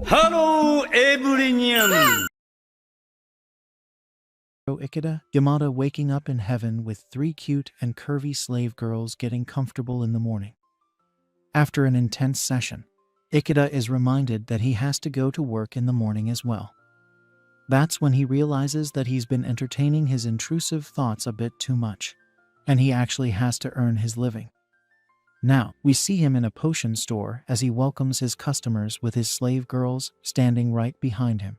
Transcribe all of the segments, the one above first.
Hello, everyone! Ikeda, Yamada waking up in heaven with 3 cute and curvy slave girls getting comfortable in the morning. After an intense session, Ikeda is reminded that he has to go to work in the morning as well. That's when he realizes that he's been entertaining his intrusive thoughts a bit too much, and he actually has to earn his living. Now, we see him in a potion store as he welcomes his customers with his slave girls standing right behind him.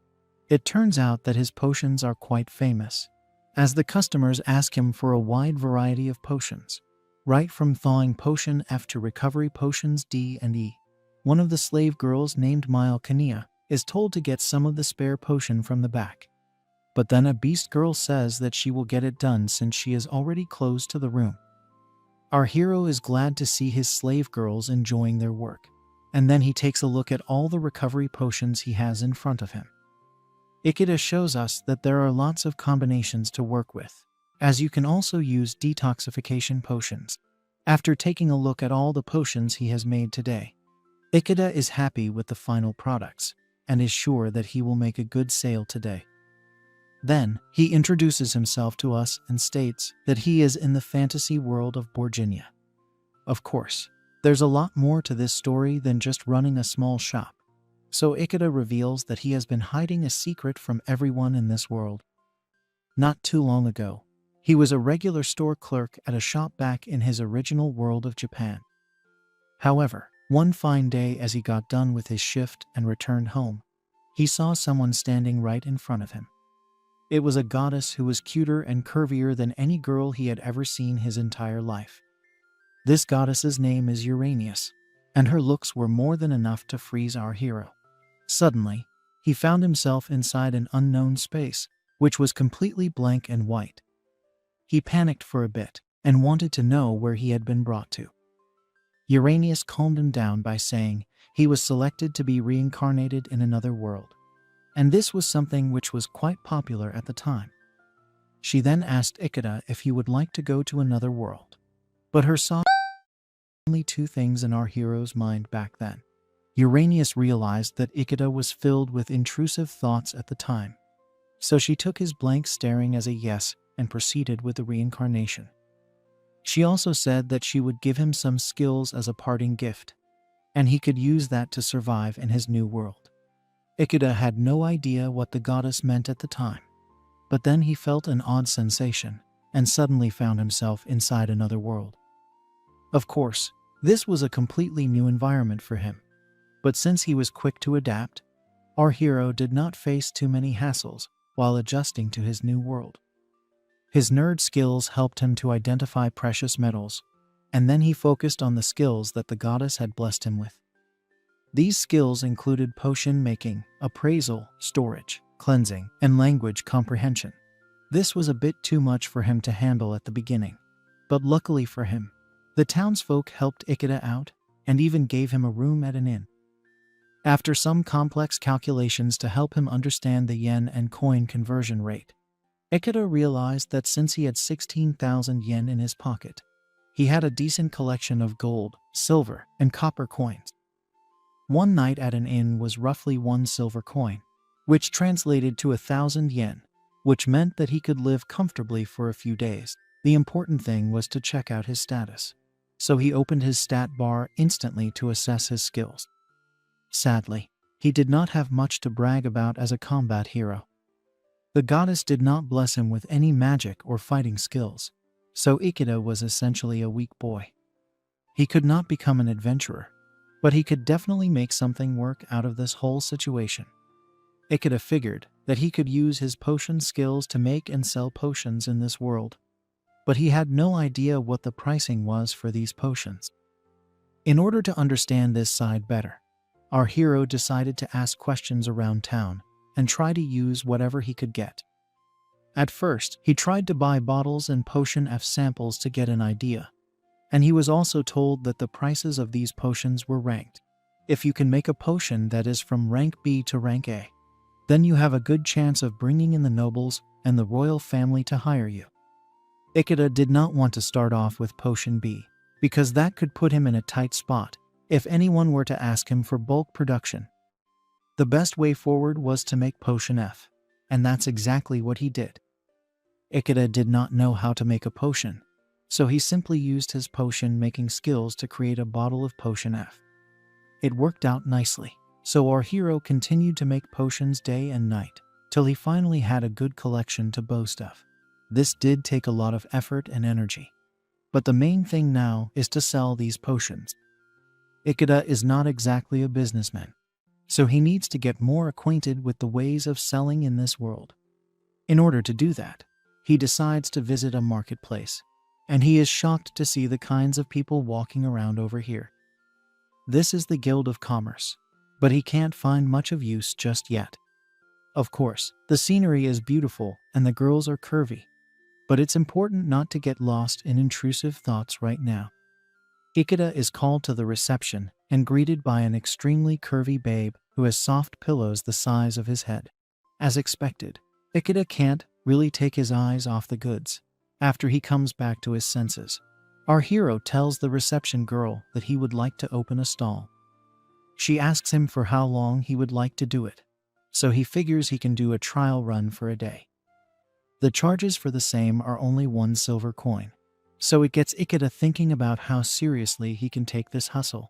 It turns out that his potions are quite famous, as the customers ask him for a wide variety of potions, right from thawing potion F to recovery potions D and E. One of the slave girls, named Kania, is told to get some of the spare potion from the back. But then a beast girl says that she will get it done since she is already close to the room. Our hero is glad to see his slave girls enjoying their work, and then he takes a look at all the recovery potions he has in front of him. Ikeda shows us that there are lots of combinations to work with, as you can also use detoxification potions. After taking a look at all the potions he has made today, Ikeda is happy with the final products, and is sure that he will make a good sale today. Then, he introduces himself to us and states that he is in the fantasy world of Borginia. Of course, there's a lot more to this story than just running a small shop, so Ikeda reveals that he has been hiding a secret from everyone in this world. Not too long ago, he was a regular store clerk at a shop back in his original world of Japan. However, one fine day as he got done with his shift and returned home, he saw someone standing right in front of him. It was a goddess who was cuter and curvier than any girl he had ever seen his entire life. This goddess's name is Uranius, and her looks were more than enough to freeze our hero. Suddenly, he found himself inside an unknown space, which was completely blank and white. He panicked for a bit and wanted to know where he had been brought to. Uranius calmed him down by saying he was selected to be reincarnated in another world, and this was something which was quite popular at the time. She then asked Ikeda if he would like to go to another world, but her saw only 2 things in our hero's mind back then. Uranius realized that Ikeda was filled with intrusive thoughts at the time, so she took his blank staring as a yes and proceeded with the reincarnation. She also said that she would give him some skills as a parting gift, and he could use that to survive in his new world. Ikeda had no idea what the goddess meant at the time, but then he felt an odd sensation and suddenly found himself inside another world. Of course, this was a completely new environment for him, but since he was quick to adapt, our hero did not face too many hassles while adjusting to his new world. His nerd skills helped him to identify precious metals, and then he focused on the skills that the goddess had blessed him with. These skills included potion making, appraisal, storage, cleansing, and language comprehension. This was a bit too much for him to handle at the beginning, but luckily for him, the townsfolk helped Ikeda out and even gave him a room at an inn. After some complex calculations to help him understand the yen and coin conversion rate, Ikeda realized that since he had 16,000 yen in his pocket, he had a decent collection of gold, silver, and copper coins. One night at an inn was roughly 1 silver coin, which translated to 1,000 yen, which meant that he could live comfortably for a few days. The important thing was to check out his status, so he opened his stat bar instantly to assess his skills. Sadly, he did not have much to brag about as a combat hero. The goddess did not bless him with any magic or fighting skills, so Ikeda was essentially a weak boy. He could not become an adventurer, but he could definitely make something work out of this whole situation. Ikeda figured that he could use his potion skills to make and sell potions in this world, but he had no idea what the pricing was for these potions. In order to understand this side better, our hero decided to ask questions around town and try to use whatever he could get. At first, he tried to buy bottles and potion F samples to get an idea, and he was also told that the prices of these potions were ranked. If you can make a potion that is from rank B to rank A, then you have a good chance of bringing in the nobles and the royal family to hire you. Ikeda did not want to start off with potion B, because that could put him in a tight spot if anyone were to ask him for bulk production. The best way forward was to make potion F, and that's exactly what he did. Ikeda did not know how to make a potion, so he simply used his potion-making skills to create a bottle of potion F. It worked out nicely, so our hero continued to make potions day and night, till he finally had a good collection to boast of. This did take a lot of effort and energy, but the main thing now is to sell these potions. Ikeda is not exactly a businessman, so he needs to get more acquainted with the ways of selling in this world. In order to do that, he decides to visit a marketplace, and he is shocked to see the kinds of people walking around over here. This is the Guild of Commerce, but he can't find much of use just yet. Of course, the scenery is beautiful and the girls are curvy, but it's important not to get lost in intrusive thoughts right now. Ikeda is called to the reception and greeted by an extremely curvy babe who has soft pillows the size of his head. As expected, Ikeda can't really take his eyes off the goods. After he comes back to his senses, our hero tells the reception girl that he would like to open a stall. She asks him for how long he would like to do it, so he figures he can do a trial run for a day. The charges for the same are only 1 silver coin, so it gets Ikeda thinking about how seriously he can take this hustle.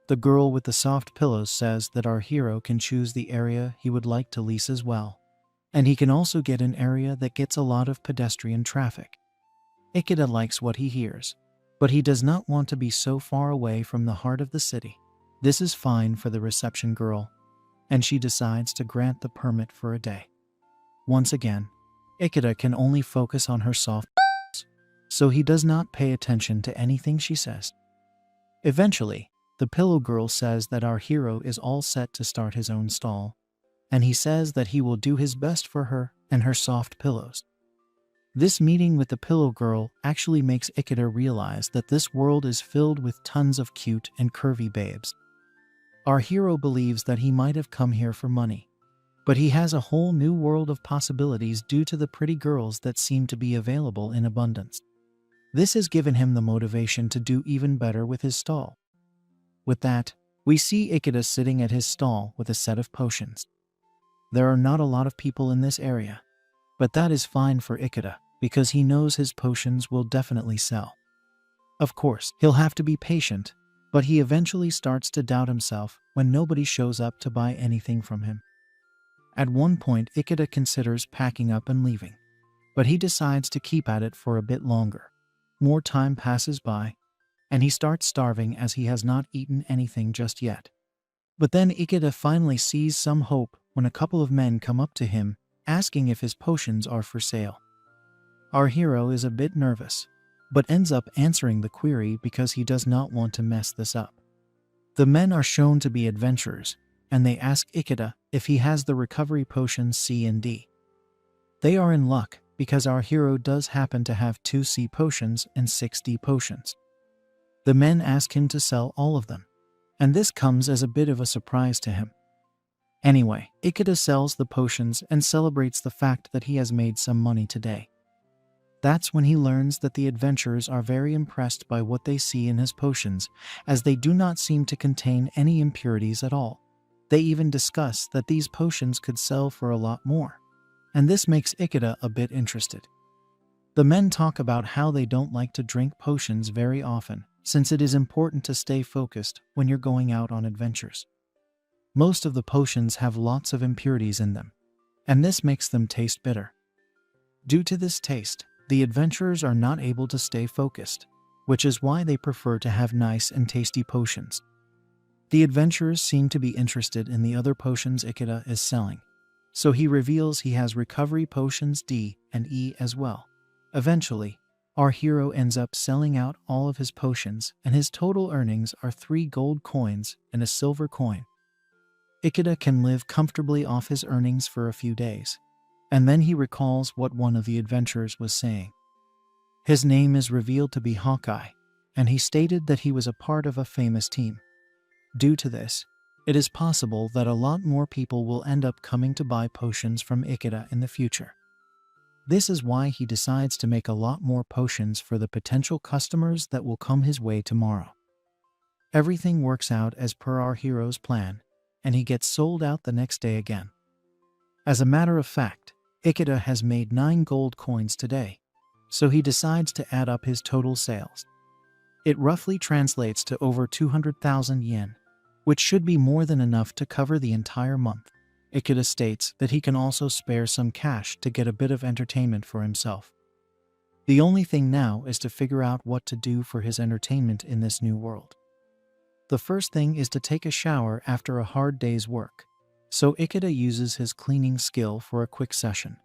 The girl with the soft pillows says that our hero can choose the area he would like to lease as well, and he can also get an area that gets a lot of pedestrian traffic. Ikeda likes what he hears, but he does not want to be so far away from the heart of the city. This is fine for the reception girl, and she decides to grant the permit for a day. Once again, Ikeda can only focus on her soft so he does not pay attention to anything she says. Eventually, the pillow girl says that our hero is all set to start his own stall, and he says that he will do his best for her and her soft pillows. This meeting with the pillow girl actually makes Ikeda realize that this world is filled with tons of cute and curvy babes. Our hero believes that he might have come here for money, but he has a whole new world of possibilities due to the pretty girls that seem to be available in abundance. This has given him the motivation to do even better with his stall. With that, we see Ikeda sitting at his stall with a set of potions. There are not a lot of people in this area, but that is fine for Ikeda because he knows his potions will definitely sell. Of course, he'll have to be patient, but he eventually starts to doubt himself when nobody shows up to buy anything from him. At one point, Ikeda considers packing up and leaving, but he decides to keep at it for a bit longer. More time passes by, and he starts starving as he has not eaten anything just yet. But then Ikeda finally sees some hope when a couple of men come up to him, asking if his potions are for sale. Our hero is a bit nervous, but ends up answering the query because he does not want to mess this up. The men are shown to be adventurers, and they ask Ikeda if he has the recovery potions C and D. They are in luck because our hero does happen to have 2 C potions and 6 D potions. The men ask him to sell all of them, and this comes as a bit of a surprise to him. Anyway, Ikeda sells the potions and celebrates the fact that he has made some money today. That's when he learns that the adventurers are very impressed by what they see in his potions, as they do not seem to contain any impurities at all. They even discuss that these potions could sell for a lot more, and this makes Ikeda a bit interested. The men talk about how they don't like to drink potions very often, since it is important to stay focused when you're going out on adventures. Most of the potions have lots of impurities in them, and this makes them taste bitter. Due to this taste, the adventurers are not able to stay focused, which is why they prefer to have nice and tasty potions. The adventurers seem to be interested in the other potions Ikeda is selling, so he reveals he has recovery potions D and E as well. Eventually, our hero ends up selling out all of his potions, and his total earnings are 3 gold coins and a silver coin. Ikeda can live comfortably off his earnings for a few days, and then he recalls what one of the adventurers was saying. His name is revealed to be Hawkeye, and he stated that he was a part of a famous team. Due to this, it is possible that a lot more people will end up coming to buy potions from Ikeda in the future. This is why he decides to make a lot more potions for the potential customers that will come his way tomorrow. Everything works out as per our hero's plan, and he gets sold out the next day again. As a matter of fact, Ikeda has made 9 gold coins today, so he decides to add up his total sales. It roughly translates to over 200,000 yen, which should be more than enough to cover the entire month. Ikeda states that he can also spare some cash to get a bit of entertainment for himself. The only thing now is to figure out what to do for his entertainment in this new world. The first thing is to take a shower after a hard day's work, so Ikeda uses his cleaning skill for a quick session.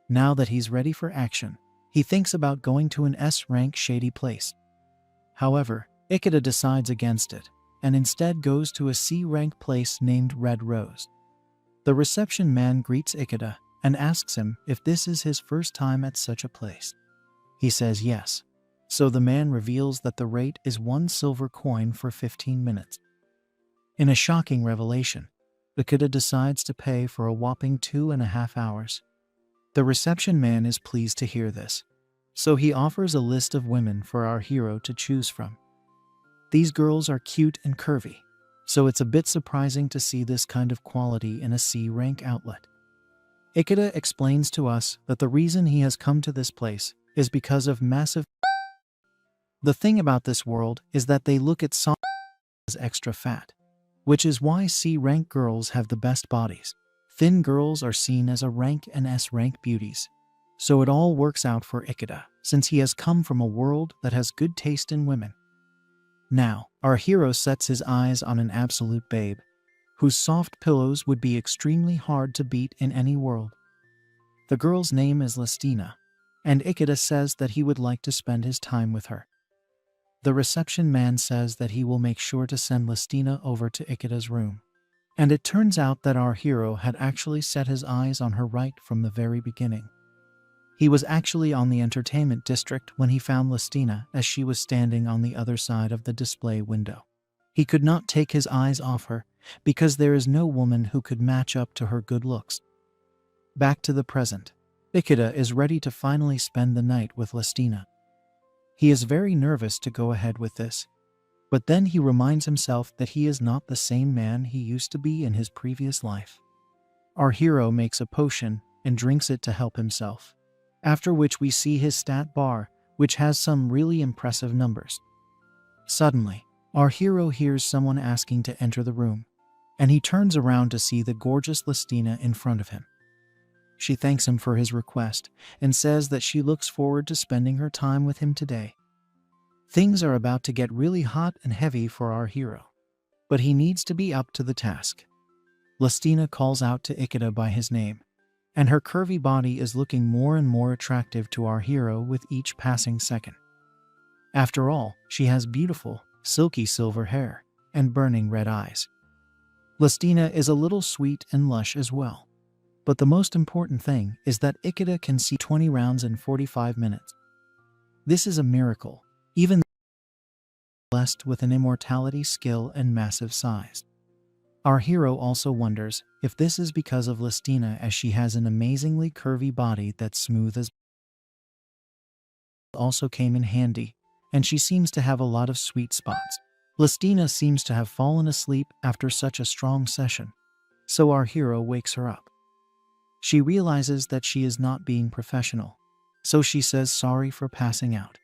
Now that he's ready for action, he thinks about going to an S-rank shady place. However, Ikeda decides against it, and instead goes to a C-rank place named Red Rose. The reception man greets Ikeda and asks him if this is his first time at such a place. He says yes, so the man reveals that the rate is 1 silver coin for 15 minutes. In a shocking revelation, Ikeda decides to pay for a whopping 2.5 hours. The reception man is pleased to hear this, so he offers a list of women for our hero to choose from. These girls are cute and curvy, so it's a bit surprising to see this kind of quality in a C-rank outlet. Ikeda explains to us that the reason he has come to this place is because of massive. The thing about this world is that they look at some as extra fat, which is why C-rank girls have the best bodies. Thin girls are seen as a rank and S-rank beauties. So it all works out for Ikeda, since he has come from a world that has good taste in women. Now, our hero sets his eyes on an absolute babe, whose soft pillows would be extremely hard to beat in any world. The girl's name is Listina, and Ikeda says that he would like to spend his time with her. The reception man says that he will make sure to send Listina over to Ikeda's room. And it turns out that our hero had actually set his eyes on her right from the very beginning. He was actually on the entertainment district when he found Listina as she was standing on the other side of the display window. He could not take his eyes off her because there is no woman who could match up to her good looks. Back to the present. Ikeda is ready to finally spend the night with Listina. He is very nervous to go ahead with this, but then he reminds himself that he is not the same man he used to be in his previous life. Our hero makes a potion and drinks it to help himself, after which we see his stat bar, which has some really impressive numbers. Suddenly, our hero hears someone asking to enter the room, and he turns around to see the gorgeous Listina in front of him. She thanks him for his request and says that she looks forward to spending her time with him today. Things are about to get really hot and heavy for our hero, but he needs to be up to the task. Listina calls out to Ikeda by his name, and her curvy body is looking more and more attractive to our hero with each passing second. After all, she has beautiful, silky silver hair and burning red eyes. Listina is a little sweet and lush as well. But the most important thing is that Ikeda can see 20 rounds in 45 minutes. This is a miracle, even blessed with an immortality skill and massive size. Our hero also wonders if this is because of Listina, as she has an amazingly curvy body that's smooth as also came in handy, and she seems to have a lot of sweet spots. Listina seems to have fallen asleep after such a strong session, so our hero wakes her up. She realizes that she is not being professional, so she says sorry for passing out.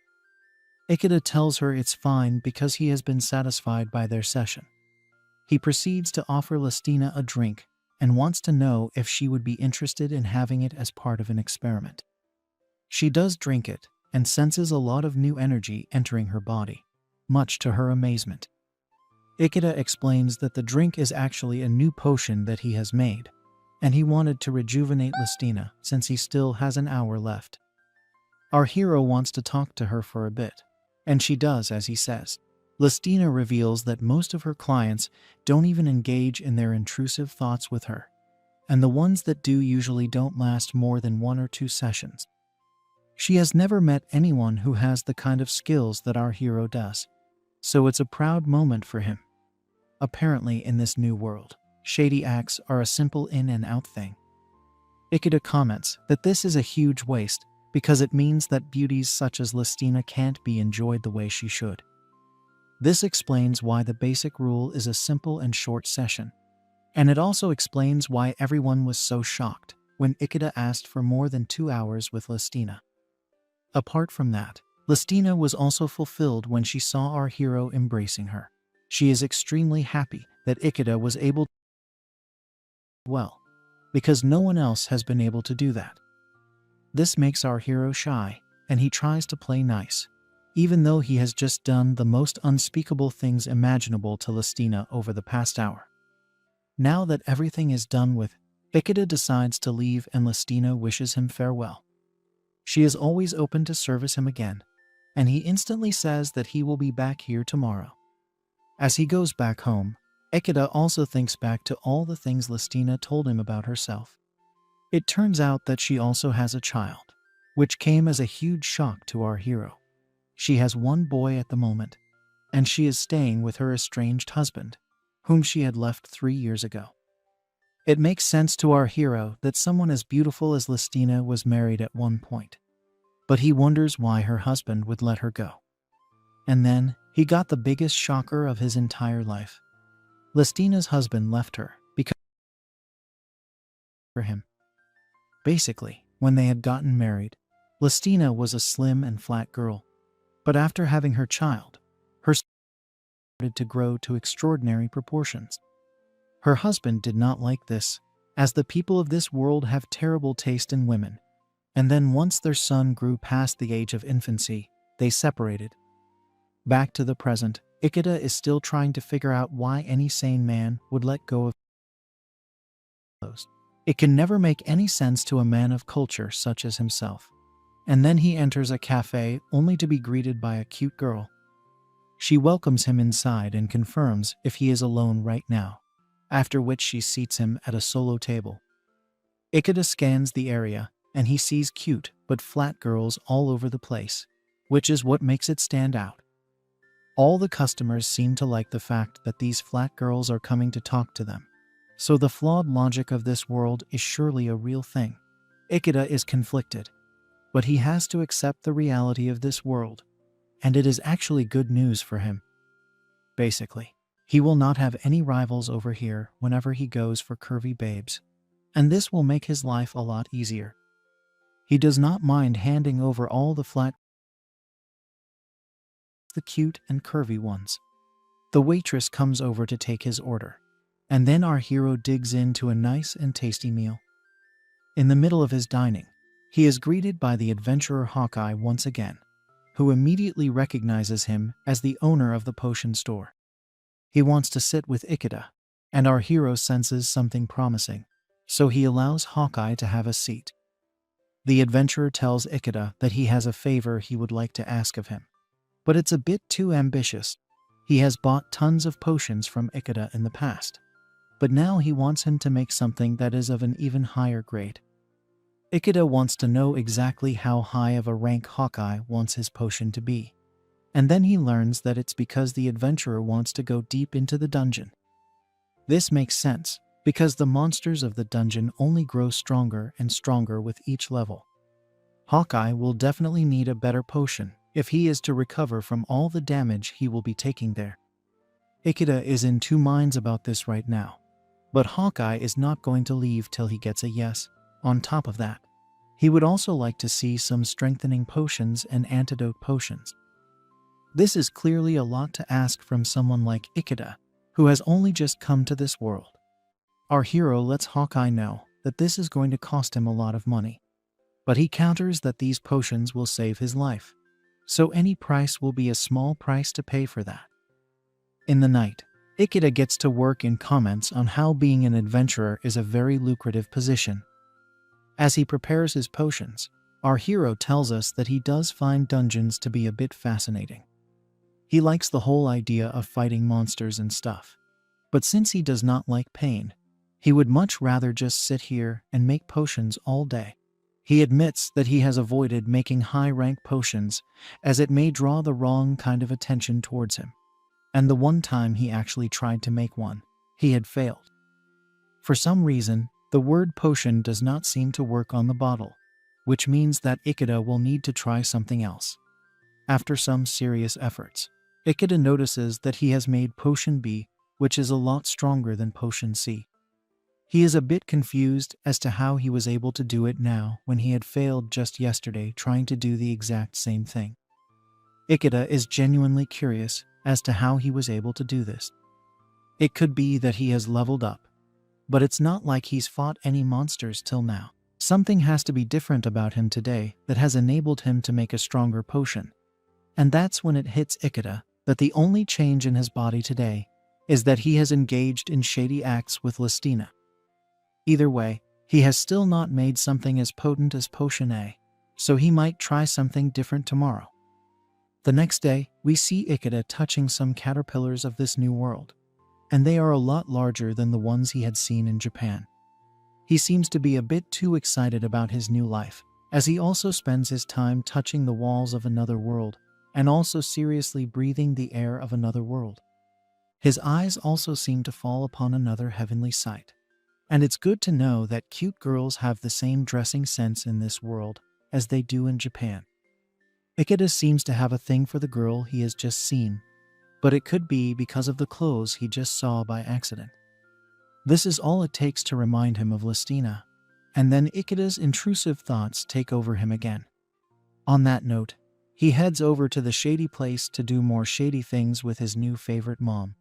Ikeda tells her it's fine because he has been satisfied by their session. He proceeds to offer Listina a drink and wants to know if she would be interested in having it as part of an experiment. She does drink it and senses a lot of new energy entering her body, much to her amazement. Ikeda explains that the drink is actually a new potion that he has made, and he wanted to rejuvenate Listina since he still has an hour left. Our hero wants to talk to her for a bit, and she does as he says. Listina reveals that most of her clients don't even engage in their intrusive thoughts with her, and the ones that do usually don't last more than 1 or 2 sessions. She has never met anyone who has the kind of skills that our hero does, so it's a proud moment for him. Apparently in this new world, shady acts are a simple in and out thing. Ikeda comments that this is a huge waste because it means that beauties such as Listina can't be enjoyed the way she should. This explains why the basic rule is a simple and short session, And it also explains why everyone was so shocked when Ikeda asked for more than 2 hours with Listina. Apart from that, Listina was also fulfilled when she saw our hero embracing her. She is extremely happy that Ikeda was able to well, because no one else has been able to do that. This makes our hero shy, and he tries to play nice, even though he has just done the most unspeakable things imaginable to Listina over the past hour. Now that everything is done with, Ikeda decides to leave and Listina wishes him farewell. She is always open to service him again, and he instantly says that he will be back here tomorrow. As he goes back home, Ikeda also thinks back to all the things Listina told him about herself. It turns out that she also has a child, which came as a huge shock to our hero. She has one boy at the moment, and she is staying with her estranged husband, whom she had left 3 years ago. It makes sense to our hero that someone as beautiful as Listina was married at one point, but he wonders why her husband would let her go. And then, he got the biggest shocker of his entire life. Listina's husband left her because for him. Basically, when they had gotten married, Listina was a slim and flat girl, but after having her child, her started to grow to extraordinary proportions. Her husband did not like this, as the people of this world have terrible taste in women, and then once their son grew past the age of infancy, they separated. Back to the present, Ikeda is still trying to figure out why any sane man would let go of clothes. It can never make any sense to a man of culture such as himself. And then he enters a cafe only to be greeted by a cute girl. She welcomes him inside and confirms if he is alone right now, after which she seats him at a solo table. Ikeda scans the area, and he sees cute but flat girls all over the place, which is what makes it stand out. All the customers seem to like the fact that these flat girls are coming to talk to them. So the flawed logic of this world is surely a real thing. Ikeda is conflicted, but he has to accept the reality of this world, and it is actually good news for him. Basically, he will not have any rivals over here whenever he goes for curvy babes, and this will make his life a lot easier. He does not mind handing over all the flat, the cute and curvy ones. The waitress comes over to take his order, and then our hero digs into a nice and tasty meal. In the middle of his dining, he is greeted by the adventurer Hawkeye once again, who immediately recognizes him as the owner of the potion store. He wants to sit with Ikeda, and our hero senses something promising, so he allows Hawkeye to have a seat. The adventurer tells Ikeda that he has a favor he would like to ask of him, but it's a bit too ambitious. He has bought tons of potions from Ikeda in the past, but now he wants him to make something that is of an even higher grade. Ikeda wants to know exactly how high of a rank Hawkeye wants his potion to be, and then he learns that it's because the adventurer wants to go deep into the dungeon. This makes sense, because the monsters of the dungeon only grow stronger and stronger with each level. Hawkeye will definitely need a better potion if he is to recover from all the damage he will be taking there. Ikeda is in two minds about this right now, but Hawkeye is not going to leave till he gets a yes. On top of that, he would also like to see some strengthening potions and antidote potions. This is clearly a lot to ask from someone like Ikeda, who has only just come to this world. Our hero lets Hawkeye know that this is going to cost him a lot of money, but he counters that these potions will save his life, so any price will be a small price to pay for that. In the night, Ikeda gets to work and comments on how being an adventurer is a very lucrative position. As he prepares his potions, our hero tells us that he does find dungeons to be a bit fascinating. He likes the whole idea of fighting monsters and stuff, but since he does not like pain, he would much rather just sit here and make potions all day. He admits that he has avoided making high-rank potions as it may draw the wrong kind of attention towards him. And the one time he actually tried to make one, he had failed. For some reason, the word potion does not seem to work on the bottle, which means that Ikeda will need to try something else. After some serious efforts, Ikeda notices that he has made potion B, which is a lot stronger than potion C. He is a bit confused as to how he was able to do it now when he had failed just yesterday trying to do the exact same thing. Ikeda is genuinely curious as to how he was able to do this. It could be that he has leveled up, but it's not like he's fought any monsters till now. Something has to be different about him today that has enabled him to make a stronger potion. And that's when it hits Ikeda that the only change in his body today is that he has engaged in shady acts with Listina. Either way, he has still not made something as potent as Potion A, so he might try something different tomorrow. The next day, we see Ikeda touching some caterpillars of this new world, and they are a lot larger than the ones he had seen in Japan. He seems to be a bit too excited about his new life, as he also spends his time touching the walls of another world, and also seriously breathing the air of another world. His eyes also seem to fall upon another heavenly sight. And it's good to know that cute girls have the same dressing sense in this world as they do in Japan. Ikeda seems to have a thing for the girl he has just seen, but it could be because of the clothes he just saw by accident. This is all it takes to remind him of Listina, and then Ikeda's intrusive thoughts take over him again. On that note, he heads over to the shady place to do more shady things with his new favorite mom.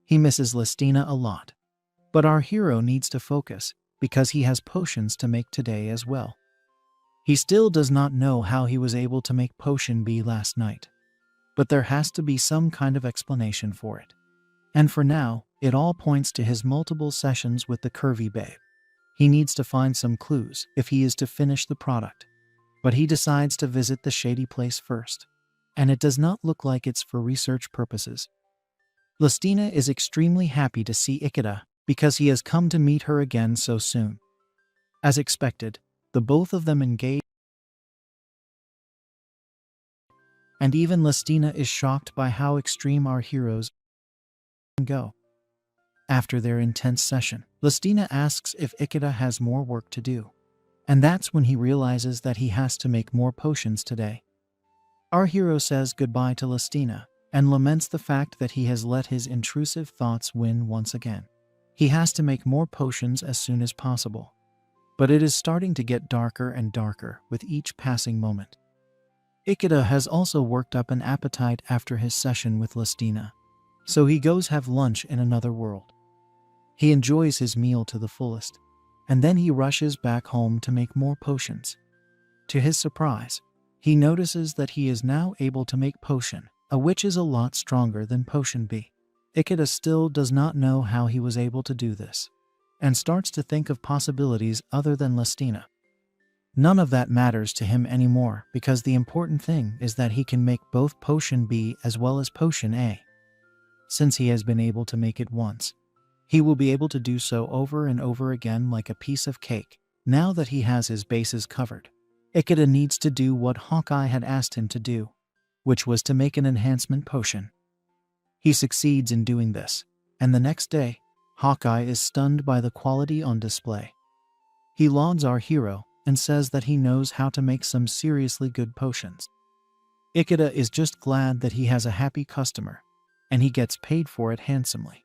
He misses Listina a lot, but our hero needs to focus because he has potions to make today as well. He still does not know how he was able to make Potion B last night, but there has to be some kind of explanation for it. And for now, it all points to his multiple sessions with the curvy babe. He needs to find some clues if he is to finish the product, but he decides to visit the shady place first, and it does not look like it's for research purposes. Listina is extremely happy to see Ikeda because he has come to meet her again so soon. As expected, the both of them engage, and even Listina is shocked by how extreme our heroes go. After their intense session, Listina asks if Ikeda has more work to do, and that's when he realizes that he has to make more potions today. Our hero says goodbye to Listina and laments the fact that he has let his intrusive thoughts win once again. He has to make more potions as soon as possible. But it is starting to get darker and darker with each passing moment. Ikeda has also worked up an appetite after his session with Listina, so he goes have lunch in another world. He enjoys his meal to the fullest, and then he rushes back home to make more potions. To his surprise, he notices that he is now able to make Potion A, which is a lot stronger than Potion B. Ikeda still does not know how he was able to do this, and starts to think of possibilities other than Listina. None of that matters to him anymore because the important thing is that he can make both Potion B as well as Potion A. Since he has been able to make it once, he will be able to do so over and over again like a piece of cake. Now that he has his bases covered, Ikeda needs to do what Hawkeye had asked him to do, which was to make an enhancement potion. He succeeds in doing this, and the next day, Hawkeye is stunned by the quality on display. He lauds our hero and says that he knows how to make some seriously good potions. Ikeda is just glad that he has a happy customer, and he gets paid for it handsomely.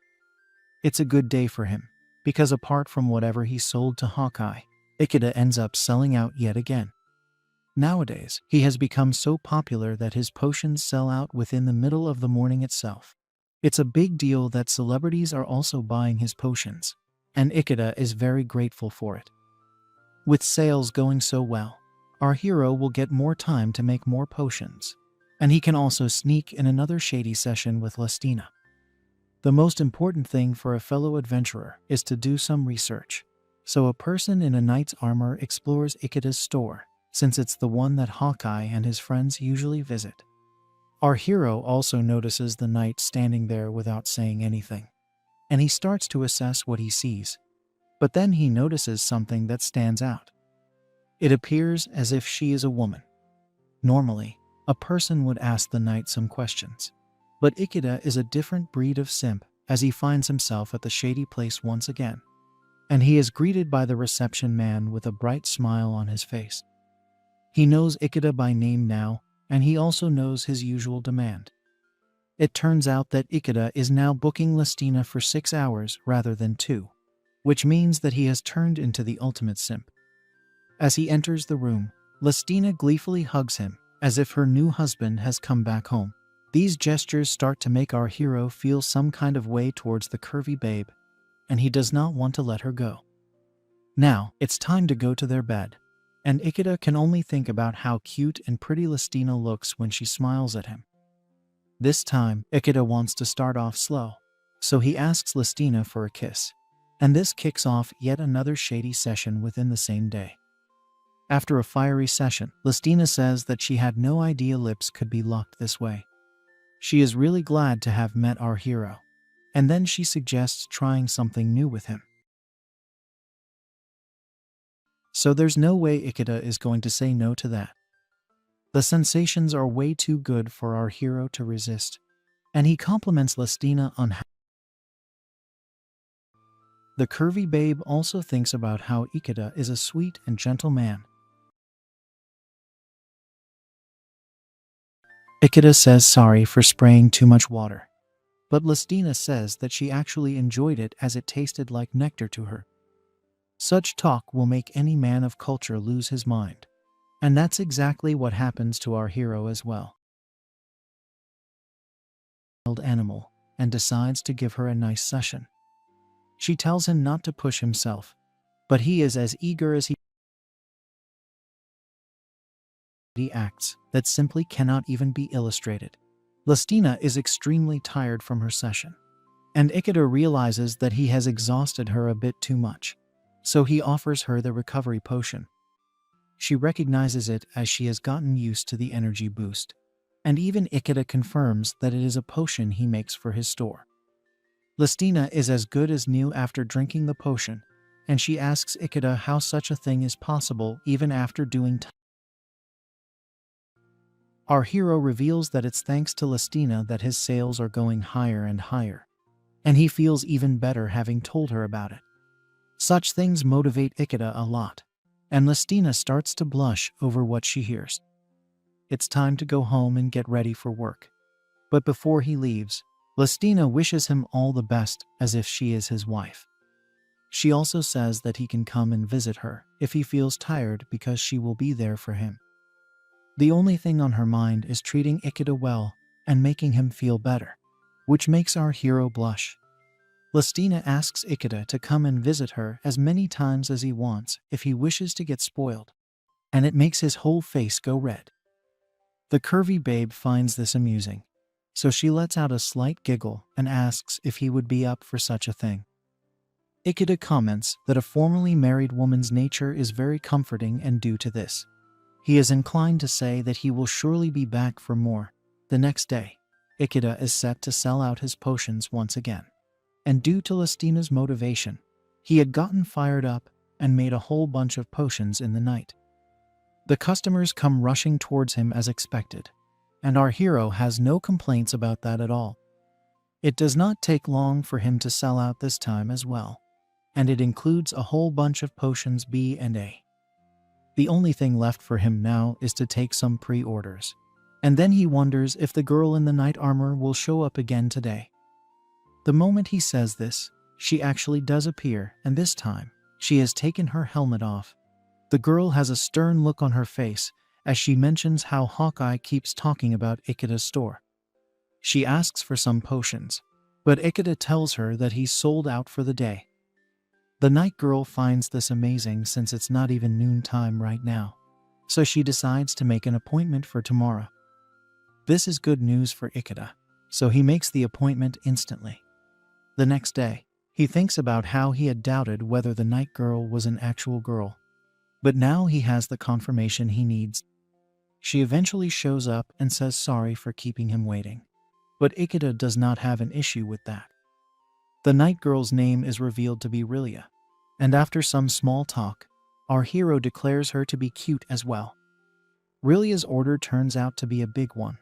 It's a good day for him, because apart from whatever he sold to Hawkeye, Ikeda ends up selling out yet again. Nowadays, he has become so popular that his potions sell out within the middle of the morning itself. It's a big deal that celebrities are also buying his potions, and Ikeda is very grateful for it. With sales going so well, our hero will get more time to make more potions, and he can also sneak in another shady session with Listina. The most important thing for a fellow adventurer is to do some research, so a person in a knight's armor explores Ikeda's store, since it's the one that Hawkeye and his friends usually visit. Our hero also notices the knight standing there without saying anything, and he starts to assess what he sees, but then he notices something that stands out. It appears as if she is a woman. Normally, a person would ask the knight some questions, but Ikeda is a different breed of simp as he finds himself at the shady place once again, and he is greeted by the reception man with a bright smile on his face. He knows Ikeda by name now, and he also knows his usual demand. It turns out that Ikeda is now booking Listina for 6 hours rather than 2, which means that he has turned into the ultimate simp. As he enters the room, Listina gleefully hugs him, as if her new husband has come back home. These gestures start to make our hero feel some kind of way towards the curvy babe, and he does not want to let her go. Now, it's time to go to their bed, and Ikeda can only think about how cute and pretty Listina looks when she smiles at him. This time, Ikeda wants to start off slow, so he asks Listina for a kiss, and this kicks off yet another shady session within the same day. After a fiery session, Listina says that she had no idea lips could be locked this way. She is really glad to have met our hero, and then she suggests trying something new with him. So there's no way Ikeda is going to say no to that. The sensations are way too good for our hero to resist, and he compliments Listina on how the curvy babe also thinks about how Ikeda is a sweet and gentle man. Ikeda says sorry for spraying too much water, but Listina says that she actually enjoyed it as it tasted like nectar to her. Such talk will make any man of culture lose his mind, and that's exactly what happens to our hero as well. Animal and decides to give her a nice session. She tells him not to push himself, but he is as eager as he acts that simply cannot even be illustrated. Listina is extremely tired from her session, and Ikeda realizes that he has exhausted her a bit too much, so he offers her the recovery potion. She recognizes it as she has gotten used to the energy boost, and even Ikeda confirms that it is a potion he makes for his store. Listina is as good as new after drinking the potion, and she asks Ikeda how such a thing is possible even after doing time. Our hero reveals that it's thanks to Listina that his sales are going higher and higher, and he feels even better having told her about it. Such things motivate Ikeda a lot, and Listina starts to blush over what she hears. It's time to go home and get ready for work. But before he leaves, Listina wishes him all the best as if she is his wife. She also says that he can come and visit her if he feels tired because she will be there for him. The only thing on her mind is treating Ikeda well and making him feel better, which makes our hero blush. Listina asks Ikeda to come and visit her as many times as he wants if he wishes to get spoiled, and it makes his whole face go red. The curvy babe finds this amusing, so she lets out a slight giggle and asks if he would be up for such a thing. Ikeda comments that a formerly married woman's nature is very comforting, and due to this, he is inclined to say that he will surely be back for more. The next day, Ikeda is set to sell out his potions once again, and due to Listina's motivation, he had gotten fired up and made a whole bunch of potions in the night. The customers come rushing towards him as expected, and our hero has no complaints about that at all. It does not take long for him to sell out this time as well, and it includes a whole bunch of potions B and A. The only thing left for him now is to take some pre-orders, and then he wonders if the girl in the knight armor will show up again today. The moment he says this, she actually does appear, and this time, she has taken her helmet off. The girl has a stern look on her face as she mentions how Hawkeye keeps talking about Ikeda's store. She asks for some potions, but Ikeda tells her that he's sold out for the day. The night girl finds this amazing since it's not even noontime right now, so she decides to make an appointment for tomorrow. This is good news for Ikeda, so he makes the appointment instantly. The next day, he thinks about how he had doubted whether the night girl was an actual girl, but now he has the confirmation he needs. She eventually shows up and says sorry for keeping him waiting, but Ikeda does not have an issue with that. The night girl's name is revealed to be Rilia, and after some small talk, our hero declares her to be cute as well. Rilia's order turns out to be a big one,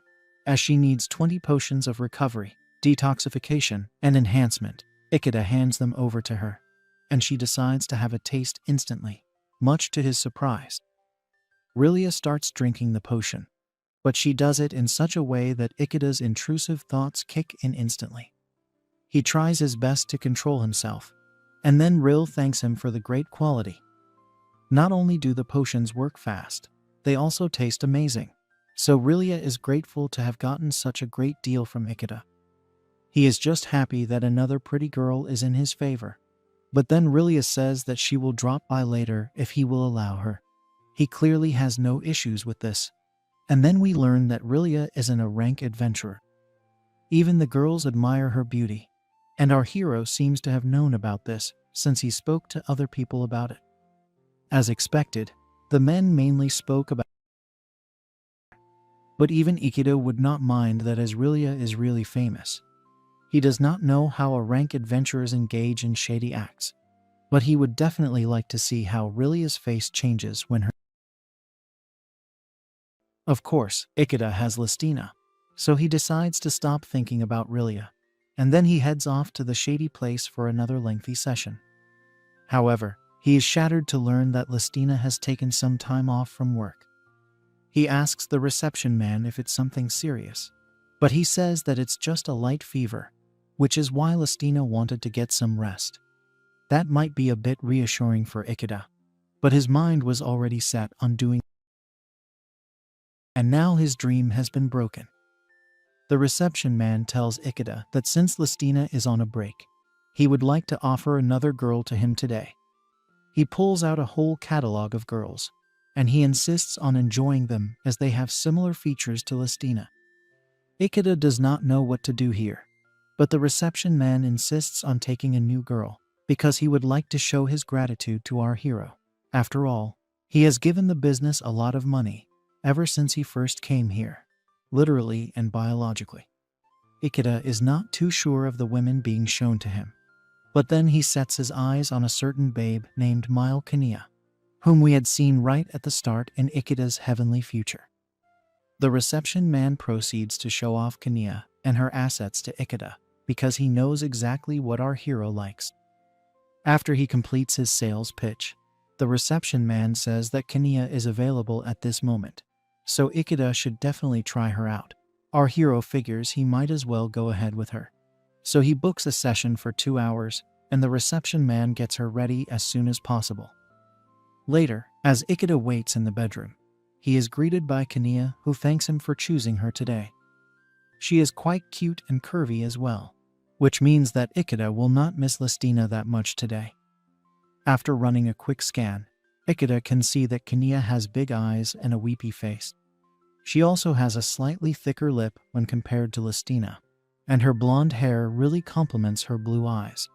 as she needs 20 potions of recovery, detoxification, and enhancement. Ikeda hands them over to her, and she decides to have a taste instantly, much to his surprise. Rilia starts drinking the potion, but she does it in such a way that Ikeda's intrusive thoughts kick in instantly. He tries his best to control himself, And then Rill thanks him for the great quality. Not only do the potions work fast, they also taste amazing. So Rilia is grateful to have gotten such a great deal from Ikeda. He is just happy that another pretty girl is in his favor. But then Rilia says that she will drop by later if he will allow her. He clearly has no issues with this. And then we learn that Rilia isn't a rank adventurer. Even the girls admire her beauty. And our hero seems to have known about this since he spoke to other people about it. As expected, the men mainly spoke about it. But even Ikeda would not mind that as Rilia is really famous. He does not know how a rank adventurers engage in shady acts. But he would definitely like to see how Rilia's face changes when her... Of course, Ikeda has Listina. So he decides to stop thinking about Rilia. And then he heads off to the shady place for another lengthy session. However, he is shattered to learn that Listina has taken some time off from work. He asks the reception man if it's something serious, but he says that it's just a light fever, which is why Listina wanted to get some rest. That might be a bit reassuring for Ikeda, but his mind was already set on doing it. And now his dream has been broken. The reception man tells Ikeda that since Listina is on a break, he would like to offer another girl to him today. He pulls out a whole catalog of girls, and he insists on enjoying them as they have similar features to Listina. Ikeda does not know what to do here, but the reception man insists on taking a new girl because he would like to show his gratitude to our hero. After all, he has given the business a lot of money ever since he first came here, literally and biologically. Ikeda is not too sure of the women being shown to him. But then he sets his eyes on a certain babe named Mile Kania, whom we had seen right at the start in Ikeda's heavenly future. The reception man proceeds to show off Kania and her assets to Ikeda because he knows exactly what our hero likes. After he completes his sales pitch, the reception man says that Kania is available at this moment, so Ikeda should definitely try her out. Our hero figures he might as well go ahead with her. So he books a session for 2 hours, and the reception man gets her ready as soon as possible. Later, as Ikeda waits in the bedroom, he is greeted by Kania, who thanks him for choosing her today. She is quite cute and curvy as well, which means that Ikeda will not miss Listina that much today. After running a quick scan, Ikeda can see that Kania has big eyes and a weepy face. She also has a slightly thicker lip when compared to Listina, and her blonde hair really complements her blue eyes.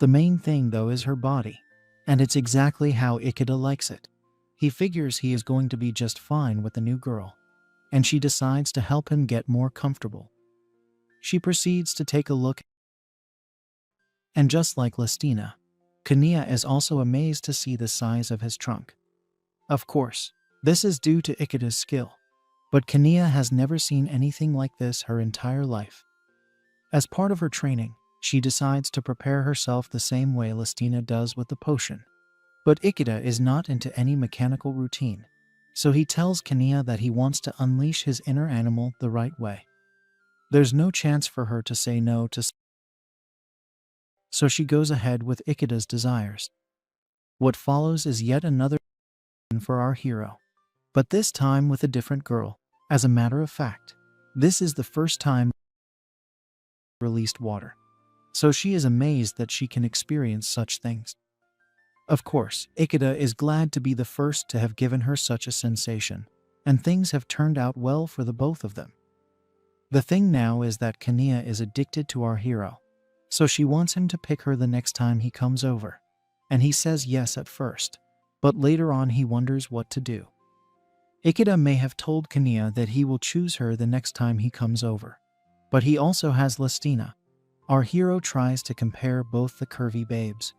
The main thing though is her body, and it's exactly how Ikeda likes it. He figures he is going to be just fine with the new girl, and she decides to help him get more comfortable. She proceeds to take a look, and just like Listina, Kania is also amazed to see the size of his trunk. Of course, this is due to Ikeda's skill, but Kania has never seen anything like this her entire life. As part of her training, she decides to prepare herself the same way Listina does with the potion. But Ikeda is not into any mechanical routine, so he tells Kania that he wants to unleash his inner animal the right way. There's no chance for her to say no to, so she goes ahead with Ikeda's desires. What follows is yet another for our hero, but this time with a different girl. As a matter of fact, this is the first time released water, so she is amazed that she can experience such things. Of course, Ikeda is glad to be the first to have given her such a sensation, and things have turned out well for the both of them. The thing now is that Kania is addicted to our hero, so she wants him to pick her the next time he comes over, and he says yes at first, but later on he wonders what to do. Ikeda may have told Kania that he will choose her the next time he comes over, but he also has Listina. Our hero tries to compare both the curvy babes,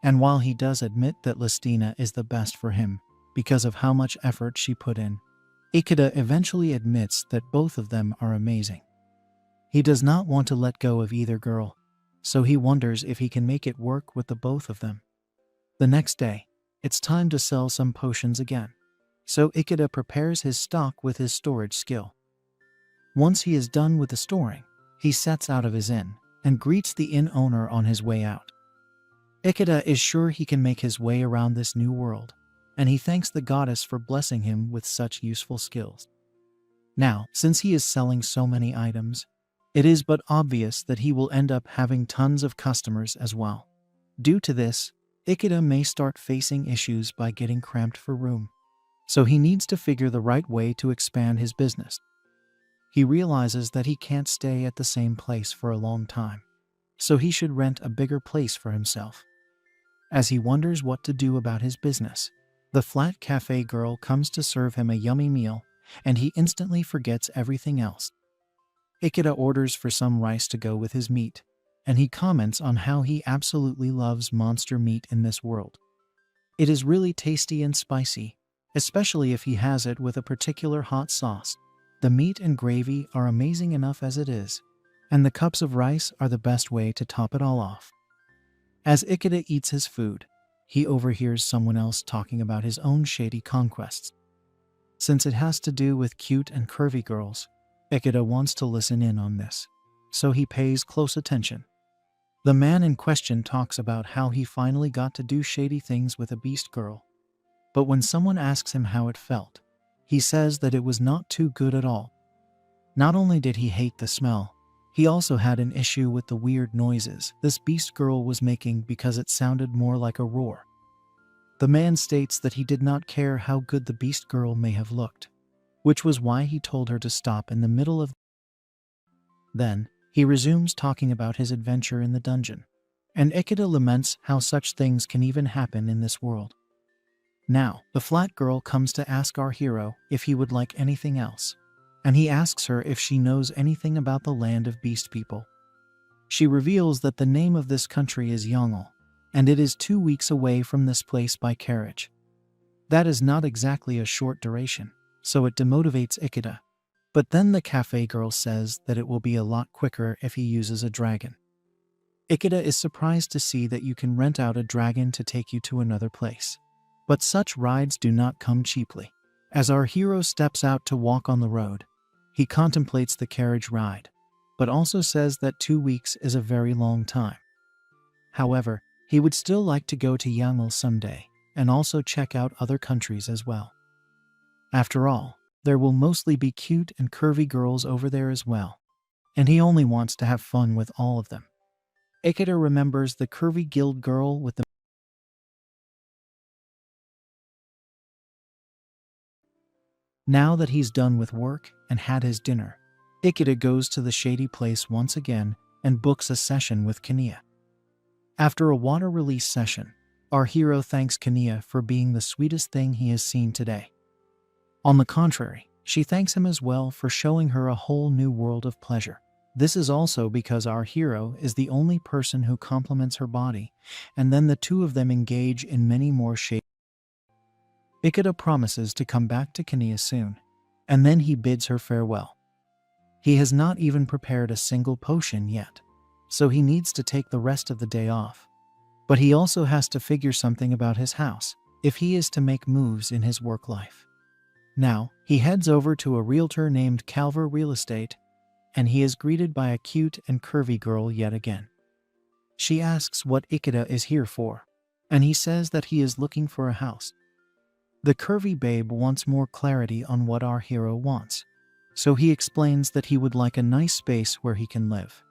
and while he does admit that Listina is the best for him because of how much effort she put in, Ikeda eventually admits that both of them are amazing. He does not want to let go of either girl, so he wonders if he can make it work with the both of them. The next day, it's time to sell some potions again, so Ikeda prepares his stock with his storage skill. Once he is done with the storing, he sets out of his inn and greets the inn owner on his way out. Ikeda is sure he can make his way around this new world, and he thanks the goddess for blessing him with such useful skills. Now, since he is selling so many items, it is but obvious that he will end up having tons of customers as well. Due to this, Ikeda may start facing issues by getting cramped for room, so he needs to figure the right way to expand his business. He realizes that he can't stay at the same place for a long time, so he should rent a bigger place for himself. As he wonders what to do about his business, the flat cafe girl comes to serve him a yummy meal, and he instantly forgets everything else. Ikeda orders for some rice to go with his meat, and he comments on how he absolutely loves monster meat in this world. It is really tasty and spicy, especially if he has it with a particular hot sauce. The meat and gravy are amazing enough as it is, and the cups of rice are the best way to top it all off. As Ikeda eats his food, he overhears someone else talking about his own shady conquests. Since it has to do with cute and curvy girls, Ikeda wants to listen in on this, so he pays close attention. The man in question talks about how he finally got to do shady things with a beast girl, but when someone asks him how it felt, he says that it was not too good at all. Not only did he hate the smell, he also had an issue with the weird noises this beast girl was making because it sounded more like a roar. The man states that he did not care how good the beast girl may have looked, which was why he told her to stop in the middle of. Then, he resumes talking about his adventure in the dungeon, and Ikeda laments how such things can even happen in this world. Now, the flat girl comes to ask our hero if he would like anything else, and he asks her if she knows anything about the land of beast people. She reveals that the name of this country is Yongle, and it is 2 weeks away from this place by carriage. That is not exactly a short duration, so it demotivates Ikeda. But then the cafe girl says that it will be a lot quicker if he uses a dragon. Ikeda is surprised to see that you can rent out a dragon to take you to another place. But such rides do not come cheaply. As our hero steps out to walk on the road, he contemplates the carriage ride, but also says that 2 weeks is a very long time. However, he would still like to go to Yongle someday, and also check out other countries as well. After all, there will mostly be cute and curvy girls over there as well, and he only wants to have fun with all of them. Ikeda remembers the curvy guild girl with the. Now that he's done with work and had his dinner, Ikeda goes to the shady place once again and books a session with Kania. After a water release session, our hero thanks Kania for being the sweetest thing he has seen today. On the contrary, she thanks him as well for showing her a whole new world of pleasure. This is also because our hero is the only person who compliments her body, and then the two of them engage in many more shady. Ikeda promises to come back to Kania soon, and then he bids her farewell. He has not even prepared a single potion yet, so he needs to take the rest of the day off. But he also has to figure something about his house if he is to make moves in his work life. Now, he heads over to a realtor named Calver Real Estate, and he is greeted by a cute and curvy girl yet again. She asks what Ikeda is here for, and he says that he is looking for a house. The curvy babe wants more clarity on what our hero wants, so he explains that he would like a nice space where he can live,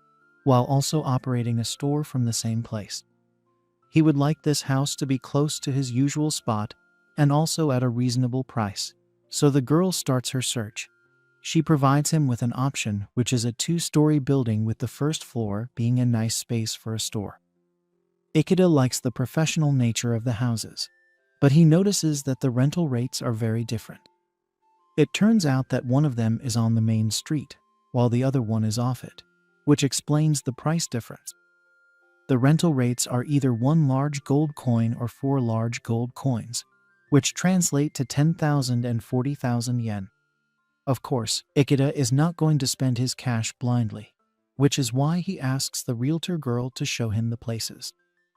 while also operating a store from the same place. He would like this house to be close to his usual spot and also at a reasonable price. So the girl starts her search. She provides him with an option, which is a 2-story building with the first floor being a nice space for a store. Ikeda likes the professional nature of the houses, but he notices that the rental rates are very different. It turns out that one of them is on the main street, while the other one is off it, which explains the price difference. The rental rates are either 1 large gold coin or 4 large gold coins, which translate to 10,000 and 40,000 yen. Of course, Ikeda is not going to spend his cash blindly, which is why he asks the realtor girl to show him the places.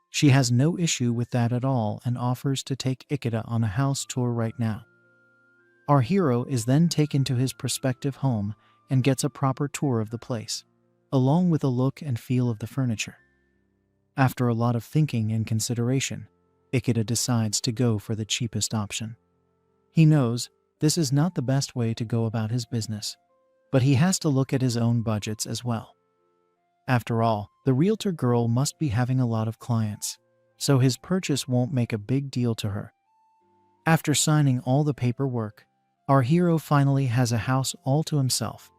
She has no issue with that at all and offers to take Ikeda on a house tour right now. Our hero is then taken to his prospective home and gets a proper tour of the place, along with a look and feel of the furniture. After a lot of thinking and consideration, Ikeda decides to go for the cheapest option. He knows this is not the best way to go about his business, but he has to look at his own budgets as well. After all, the realtor girl must be having a lot of clients, so his purchase won't make a big deal to her. After signing all the paperwork, our hero finally has a house all to himself.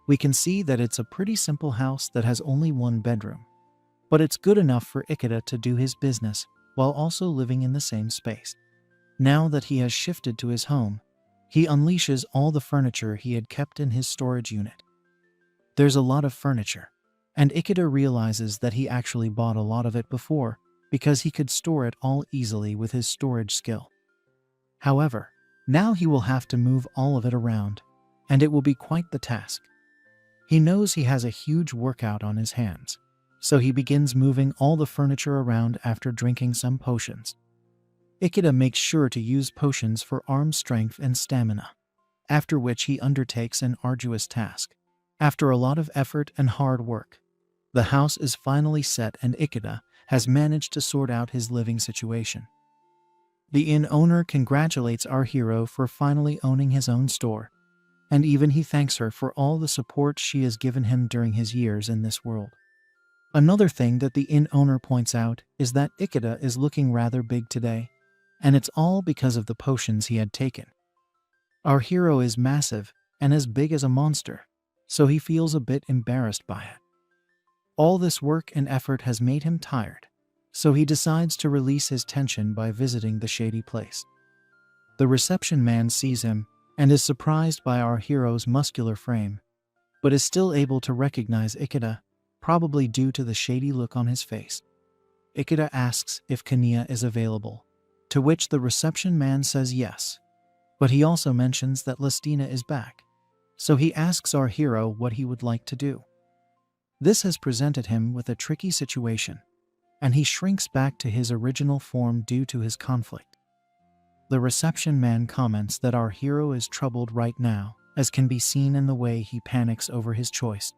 We can see that it's a pretty simple house that has only one bedroom, but it's good enough for Ikeda to do his business while also living in the same space. Now that he has shifted to his home, he unleashes all the furniture he had kept in his storage unit. There's a lot of furniture, and Ikeda realizes that he actually bought a lot of it before because he could store it all easily with his storage skill. However, now he will have to move all of it around, and it will be quite the task. He knows he has a huge workout on his hands, so he begins moving all the furniture around after drinking some potions. Ikeda makes sure to use potions for arm strength and stamina, after which he undertakes an arduous task. After a lot of effort and hard work, the house is finally set and Ikeda has managed to sort out his living situation. The inn owner congratulates our hero for finally owning his own store, and even he thanks her for all the support she has given him during his years in this world. Another thing that the inn owner points out is that Ikeda is looking rather big today, and it's all because of the potions he had taken. Our hero is massive and as big as a monster, so he feels a bit embarrassed by it. All this work and effort has made him tired, so he decides to release his tension by visiting the shady place. The reception man sees him and is surprised by our hero's muscular frame, but is still able to recognize Ikeda, probably due to the shady look on his face. Ikeda asks if Kaniya is available, to which the reception man says yes, but he also mentions that Lestina is back, so he asks our hero what he would like to do. This has presented him with a tricky situation, and he shrinks back to his original form due to his conflict. The reception man comments that our hero is troubled right now, as can be seen in the way he panics over his choice.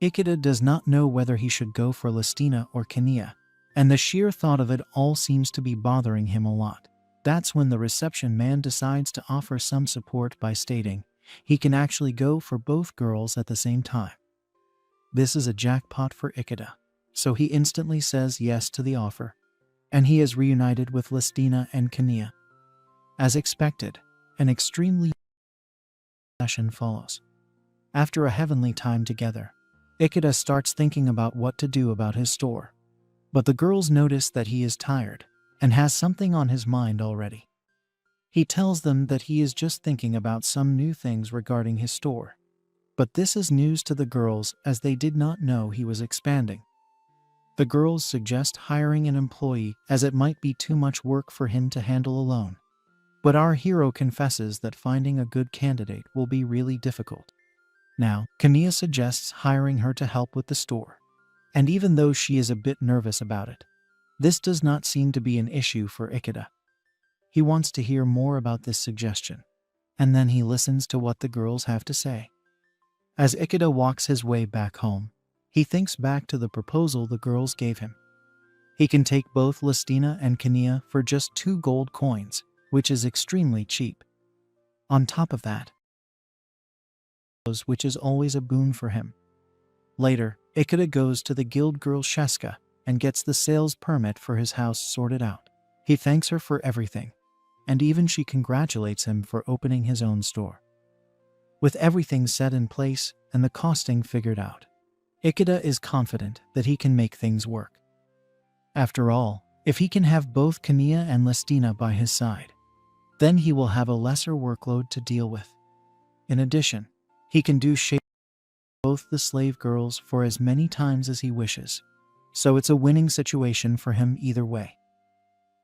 Ikeda does not know whether he should go for Lestina or Kaniya, and the sheer thought of it all seems to be bothering him a lot. That's when the reception man decides to offer some support by stating he can actually go for both girls at the same time. This is a jackpot for Ikeda, so he instantly says yes to the offer, and he is reunited with Lestina and Kaniya. As expected, an extremely session follows. After a heavenly time together, Ikeda starts thinking about what to do about his store, but the girls notice that he is tired and has something on his mind already. He tells them that he is just thinking about some new things regarding his store, but this is news to the girls as they did not know he was expanding. The girls suggest hiring an employee as it might be too much work for him to handle alone, but our hero confesses that finding a good candidate will be really difficult. Now, Kaniya suggests hiring her to help with the store, and even though she is a bit nervous about it, this does not seem to be an issue for Ikeda. He wants to hear more about this suggestion, and then he listens to what the girls have to say. As Ikeda walks his way back home, he thinks back to the proposal the girls gave him. He can take both Lestina and Kaniya for just 2 gold coins, which is extremely cheap. On top of that, which is always a boon for him. Later, Ikeda goes to the guild girl Sheska and gets the sales permit for his house sorted out. He thanks her for everything, and even she congratulates him for opening his own store. With everything set in place and the costing figured out, Ikeda is confident that he can make things work. After all, if he can have both Kaniya and Lestina by his side, then he will have a lesser workload to deal with. In addition, he can do both the slave girls for as many times as he wishes, so it's a winning situation for him either way.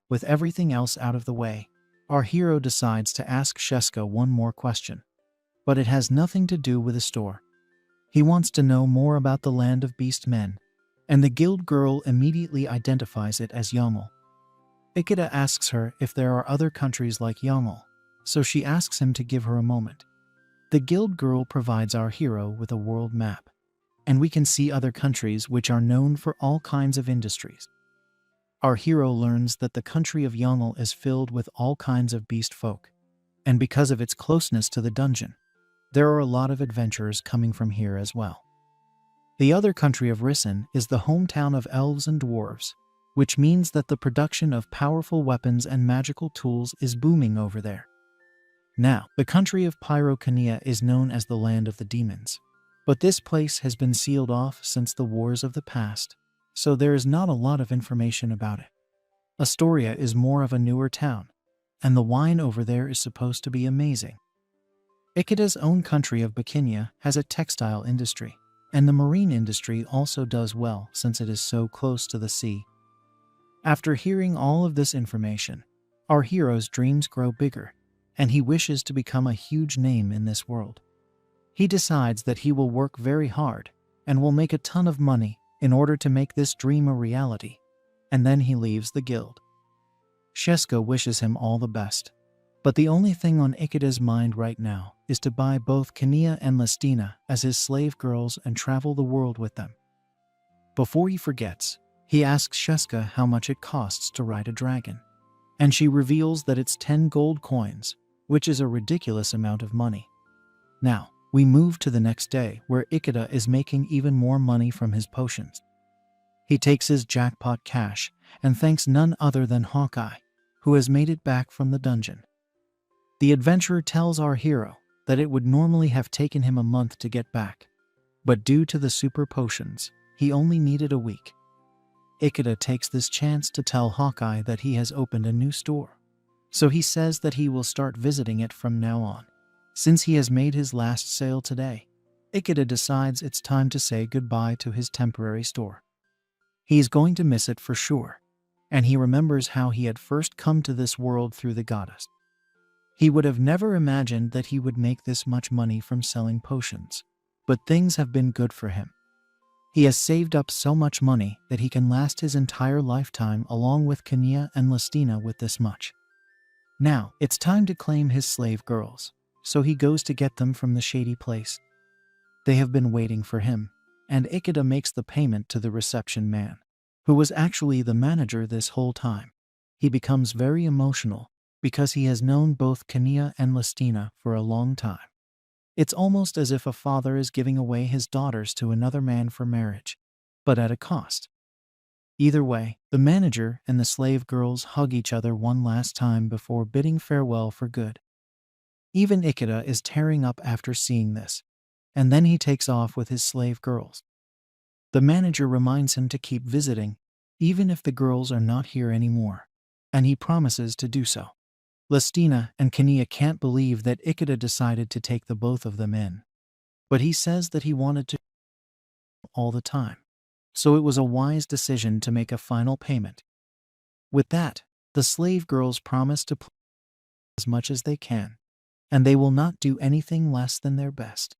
With everything else out of the way, our hero decides to ask Sheska one more question, but it has nothing to do with the store. He wants to know more about the land of beast men, and the guild girl immediately identifies it as Yamal. Ikeda asks her if there are other countries like Yamal, so she asks him to give her a moment. The guild girl provides our hero with a world map. and we can see other countries which are known for all kinds of industries. Our hero learns that the country of Yahello is filled with all kinds of beast folk, and because of its closeness to the dungeon, there are a lot of adventurers coming from here as well. The other country of Rissen is the hometown of elves and dwarves, which means that the production of powerful weapons and magical tools is booming over there. Now, the country of Pyrocania is known as the land of the demons, but this place has been sealed off since the wars of the past, so there is not a lot of information about it. Astoria is more of a newer town, and the wine over there is supposed to be amazing. Ikeda's own country of Bikinia has a textile industry, and the marine industry also does well since it is so close to the sea. After hearing all of this information, our hero's dreams grow bigger, and he wishes to become a huge name in this world. He decides that he will work very hard and will make a ton of money in order to make this dream a reality, and then he leaves the guild. Sheska wishes him all the best, but the only thing on Ikeda's mind right now is to buy both Kania and Lestina as his slave girls and travel the world with them. Before he forgets, he asks Sheska how much it costs to ride a dragon, and she reveals that it's 10 gold coins, which is a ridiculous amount of money. Now, we move to the next day where Ikeda is making even more money from his potions. He takes his jackpot cash and thanks none other than Hawkeye, who has made it back from the dungeon. The adventurer tells our hero that it would normally have taken him a month to get back, but due to the super potions, he only needed a week. Ikeda takes this chance to tell Hawkeye that he has opened a new store, so he says that he will start visiting it from now on. Since he has made his last sale today, Ikeda decides it's time to say goodbye to his temporary store. He's going to miss it for sure, and he remembers how he had first come to this world through the goddess. He would have never imagined that he would make this much money from selling potions, but things have been good for him. He has saved up so much money that he can last his entire lifetime along with Kania and Lestina with this much. Now, it's time to claim his slave girls, so he goes to get them from the shady place. They have been waiting for him, and Ikeda makes the payment to the reception man, who was actually the manager this whole time. He becomes very emotional because he has known both Kania and Lestina for a long time. It's almost as if a father is giving away his daughters to another man for marriage, but at a cost. Either way, the manager and the slave girls hug each other one last time before bidding farewell for good. Even Ikeda is tearing up after seeing this, and then he takes off with his slave girls. The manager reminds him to keep visiting, even if the girls are not here anymore, and he promises to do so. Lestina and Kania can't believe that Ikeda decided to take the both of them in, but he says that he wanted to all the time, so it was a wise decision to make a final payment. With that, the slave girls promise to play as much as they can, and they will not do anything less than their best.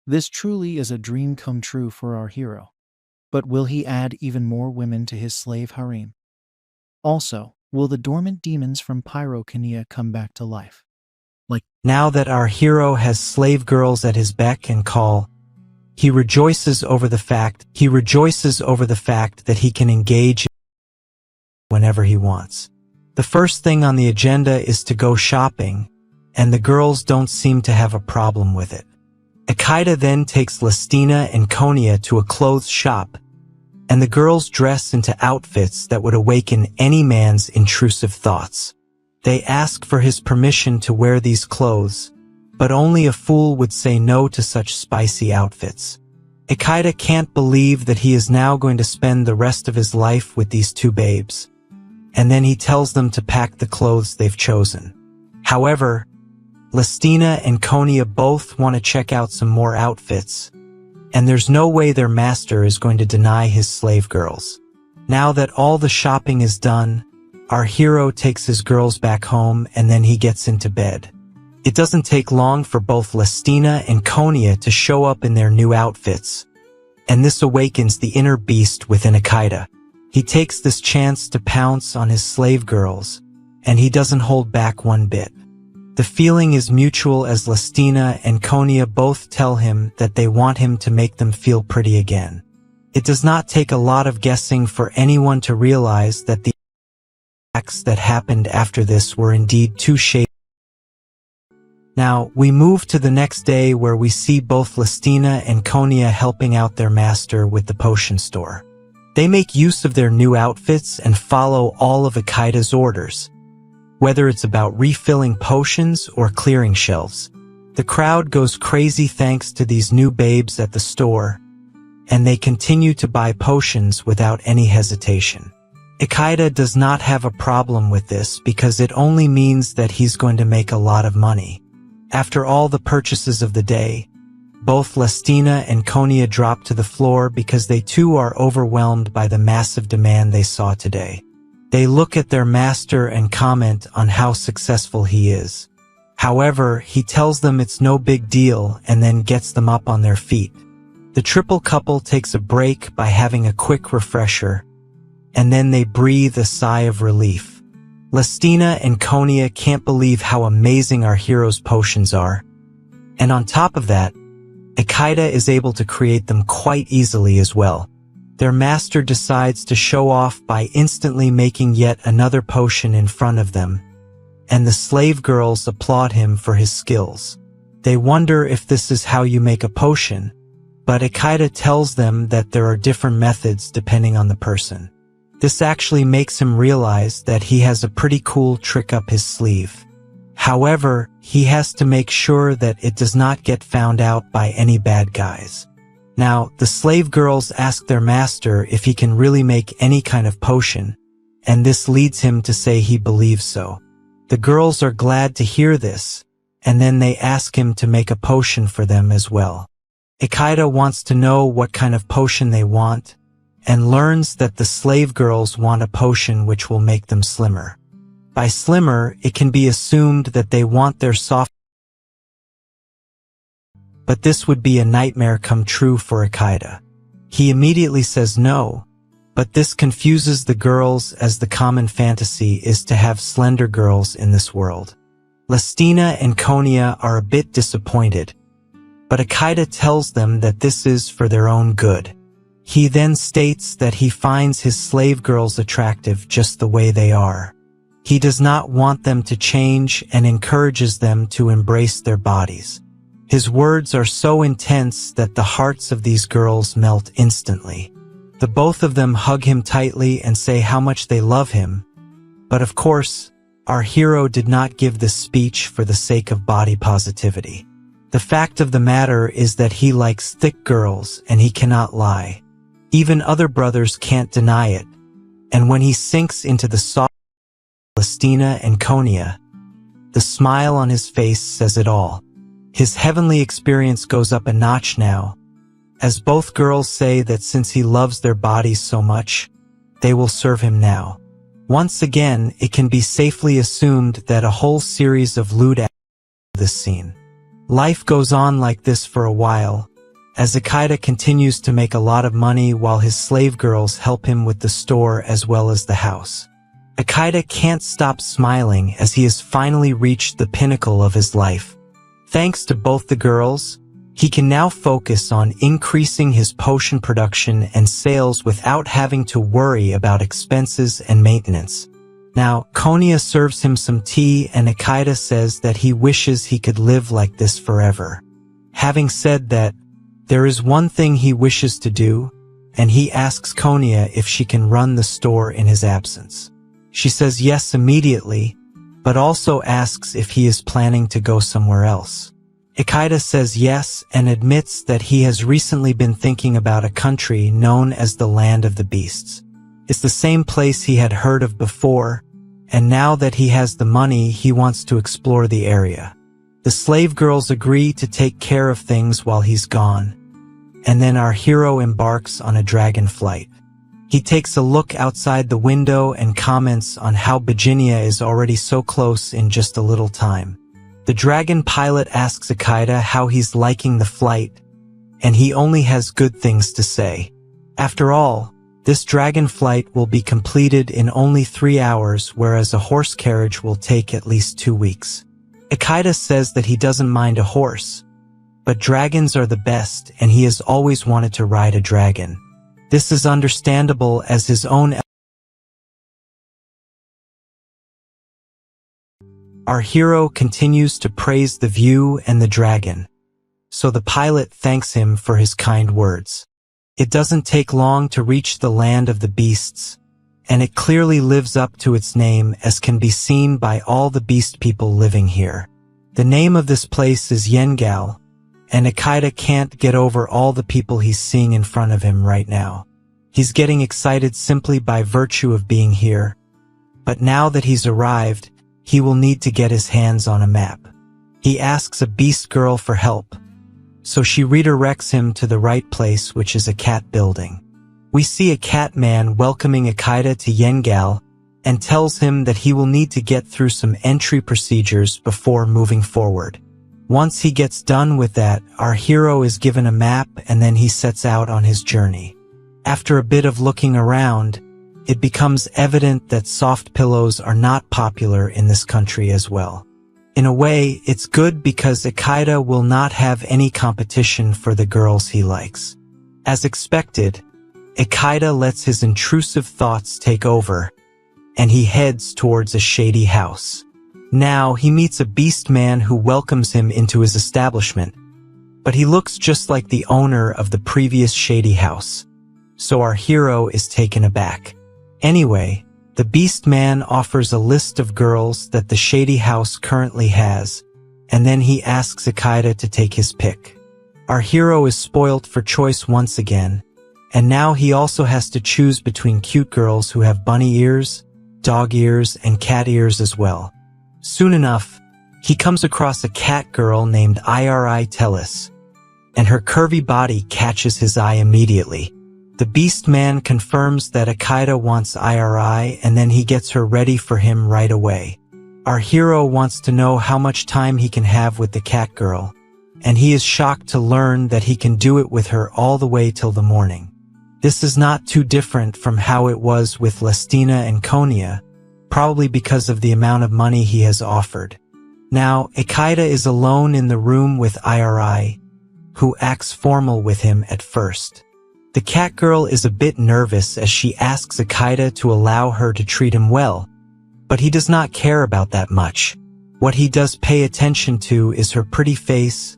This truly is a dream come true for our hero, but will he add even more women to his slave harem? Also, will the dormant demons from Pyrocania come back to life? Now that our hero has slave girls at his beck and call, he rejoices over the fact that he can engage whenever he wants. The first thing on the agenda is to go shopping, and the girls don't seem to have a problem with it. Ichaicha then takes Lestina and Konya to a clothes shop, and the girls dress into outfits that would awaken any man's intrusive thoughts. They ask for his permission to wear these clothes, but only a fool would say no to such spicy outfits. Ichaicha can't believe that he is now going to spend the rest of his life with these two babes, and then he tells them to pack the clothes they've chosen. However, Lestina and Konya both want to check out some more outfits, and there's no way their master is going to deny his slave girls. Now that all the shopping is done, our hero takes his girls back home and then he gets into bed. It doesn't take long for both Lestina and Konya to show up in their new outfits, and this awakens the inner beast within Ichaicha. He takes this chance to pounce on his slave girls, and he doesn't hold back one bit. The feeling is mutual as Lestina and Konya both tell him that they want him to make them feel pretty again. It does not take a lot of guessing for anyone to realize that the acts that happened after this were indeed too shady. Now, we move to the next day where we see both Lestina and Konya helping out their master with the potion store. They make use of their new outfits and follow all of Isekai'd's orders, whether it's about refilling potions or clearing shelves. The crowd goes crazy thanks to these new babes at the store, and they continue to buy potions without any hesitation. Isekai'd does not have a problem with this because it only means that he's going to make a lot of money. After all the purchases of the day, both Lestina and Konya drop to the floor because they too are overwhelmed by the massive demand they saw today. They look at their master and comment on how successful he is. However, he tells them it's no big deal and then gets them up on their feet. The triple couple takes a break by having a quick refresher, and then they breathe a sigh of relief. Lestina and Konya can't believe how amazing our hero's potions are. And on top of that, Isekai'd is able to create them quite easily as well. Their master decides to show off by instantly making yet another potion in front of them, and the slave girls applaud him for his skills. They wonder if this is how you make a potion, but Isekai'd tells them that there are different methods depending on the person. This actually makes him realize that he has a pretty cool trick up his sleeve. However, he has to make sure that it does not get found out by any bad guys. Now, the slave girls ask their master if he can really make any kind of potion, and this leads him to say he believes so. The girls are glad to hear this, and then they ask him to make a potion for them as well. Isekai'd wants to know what kind of potion they want, and learns that the slave girls want a potion which will make them slimmer. By slimmer, it can be assumed that they want their soft, but this would be a nightmare come true for Isekai'd. He immediately says no, but this confuses the girls as the common fantasy is to have slender girls in this world. Lestina and Konya are a bit disappointed, but Isekai'd tells them that this is for their own good. He then states that he finds his slave girls attractive just the way they are. He does not want them to change and encourages them to embrace their bodies. His words are so intense that the hearts of these girls melt instantly. The both of them hug him tightly and say how much they love him. But of course, our hero did not give this speech for the sake of body positivity. The fact of the matter is that he likes thick girls and he cannot lie. Even other brothers can't deny it, and when he sinks into the soft Lestina and Konya, the smile on his face says it all. His heavenly experience goes up a notch now, as both girls say that since he loves their bodies so much, they will serve him now. Once again, it can be safely assumed that a whole series of lewd acts this scene. Life goes on like this for a while, as Isekai'd continues to make a lot of money while his slave girls help him with the store as well as the house. Isekai'd can't stop smiling as he has finally reached the pinnacle of his life. Thanks to both the girls, he can now focus on increasing his potion production and sales without having to worry about expenses and maintenance. Now, Konya serves him some tea and Isekai'd says that he wishes he could live like this forever. Having said that, there is one thing he wishes to do, and he asks Konya if she can run the store in his absence. She says yes immediately, but also asks if he is planning to go somewhere else. Isekai'd says yes and admits that he has recently been thinking about a country known as the Land of the Beasts. It's the same place he had heard of before, and now that he has the money, he wants to explore the area. The slave girls agree to take care of things while he's gone, and then our hero embarks on a dragon flight. He takes a look outside the window and comments on how Bijotachi is already so close in just a little time. The dragon pilot asks Isekai'd how he's liking the flight, and he only has good things to say. After all, this dragon flight will be completed in only 3 hours, whereas a horse carriage will take at least 2 weeks. Ichaicha says that he doesn't mind a horse, but dragons are the best and he has always wanted to ride a dragon. This is understandable as his own. Our hero continues to praise the view and the dragon, so the pilot thanks him for his kind words. It doesn't take long to reach the land of the beasts, and it clearly lives up to its name as can be seen by all the beast people living here. The name of this place is Yengal, and Ichaicha can't get over all the people he's seeing in front of him right now. He's getting excited simply by virtue of being here, but now that he's arrived, he will need to get his hands on a map. He asks a beast girl for help, so she redirects him to the right place, which is a cat building. We see a cat man welcoming Ichaicha to Yengal and tells him that he will need to get through some entry procedures before moving forward. Once he gets done with that, our hero is given a map and then he sets out on his journey. After a bit of looking around, it becomes evident that soft pillows are not popular in this country as well. In a way, it's good because Ichaicha will not have any competition for the girls he likes. As expected, Ichaicha lets his intrusive thoughts take over, and he heads towards a shady house. Now, he meets a beast man who welcomes him into his establishment, but he looks just like the owner of the previous shady house, so our hero is taken aback. Anyway, the beast man offers a list of girls that the shady house currently has, and then he asks Ichaicha to take his pick. Our hero is spoilt for choice once again, and now he also has to choose between cute girls who have bunny ears, dog ears, and cat ears as well. Soon enough, he comes across a cat girl named Ataerareta, and her curvy body catches his eye immediately. The beast man confirms that Ichaicha wants Ataerareta, and then he gets her ready for him right away. Our hero wants to know how much time he can have with the cat girl, and he is shocked to learn that he can do it with her all the way till the morning. This is not too different from how it was with Lestina and Konya, probably because of the amount of money he has offered. Now, Ichaicha is alone in the room with Ataerareta, who acts formal with him at first. The cat girl is a bit nervous as she asks Ichaicha to allow her to treat him well, but he does not care about that much. What he does pay attention to is her pretty face,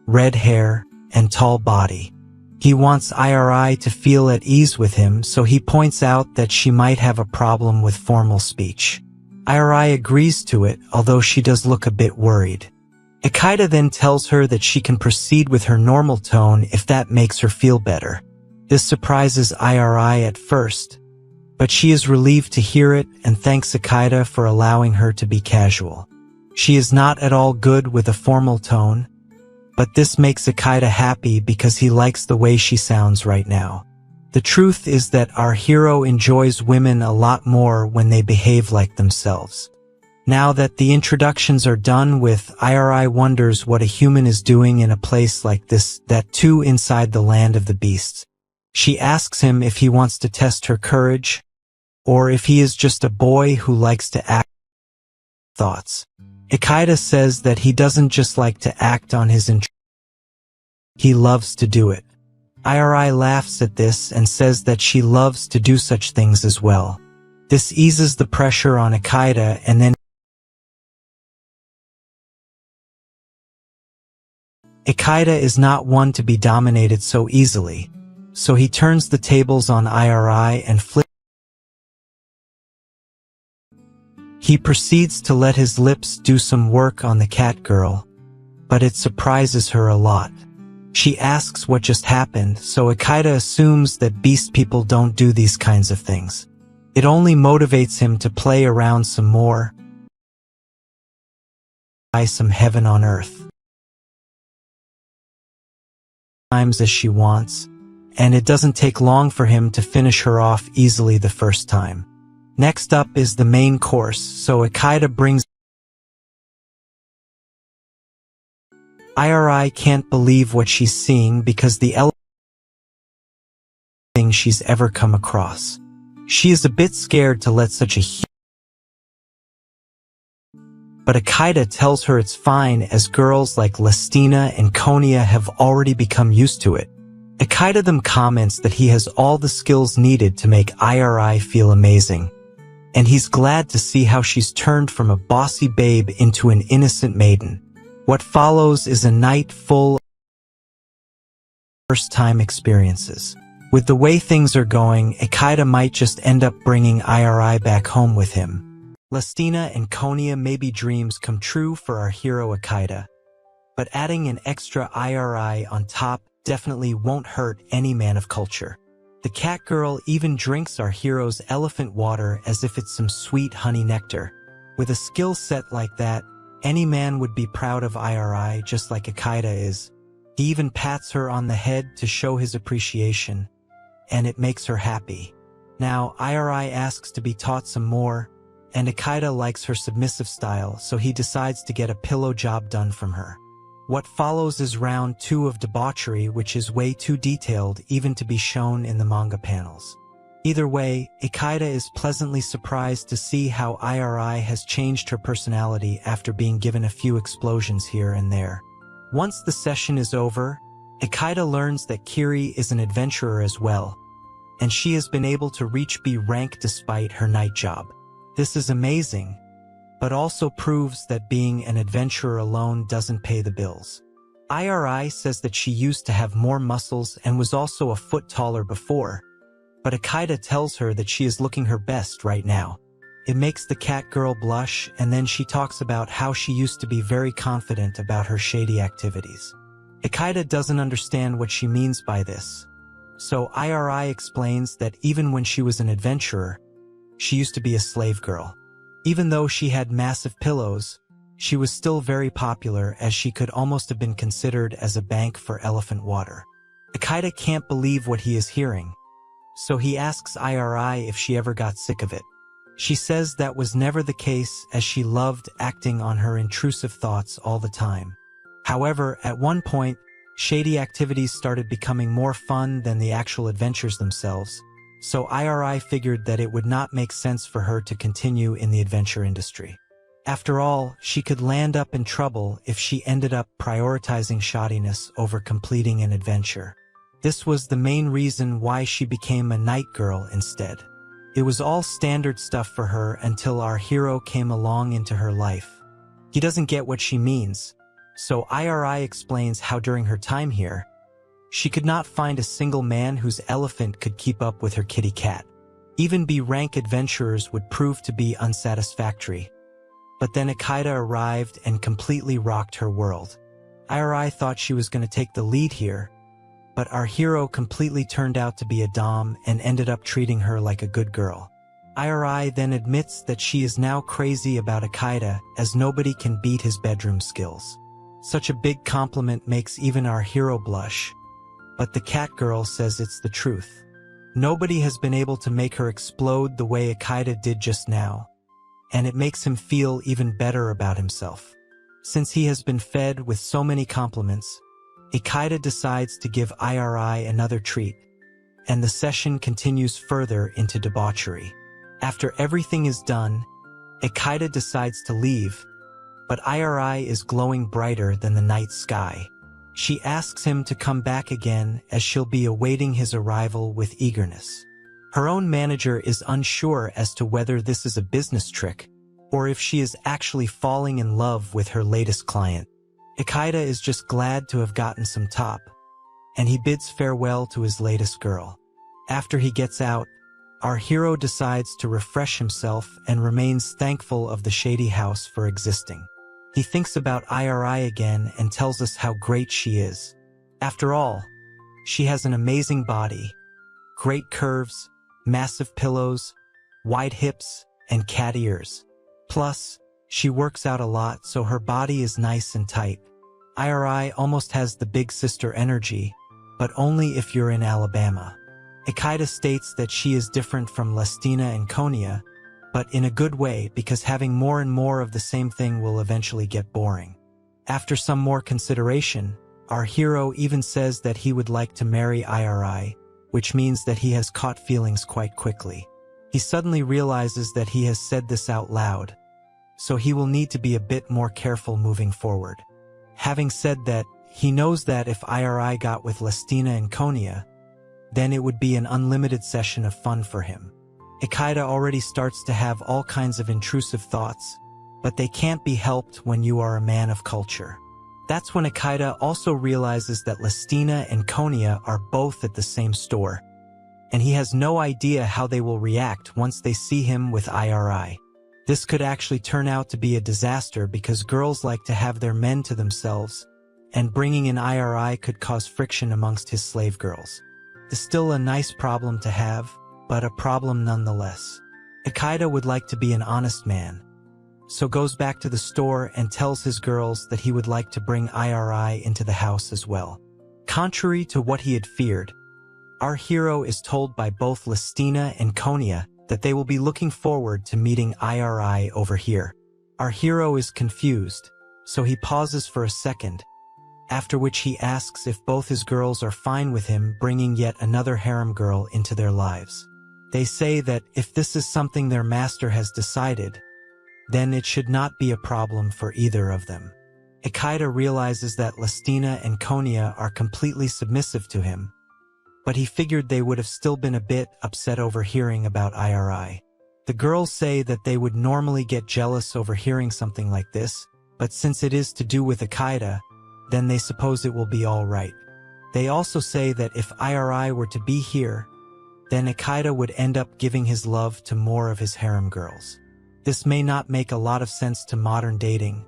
red hair, and tall body. He wants Ataerareta to feel at ease with him, so he points out that she might have a problem with formal speech. Ataerareta agrees to it, although she does look a bit worried. Ichaicha then tells her that she can proceed with her normal tone if that makes her feel better. This surprises Ataerareta at first, but she is relieved to hear it and thanks Ichaicha for allowing her to be casual. She is not at all good with a formal tone, but this makes Ichaicha happy because he likes the way she sounds right now. The truth is that our hero enjoys women a lot more when they behave like themselves. Now that the introductions are done with, Ataerareta wonders what a human is doing in a place like this, that too inside the land of the beasts. She asks him if he wants to test her courage, or if he is just a boy who likes to act thoughts. Ichaicha says that he doesn't just like to act on his he loves to do it. Ataerareta laughs at this and says that she loves to do such things as well. This eases the pressure on Ichaicha, and then Ichaicha is not one to be dominated so easily, so he turns the tables on Ataerareta and flips. He proceeds to let his lips do some work on the cat girl, but it surprises her a lot. She asks what just happened, so Ichaicha assumes that beast people don't do these kinds of things. It only motivates him to play around some more, by some heaven on earth. Times as she wants, and it doesn't take long for him to finish her off easily the first time. Next up is the main course, so Ichaicha brings. Ataerareta can't believe what she's seeing because the thing she's ever come across. She is a bit scared to let such a but Isekai'd tells her it's fine as girls like Lestina and Konya have already become used to it. Isekai'd then comments that he has all the skills needed to make Iri feel amazing, and he's glad to see how she's turned from a bossy babe into an innocent maiden. What follows is a night full of first-time experiences. With the way things are going, Isekai'd might just end up bringing Iri back home with him. Lestina and Konya may be dreams come true for our hero Isekai'd, but adding an extra Iri on top definitely won't hurt any man of culture. The cat girl even drinks our hero's elephant water as if it's some sweet honey nectar. With a skill set like that, any man would be proud of Iri just like Isekai'd is. He even pats her on the head to show his appreciation, and it makes her happy. Now, Iri asks to be taught some more, and Isekai'd likes her submissive style, so he decides to get a pillow job done from her. What follows is round 2 of debauchery, which is way too detailed even to be shown in the manga panels. Either way, Isekai'd is pleasantly surprised to see how Iri has changed her personality after being given a few explosions here and there. Once the session is over, Isekai'd learns that Kiri is an adventurer as well, and she has been able to reach B rank despite her night job. This is amazing, but also proves that being an adventurer alone doesn't pay the bills. Iri says that she used to have more muscles and was also a foot taller before, but Isekai'd tells her that she is looking her best right now. It makes the cat girl blush, and then she talks about how she used to be very confident about her shady activities. Isekai'd doesn't understand what she means by this, so Iri explains that even when she was an adventurer, she used to be a slave girl. Even though she had massive pillows, she was still very popular as she could almost have been considered as a bank for elephant water. Isekai'd can't believe what he is hearing, so he asks Iri if she ever got sick of it. She says that was never the case as she loved acting on her intrusive thoughts all the time. However, at one point, shady activities started becoming more fun than the actual adventures themselves, so Iri figured that it would not make sense for her to continue in the adventure industry. After all, she could land up in trouble if she ended up prioritizing shoddiness over completing an adventure. This was the main reason why she became a night girl instead. It was all standard stuff for her until our hero came along into her life. He doesn't get what she means, so Iri explains how during her time here, she could not find a single man whose elephant could keep up with her kitty cat. Even B-rank adventurers would prove to be unsatisfactory. But then Isekai'd arrived and completely rocked her world. Iri thought she was going to take the lead here, but our hero completely turned out to be a dom and ended up treating her like a good girl. Iri then admits that she is now crazy about Isekai'd as nobody can beat his bedroom skills. Such a big compliment makes even our hero blush, but the cat girl says it's the truth. Nobody has been able to make her explode the way Isekai'd did just now, and it makes him feel even better about himself. Since he has been fed with so many compliments, Isekai'd decides to give Iri another treat, and the session continues further into debauchery. After everything is done, Isekai'd decides to leave, but Iri is glowing brighter than the night sky. She asks him to come back again as she'll be awaiting his arrival with eagerness. Her own manager is unsure as to whether this is a business trick, or if she is actually falling in love with her latest client. Isekai'd is just glad to have gotten some top, and he bids farewell to his latest girl. After he gets out, our hero decides to refresh himself and remains thankful of the shady house for existing. He thinks about Iri again and tells us how great she is. After all, she has an amazing body, great curves, massive pillows, wide hips, and cat ears. Plus, she works out a lot, so her body is nice and tight. Iri almost has the big sister energy, but only if you're in Alabama. Isekai'd states that she is different from Lestina and Konya, but in a good way because having more and more of the same thing will eventually get boring. After some more consideration, our hero even says that he would like to marry Iri, which means that he has caught feelings quite quickly. He suddenly realizes that he has said this out loud, so he will need to be a bit more careful moving forward. Having said that, he knows that if IRI got with Lestina and Konya, then it would be an unlimited session of fun for him. Ichaicha already starts to have all kinds of intrusive thoughts, but they can't be helped when you are a man of culture. That's when Ichaicha also realizes that Lestina and Konya are both at the same store, and he has no idea how they will react once they see him with IRI. This could actually turn out to be a disaster because girls like to have their men to themselves, and bringing in IRI could cause friction amongst his slave girls. It's still a nice problem to have, but a problem nonetheless. Ichaicha would like to be an honest man, so goes back to the store and tells his girls that he would like to bring IRI into the house as well. Contrary to what he had feared, our hero is told by both Lestina and Konya that they will be looking forward to meeting IRI over here. Our hero is confused, so he pauses for a second, after which he asks if both his girls are fine with him bringing yet another harem girl into their lives. They say that if this is something their master has decided, then it should not be a problem for either of them. Ichaicha realizes that Lestina and Konya are completely submissive to him, but he figured they would have still been a bit upset over hearing about IRI. The girls say that they would normally get jealous over hearing something like this, but since it is to do with Ichaicha, then they suppose it will be all right. They also say that if IRI were to be here, then Ichaicha would end up giving his love to more of his harem girls. This may not make a lot of sense to modern dating,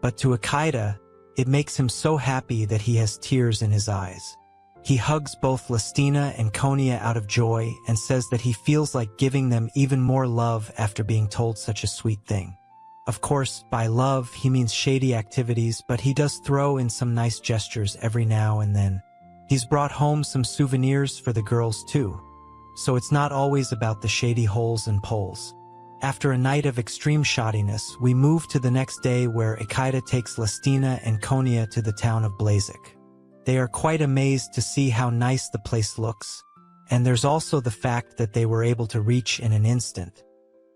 but to Ichaicha, it makes him so happy that he has tears in his eyes. He hugs both Lestina and Konya out of joy and says that he feels like giving them even more love after being told such a sweet thing. Of course, by love, he means shady activities, but he does throw in some nice gestures every now and then. He's brought home some souvenirs for the girls too, so it's not always about the shady holes and poles. After a night of extreme shoddiness, we move to the next day where Ichaicha takes Lestina and Konya to the town of Blazik. They are quite amazed to see how nice the place looks, and there's also the fact that they were able to reach in an instant.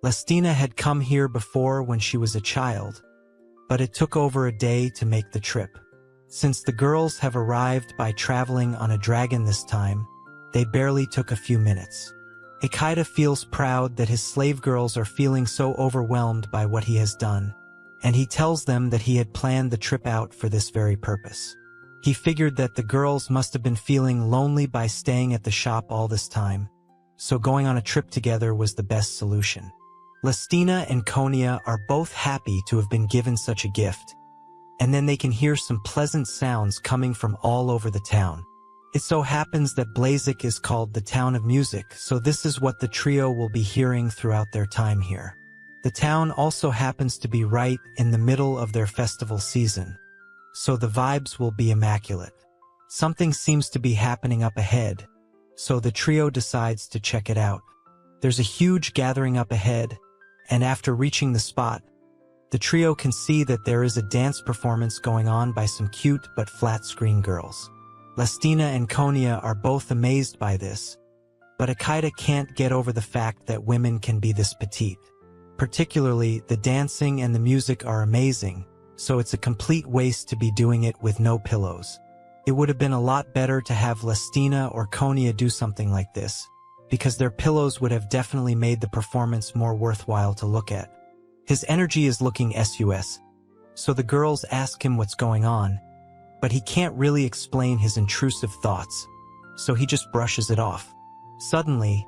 Lestina had come here before when she was a child, but it took over a day to make the trip. Since the girls have arrived by traveling on a dragon this time, they barely took a few minutes. Ichaicha feels proud that his slave girls are feeling so overwhelmed by what he has done, and he tells them that he had planned the trip out for this very purpose. He figured that the girls must have been feeling lonely by staying at the shop all this time, so going on a trip together was the best solution. Lestina and Konya are both happy to have been given such a gift, and then they can hear some pleasant sounds coming from all over the town. It so happens that Blazik is called the town of music, so this is what the trio will be hearing throughout their time here. The town also happens to be right in the middle of their festival season, so the vibes will be immaculate. Something seems to be happening up ahead, so the trio decides to check it out. There's a huge gathering up ahead, and after reaching the spot, the trio can see that there is a dance performance going on by some cute but flat-screen girls. Lestina and Konya are both amazed by this, but Ichaicha can't get over the fact that women can be this petite. Particularly, the dancing and the music are amazing, so it's a complete waste to be doing it with no pillows. It would have been a lot better to have Lestina or Konya do something like this, because their pillows would have definitely made the performance more worthwhile to look at. His energy is looking sus, so the girls ask him what's going on, but he can't really explain his intrusive thoughts, so he just brushes it off. Suddenly,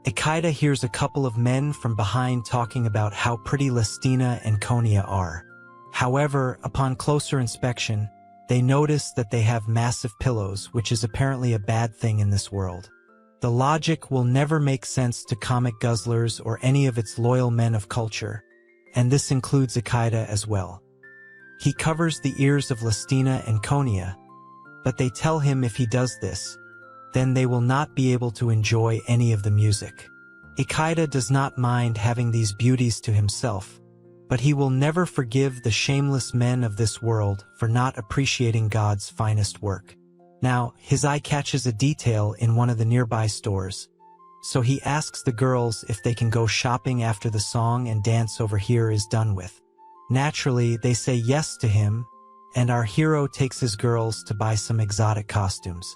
Ichaicha hears a couple of men from behind talking about how pretty Lestina and Konya are. However, upon closer inspection, they notice that they have massive pillows, which is apparently a bad thing in this world. The logic will never make sense to comic guzzlers or any of its loyal men of culture, and this includes Ichaicha as well. He covers the ears of Lestina and Konya, but they tell him if he does this, then they will not be able to enjoy any of the music. Ichaicha does not mind having these beauties to himself, but he will never forgive the shameless men of this world for not appreciating God's finest work. Now, his eye catches a detail in one of the nearby stores, so he asks the girls if they can go shopping after the song and dance over here is done with. Naturally, they say yes to him, and our hero takes his girls to buy some exotic costumes.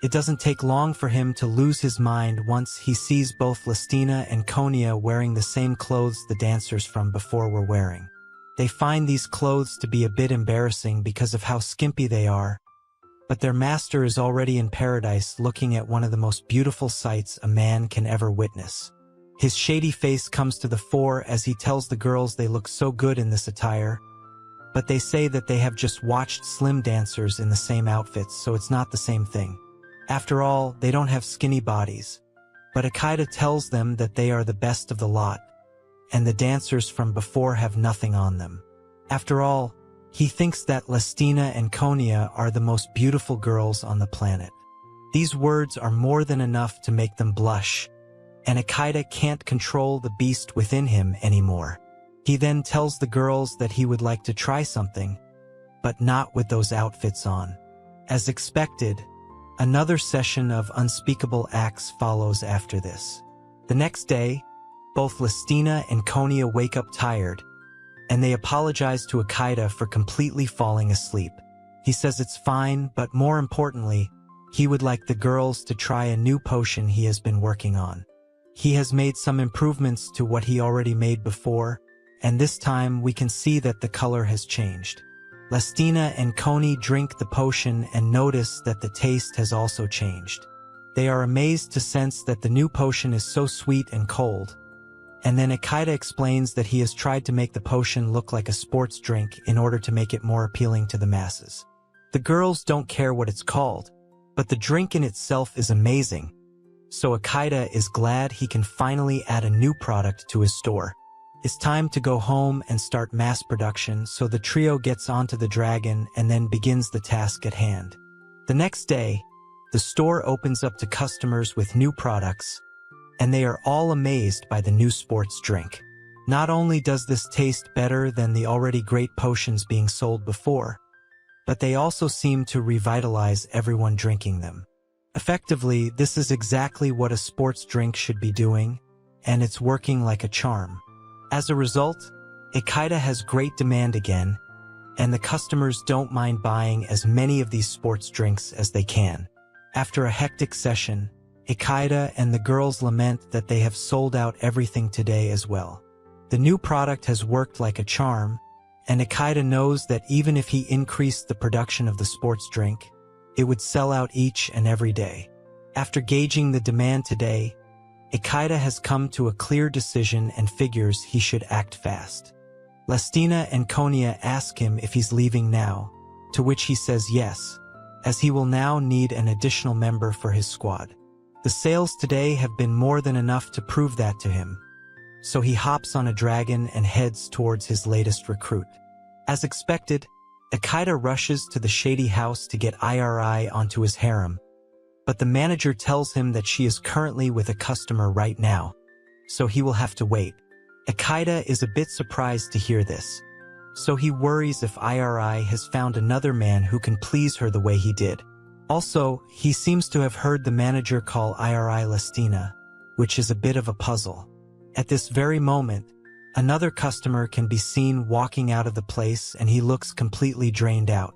It doesn't take long for him to lose his mind once he sees both Lestina and Konya wearing the same clothes the dancers from before were wearing. They find these clothes to be a bit embarrassing because of how skimpy they are, but their master is already in paradise looking at one of the most beautiful sights a man can ever witness. His shady face comes to the fore as he tells the girls they look so good in this attire, but they say that they have just watched slim dancers in the same outfits, so it's not the same thing. After all, they don't have skinny bodies, but Isekai'd tells them that they are the best of the lot, and the dancers from before have nothing on them. After all, he thinks that Lestina and Konya are the most beautiful girls on the planet. These words are more than enough to make them blush, and Isekai'd can't control the beast within him anymore. He then tells the girls that he would like to try something, but not with those outfits on. As expected, another session of unspeakable acts follows after this. The next day, both Lestina and Konya wake up tired, and they apologize to Isekai'd for completely falling asleep. He says it's fine, but more importantly, he would like the girls to try a new potion he has been working on. He has made some improvements to what he already made before, and this time we can see that the color has changed. Lestina and Konya drink the potion and notice that the taste has also changed. They are amazed to sense that the new potion is so sweet and cold, and then Isekai'd explains that he has tried to make the potion look like a sports drink in order to make it more appealing to the masses. The girls don't care what it's called, but the drink in itself is amazing, so Isekai'd is glad he can finally add a new product to his store. It's time to go home and start mass production, so the trio gets onto the dragon and then begins the task at hand. The next day, the store opens up to customers with new products, and they are all amazed by the new sports drink. Not only does this taste better than the already great potions being sold before, but they also seem to revitalize everyone drinking them. Effectively, this is exactly what a sports drink should be doing, and it's working like a charm. As a result, Isekai'd has great demand again, and the customers don't mind buying as many of these sports drinks as they can. After a hectic session, Isekai'd and the girls lament that they have sold out everything today as well. The new product has worked like a charm, and Isekai'd knows that even if he increased the production of the sports drink, it would sell out each and every day. After gauging the demand today, Isekai'd has come to a clear decision and figures he should act fast. Lestina and Konya ask him if he's leaving now, to which he says yes, as he will now need an additional member for his squad. The sales today have been more than enough to prove that to him, so he hops on a dragon and heads towards his latest recruit. As expected, Isekai'd rushes to the shady house to get Iri onto his harem, but the manager tells him that she is currently with a customer right now, so he will have to wait. Isekai'd is a bit surprised to hear this, so he worries if Iri has found another man who can please her the way he did. Also, he seems to have heard the manager call Iri Lestina, which is a bit of a puzzle. At this very moment, another customer can be seen walking out of the place and he looks completely drained out.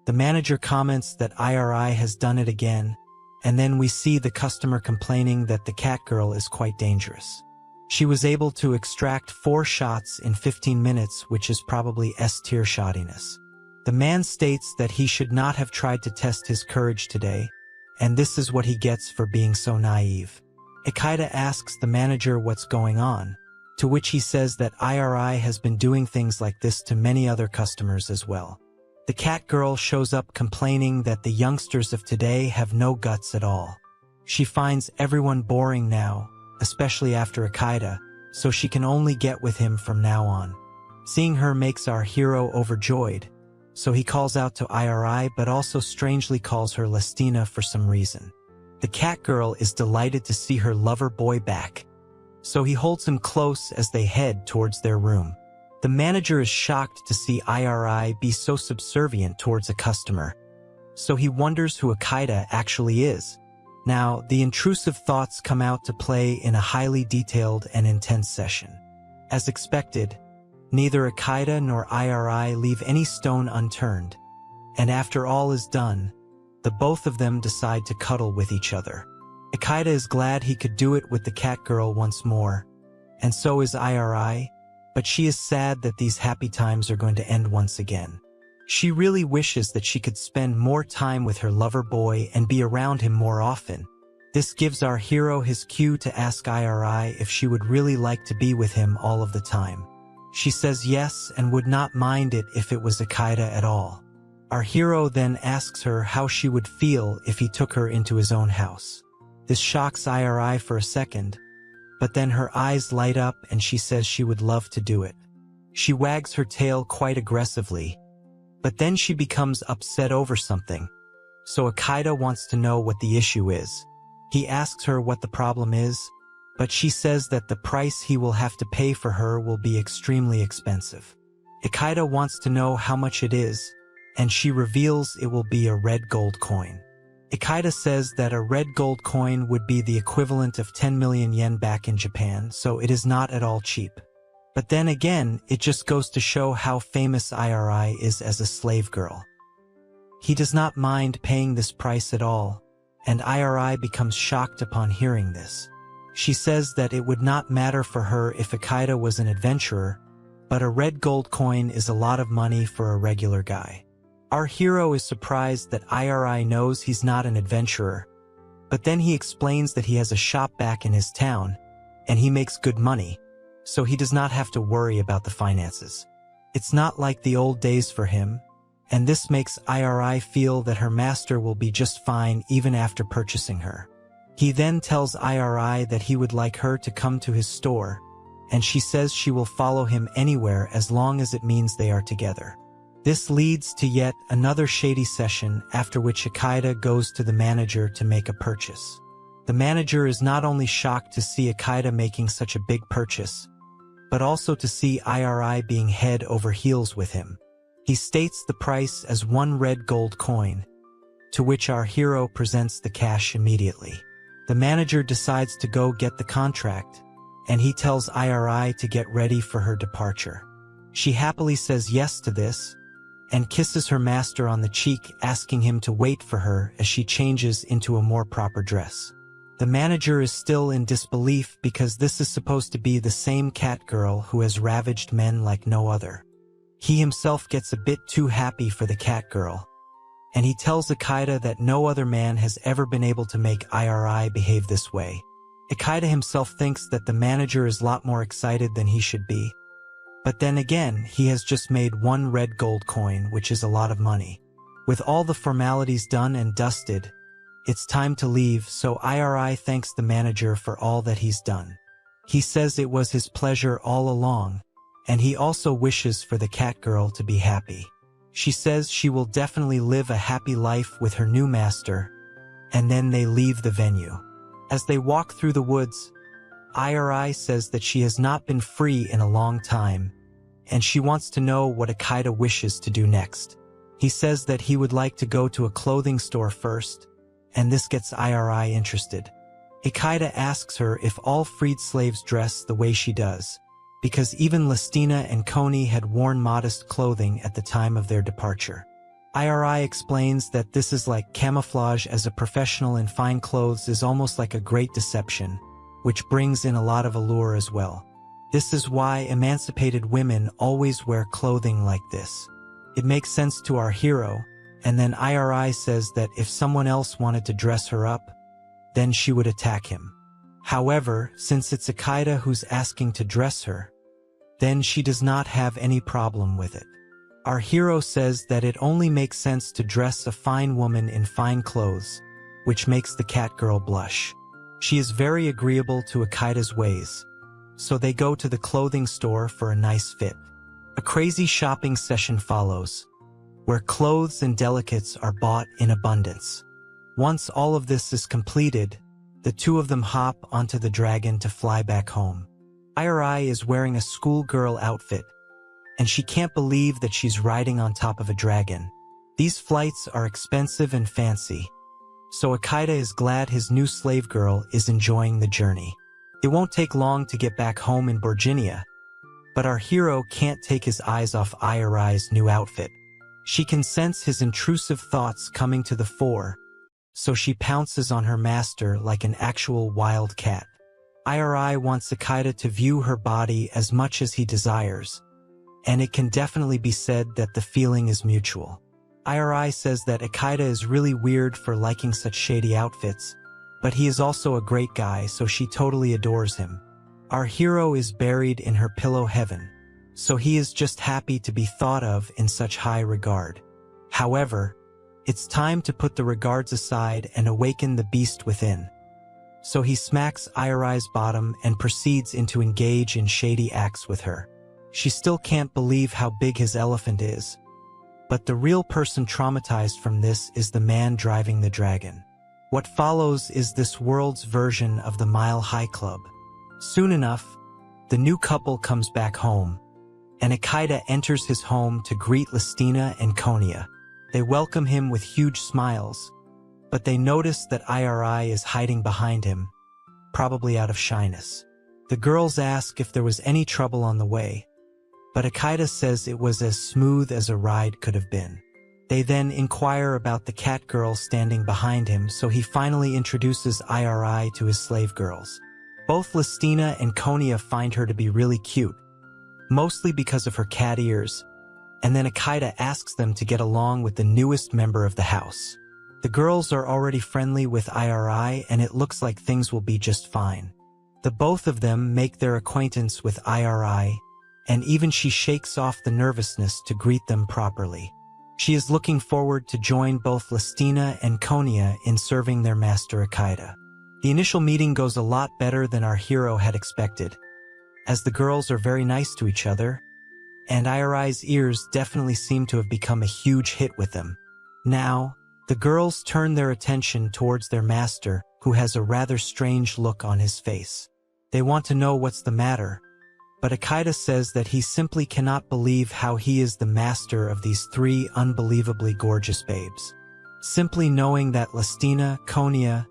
The manager comments that Iri has done it again, and then we see the customer complaining that the cat girl is quite dangerous. She was able to extract 4 shots in 15 minutes, which is probably S-tier shotiness. The man states that he should not have tried to test his courage today, and this is what he gets for being so naive. Isekai'd asks the manager what's going on, to which he says that Iri has been doing things like this to many other customers as well. The cat girl shows up complaining that the youngsters of today have no guts at all. She finds everyone boring now, especially after Isekai'd, so she can only get with him from now on. Seeing her makes our hero overjoyed, so he calls out to Iri but also strangely calls her Lestina for some reason. The cat girl is delighted to see her lover boy back, so he holds him close as they head towards their room. The manager is shocked to see Iri be so subservient towards a customer, so he wonders who Isekai'd actually is. Now, the intrusive thoughts come out to play in a highly detailed and intense session. As expected, Neither Isekai'd nor Rizzed leave any stone unturned, and after all is done, the both of them decide to cuddle with each other. Isekai'd is glad he could do it with the cat girl once more, and so is Rizzed, but she is sad that these happy times are going to end once again. She really wishes that she could spend more time with her lover boy and be around him more often. This gives our hero his cue to ask Rizzed if she would really like to be with him all of the time. She says yes and would not mind it if it was Isekai'd at all. Our hero then asks her how she would feel if he took her into his own house. This shocks Rizzed for a second, but then her eyes light up and she says she would love to do it. She wags her tail quite aggressively, but then she becomes upset over something. So Isekai'd wants to know what the issue is. He asks her what the problem is, but she says that the price he will have to pay for her will be extremely expensive. Isekai'd wants to know how much it is, and she reveals it will be a red gold coin. Isekai'd says that a red gold coin would be the equivalent of 10 million yen back in Japan, so it is not at all cheap. But then again, it just goes to show how famous Rizzed is as a slave girl. He does not mind paying this price at all, and Rizzed becomes shocked upon hearing this. She says that it would not matter for her if Isekai'd was an adventurer, but a red gold coin is a lot of money for a regular guy. Our hero is surprised that Rizzed knows he's not an adventurer, but then he explains that he has a shop back in his town, and he makes good money, so he does not have to worry about the finances. It's not like the old days for him, and this makes Rizzed feel that her master will be just fine even after purchasing her. He then tells Rizzed that he would like her to come to his store, and she says she will follow him anywhere as long as it means they are together. This leads to yet another shady session, after which Isekai'd goes to the manager to make a purchase. The manager is not only shocked to see Isekai'd making such a big purchase, but also to see Rizzed being head over heels with him. He states the price as 1 red gold coin, to which our hero presents the cash immediately. The manager decides to go get the contract, and he tells Rizzed to get ready for her departure. She happily says yes to this, and kisses her master on the cheek, asking him to wait for her as she changes into a more proper dress. The manager is still in disbelief because this is supposed to be the same cat girl who has ravaged men like no other. He himself gets a bit too happy for the cat girl, and he tells Isekai'd that no other man has ever been able to make Rizzed behave this way. Isekai'd himself thinks that the manager is a lot more excited than he should be. But then again, he has just made 1 red gold coin, which is a lot of money. With all the formalities done and dusted, it's time to leave, so Rizzed thanks the manager for all that he's done. He says it was his pleasure all along, and he also wishes for the cat girl to be happy. She says she will definitely live a happy life with her new master, and then they leave the venue. As they walk through the woods, Rizzed says that she has not been free in a long time, and she wants to know what Isekai'd wishes to do next. He says that he would like to go to a clothing store first, and this gets Rizzed interested. Isekai'd asks her if all freed slaves dress the way she does, because even Listina and Koni had worn modest clothing at the time of their departure. Rizzed explains that this is like camouflage, as a professional in fine clothes is almost like a great deception, which brings in a lot of allure as well. This is why emancipated women always wear clothing like this. It makes sense to our hero, and then Rizzed says that if someone else wanted to dress her up, then she would attack him. However, since it's Isekai'd who's asking to dress her, then she does not have any problem with it. Our hero says that it only makes sense to dress a fine woman in fine clothes, which makes the cat girl blush. She is very agreeable to Isekai'd's ways, so they go to the clothing store for a nice fit. A crazy shopping session follows, where clothes and delicates are bought in abundance. Once all of this is completed, the two of them hop onto the dragon to fly back home. Rizzed is wearing a schoolgirl outfit, and she can't believe that she's riding on top of a dragon. These flights are expensive and fancy, so Isekai'd is glad his new slave girl is enjoying the journey. It won't take long to get back home in Borginia, But our hero can't take his eyes off Iarai's new outfit. She can sense his intrusive thoughts coming to the fore, so she pounces on her master like an actual wild cat. Irai wants Isekai'd to view her body as much as he desires, and it can definitely be said that the feeling is mutual. Irai says that Isekai'd is really weird for liking such shady outfits, but he is also a great guy, so she totally adores him. Our hero is buried in her pillow heaven, so he is just happy to be thought of in such high regard. However, it's time to put the regards aside and awaken the beast within. So he smacks Iarai's bottom and proceeds to engage in shady acts with her. She still can't believe how big his elephant is, but the real person traumatized from this is the man driving the dragon. What follows is this world's version of the Mile High Club. Soon enough, the new couple comes back home, and Isekai'd enters his home to greet Listina and Konya. They welcome him with huge smiles, but they notice that Irai is hiding behind him, probably out of shyness. The girls ask if there was any trouble on the way, but Isekai'd says it was as smooth as a ride could have been. They then inquire about the cat girl standing behind him, so he finally introduces Irai to his slave girls. Both Listina and Konya find her to be really cute, mostly because of her cat ears, and then Isekai'd asks them to get along with the newest member of the house. The girls are already friendly with Irai, and it looks like things will be just fine. The both of them make their acquaintance with Irai, and even she shakes off the nervousness to greet them properly. She is looking forward to join both Listina and Konya in serving their master Isekai'd. The initial meeting goes a lot better than our hero had expected, as the girls are very nice to each other, and Iarai's ears definitely seem to have become a huge hit with them. Now, the girls turn their attention towards their master, who has a rather strange look on his face. They want to know what's the matter, but Isekai'd says that he simply cannot believe how he is the master of these three unbelievably gorgeous babes. Simply knowing that Listina, Konya,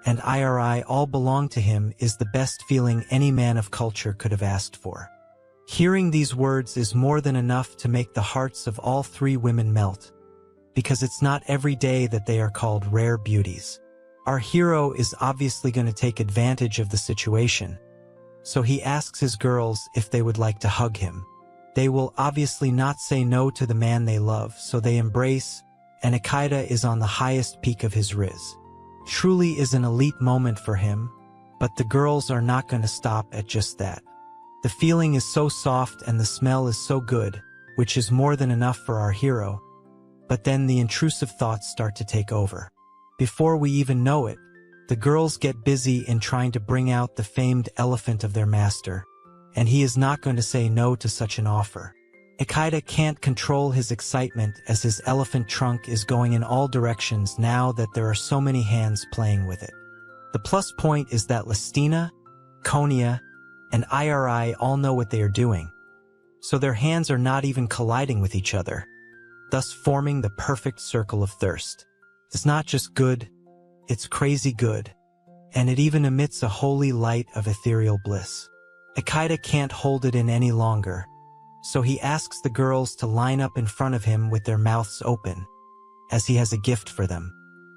and Irai all belong to him is the best feeling any man of culture could have asked for. Hearing these words is more than enough to make the hearts of all three women melt, because it's not every day that they are called rare beauties. Our hero is obviously going to take advantage of the situation, so he asks his girls if they would like to hug him. They will obviously not say no to the man they love, so they embrace, and Isekai'd is on the highest peak of his riz. Truly is an elite moment for him, but the girls are not going to stop at just that. The feeling is so soft and the smell is so good, which is more than enough for our hero, but then the intrusive thoughts start to take over. Before we even know it, the girls get busy in trying to bring out the famed elephant of their master, and he is not going to say no to such an offer. Isekai'd can't control his excitement as his elephant trunk is going in all directions now that there are so many hands playing with it. The plus point is that Listina, Konya, and Irai all know what they are doing, so their hands are not even colliding with each other, thus forming the perfect circle of thirst. It's not just good, it's crazy good, and it even emits a holy light of ethereal bliss. Isekai'd can't hold it in any longer, so he asks the girls to line up in front of him with their mouths open, as he has a gift for them.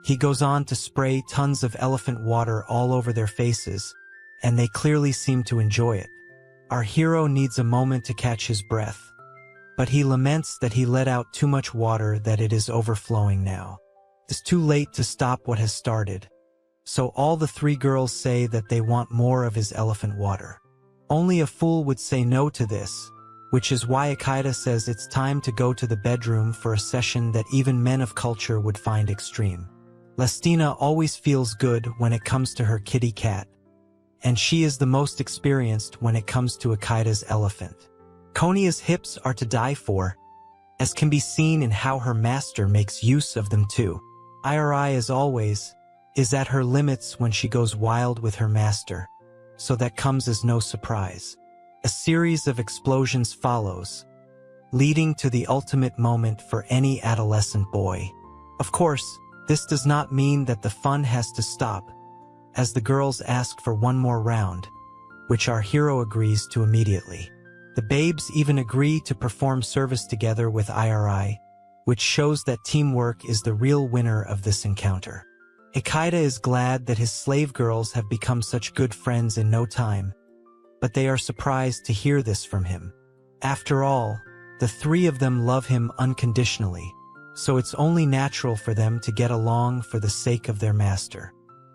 He goes on to spray tons of elephant water all over their faces, and they clearly seem to enjoy it. Our hero needs a moment to catch his breath, but he laments that he let out too much water, that it is overflowing now. It's too late to stop what has started, so all the three girls say that they want more of his elephant water. Only a fool would say no to this, which is why Isekai'd says it's time to go to the bedroom for a session that even men of culture would find extreme. Listina always feels good when it comes to her kitty cat, and she is the most experienced when it comes to Isekai'd's elephant. Konya's hips are to die for, as can be seen in how her master makes use of them too. Irai, as always, is at her limits when she goes wild with her master, so that comes as no surprise. A series of explosions follows, leading to the ultimate moment for any adolescent boy. Of course, this does not mean that the fun has to stop, as the girls ask for one more round, which our hero agrees to immediately. The babes even agree to perform service together with Irai, which shows that teamwork is the real winner of this encounter. Ichaicha is glad that his slave girls have become such good friends in no time, but they are surprised to hear this from him. After all, the three of them love him unconditionally, so it's only natural for them to get along for the sake of their master.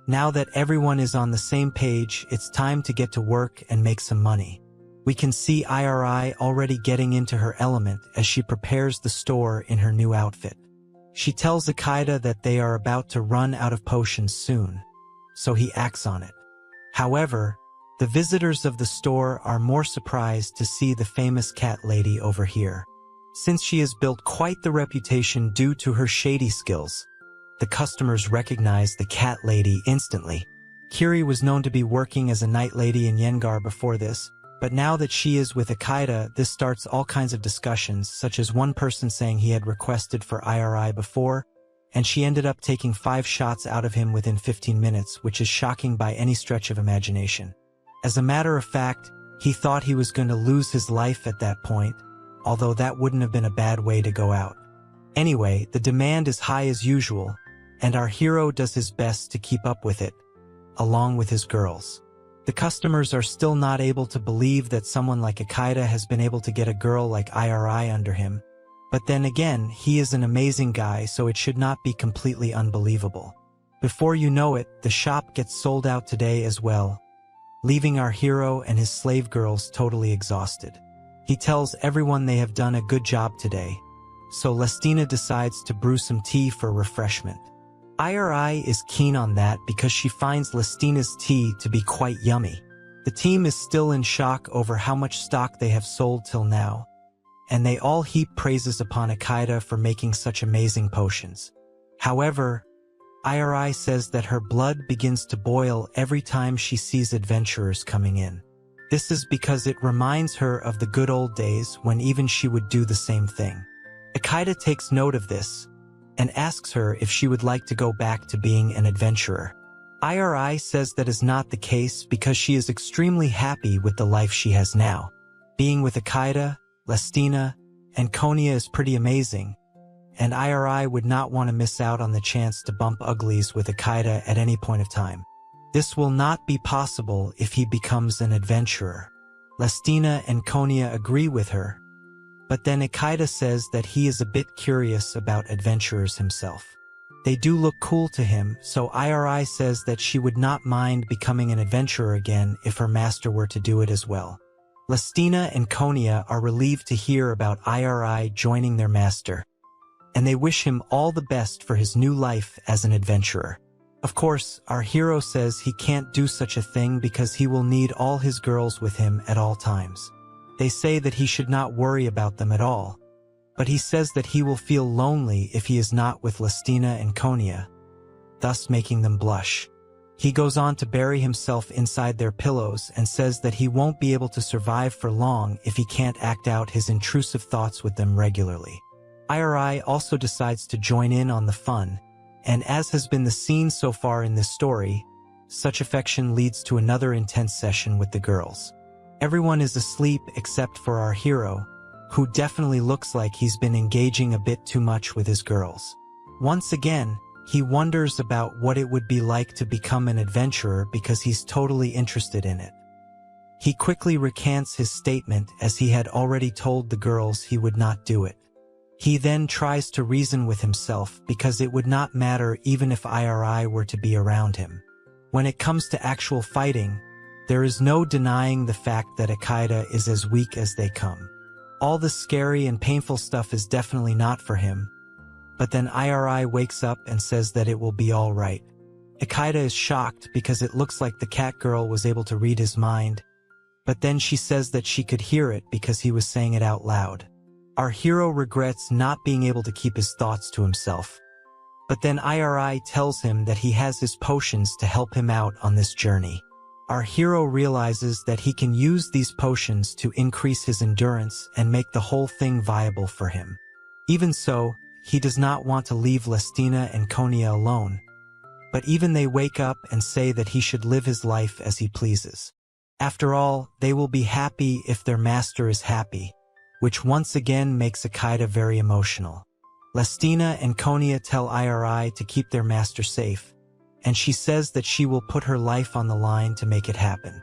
Now that everyone is on the same page, it's time to get to work and make some money. We can see Irai already getting into her element as she prepares the store in her new outfit. She tells Ichaicha that they are about to run out of potions soon, so he acts on it. However, the visitors of the store are more surprised to see the famous cat lady over here. Since she has built quite the reputation due to her shady skills, the customers recognize the cat lady instantly. Kiri was known to be working as a night lady in Yengar before this, but now that she is with Ichaicha, this starts all kinds of discussions, such as one person saying he had requested for Irai before, and she ended up taking 5 shots out of him within 15 minutes, which is shocking by any stretch of imagination. As a matter of fact, he thought he was going to lose his life at that point, although that wouldn't have been a bad way to go out. Anyway, the demand is high as usual, and our hero does his best to keep up with it, along with his girls. The customers are still not able to believe that someone like Ichaicha has been able to get a girl like Irai under him, but then again, he is an amazing guy, so it should not be completely unbelievable. Before you know it, the shop gets sold out today as well, leaving our hero and his slave girls totally exhausted. He tells everyone they have done a good job today, so Lestina decides to brew some tea for refreshment. Irai is keen on that because she finds Lestina's tea to be quite yummy. The team is still in shock over how much stock they have sold till now, and they all heap praises upon Ichaicha for making such amazing potions. However, Irai says that her blood begins to boil every time she sees adventurers coming in. This is because it reminds her of the good old days when even she would do the same thing. Ichaicha takes note of this and asks her if she would like to go back to being an adventurer. Irai says that is not the case because she is extremely happy with the life she has now. Being with Ichaicha, Lestina, and Konya is pretty amazing, and Irai would not want to miss out on the chance to bump uglies with Ichaicha at any point of time. This will not be possible if he becomes an adventurer. Lestina and Konya agree with her, but then Ichaicha says that he is a bit curious about adventurers himself. They do look cool to him, so Irai says that she would not mind becoming an adventurer again if her master were to do it as well. Lestina and Konya are relieved to hear about Irai joining their master, and they wish him all the best for his new life as an adventurer. Of course, our hero says he can't do such a thing because he will need all his girls with him at all times. They say that he should not worry about them at all, but he says that he will feel lonely if he is not with Lestina and Konya, thus making them blush. He goes on to bury himself inside their pillows and says that he won't be able to survive for long if he can't act out his intrusive thoughts with them regularly. Irai also decides to join in on the fun, and as has been the scene so far in this story, such affection leads to another intense session with the girls. Everyone is asleep except for our hero, who definitely looks like he's been engaging a bit too much with his girls. Once again, he wonders about what it would be like to become an adventurer because he's totally interested in it. He quickly recants his statement as he had already told the girls he would not do it. He then tries to reason with himself because it would not matter even if Irai were to be around him. When it comes to actual fighting, there is no denying the fact that Ichaicha is as weak as they come. All the scary and painful stuff is definitely not for him, but then Irai wakes up and says that it will be all right. Ichaicha is shocked because it looks like the cat girl was able to read his mind, but then she says that she could hear it because he was saying it out loud. Our hero regrets not being able to keep his thoughts to himself, but then Irai tells him that he has his potions to help him out on this journey. Our hero realizes that he can use these potions to increase his endurance and make the whole thing viable for him. Even so, he does not want to leave Lestina and Konya alone, but even they wake up and say that he should live his life as he pleases. After all, they will be happy if their master is happy, which once again makes Isekai'd very emotional. Lestina and Konya tell Iri to keep their master safe, and she says that she will put her life on the line to make it happen.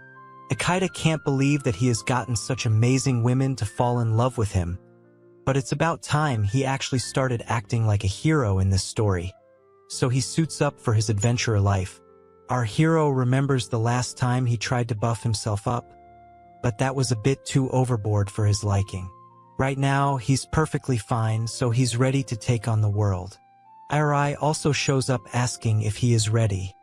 Isekai'd can't believe that he has gotten such amazing women to fall in love with him, but it's about time he actually started acting like a hero in this story. So he suits up for his adventurer life. Our hero remembers the last time he tried to buff himself up, but that was a bit too overboard for his liking. Right now, he's perfectly fine, so he's ready to take on the world. Iri also shows up asking if he is ready,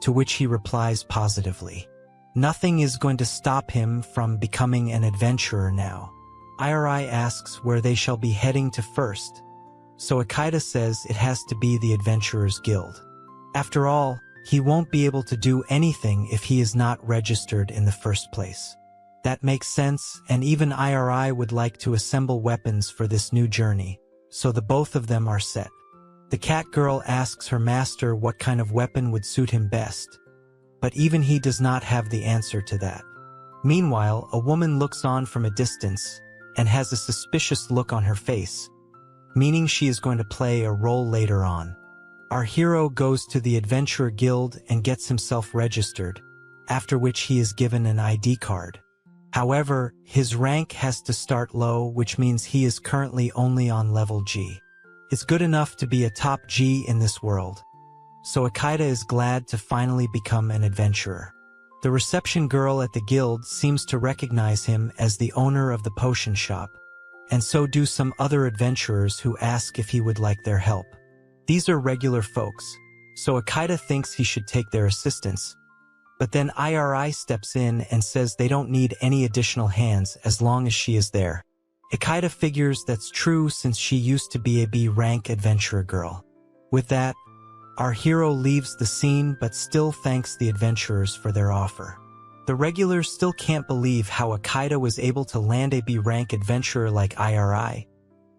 to which he replies positively. Nothing is going to stop him from becoming an adventurer now. Iri asks where they shall be heading to first, so Isekai'd says it has to be the Adventurers Guild. After all, he won't be able to do anything if he is not registered in the first place. That makes sense, and even Iri would like to assemble weapons for this new journey, so the both of them are set. The cat girl asks her master what kind of weapon would suit him best, but even he does not have the answer to that. Meanwhile, a woman looks on from a distance and has a suspicious look on her face, meaning she is going to play a role later on. Our hero goes to the Adventurer Guild and gets himself registered, after which he is given an ID card. However, his rank has to start low, which means he is currently only on level G. It's good enough to be a top G in this world, so Isekai'd is glad to finally become an adventurer. The reception girl at the guild seems to recognize him as the owner of the potion shop, and so do some other adventurers who ask if he would like their help. These are regular folks, so Isekai'd thinks he should take their assistance. But then Iri steps in and says they don't need any additional hands as long as she is there. Isekai'd figures that's true since she used to be a B-rank adventurer girl. With that, our hero leaves the scene but still thanks the adventurers for their offer. The regulars still can't believe how Isekai'd was able to land a B-rank adventurer like Iri,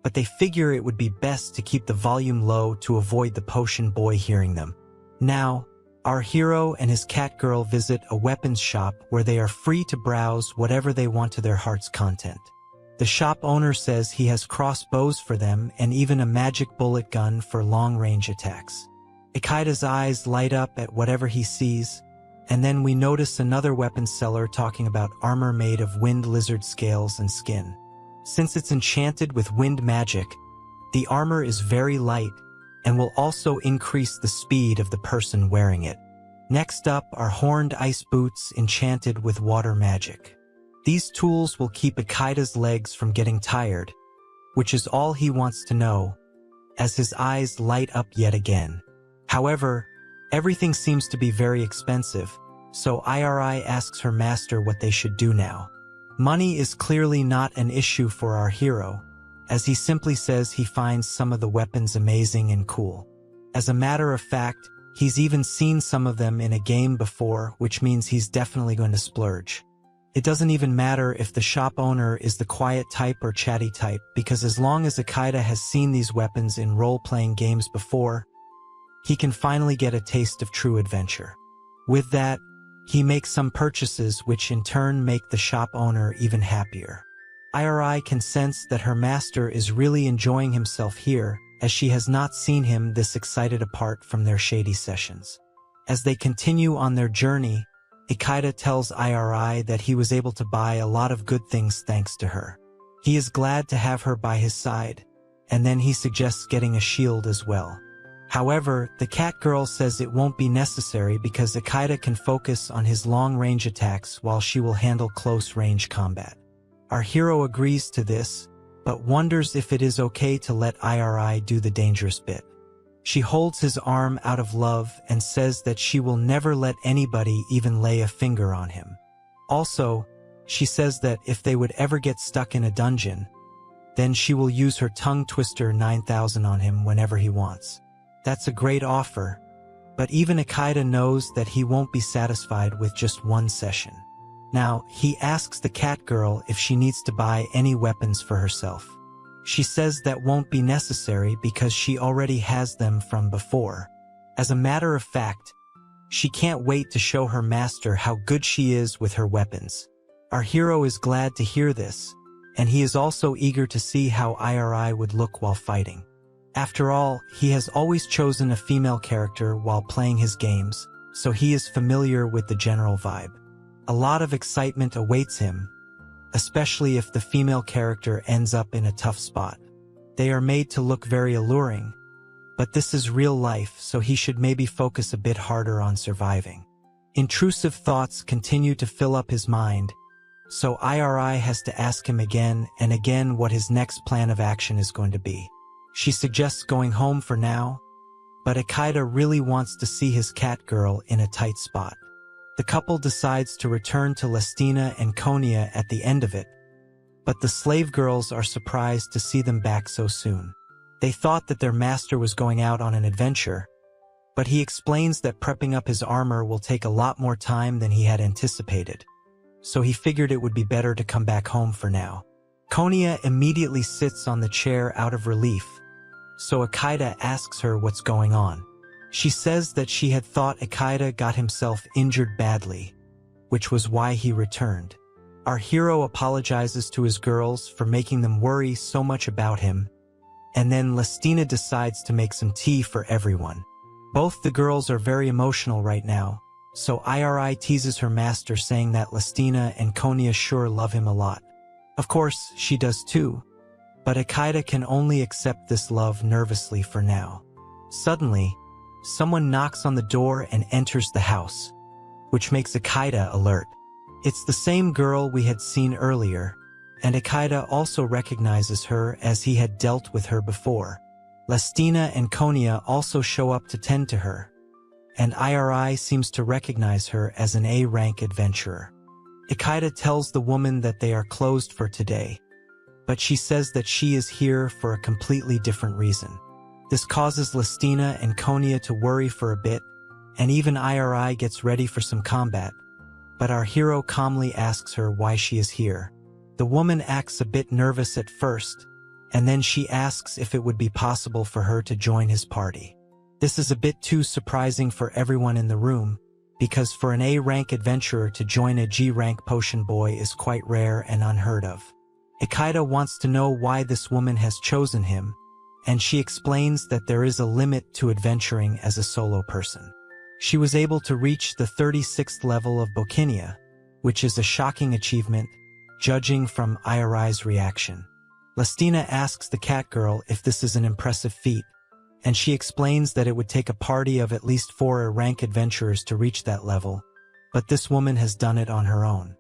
but they figure it would be best to keep the volume low to avoid the potion boy hearing them. Now, our hero and his cat girl visit a weapons shop where they are free to browse whatever they want to their heart's content. The shop owner says he has crossbows for them and even a magic bullet gun for long-range attacks. Isekai'd's eyes light up at whatever he sees, and then we notice another weapons seller talking about armor made of wind lizard scales and skin. Since it's enchanted with wind magic, the armor is very light and will also increase the speed of the person wearing it. Next up are horned ice boots enchanted with water magic. These tools will keep Isekai'd's legs from getting tired, which is all he wants to know, as his eyes light up yet again. However, everything seems to be very expensive, so Iri asks her master what they should do now. Money is clearly not an issue for our hero, as he simply says he finds some of the weapons amazing and cool. As a matter of fact, he's even seen some of them in a game before, which means he's definitely going to splurge. It doesn't even matter if the shop owner is the quiet type or chatty type, because as long as Isekai'd has seen these weapons in role-playing games before, he can finally get a taste of true adventure. With that, he makes some purchases which in turn make the shop owner even happier. Iri can sense that her master is really enjoying himself here, as she has not seen him this excited apart from their shady sessions. As they continue on their journey, Isekai'd tells Iri that he was able to buy a lot of good things thanks to her. He is glad to have her by his side, and then he suggests getting a shield as well. However, the cat girl says it won't be necessary because Isekai'd can focus on his long-range attacks while she will handle close-range combat. Our hero agrees to this, but wonders if it is okay to let Iri do the dangerous bit. She holds his arm out of love and says that she will never let anybody even lay a finger on him. Also, she says that if they would ever get stuck in a dungeon, then she will use her tongue twister 9000 on him whenever he wants. That's a great offer, but even Isekai'd knows that he won't be satisfied with just one session. Now, he asks the cat girl if she needs to buy any weapons for herself. She says that won't be necessary because she already has them from before. As a matter of fact, She can't wait to show her master how good she is with her weapons. Our hero is glad to hear this, and he is also eager to see how Iri would look while fighting. After all, he has always chosen a female character while playing his games, so he is familiar with the general vibe. A lot of excitement awaits him, especially if the female character ends up in a tough spot. They are made to look very alluring, but this is real life, so he should maybe focus a bit harder on surviving. Intrusive thoughts continue to fill up his mind, so Iri has to ask him again and again what his next plan of action is going to be. She suggests going home for now, but Isekai'd really wants to see his cat girl in a tight spot. The couple decides to return to Lestina and Konya at the end of it, but the slave girls are surprised to see them back so soon. They thought that their master was going out on an adventure, but he explains that prepping up his armor will take a lot more time than he had anticipated, so he figured it would be better to come back home for now. Konya immediately sits on the chair out of relief, so Isekai'd asks her what's going on. She says that she had thought Isekai'd got himself injured badly, which was why he returned. Our hero apologizes to his girls for making them worry so much about him, and then Lestina decides to make some tea for everyone. Both the girls are very emotional right now, so Iri teases her master saying that Lestina and Konya sure love him a lot. Of course, she does too, but Isekai'd can only accept this love nervously for now. Suddenly, someone knocks on the door and enters the house, which makes Isekai'd alert. It's the same girl we had seen earlier, and Isekai'd also recognizes her as he had dealt with her before. Lestina and Konya also show up to tend to her, and Iri seems to recognize her as an A-rank adventurer. Isekai'd tells the woman that they are closed for today, but she says that she is here for a completely different reason. This causes Lestina and Konya to worry for a bit, and even Iri gets ready for some combat, but our hero calmly asks her why she is here. The woman acts a bit nervous at first, and then she asks if it would be possible for her to join his party. This is a bit too surprising for everyone in the room, because for an A-rank adventurer to join a G-rank potion boy is quite rare and unheard of. Isekai'd wants to know why this woman has chosen him, and she explains that there is a limit to adventuring as a solo person. She was able to reach the 36th level of Bokinia, which is a shocking achievement, judging from Iri's reaction. Lestina asks the cat girl if this is an impressive feat, and she explains that it would take a party of at least 4 rank adventurers to reach that level, but this woman has done it on her own.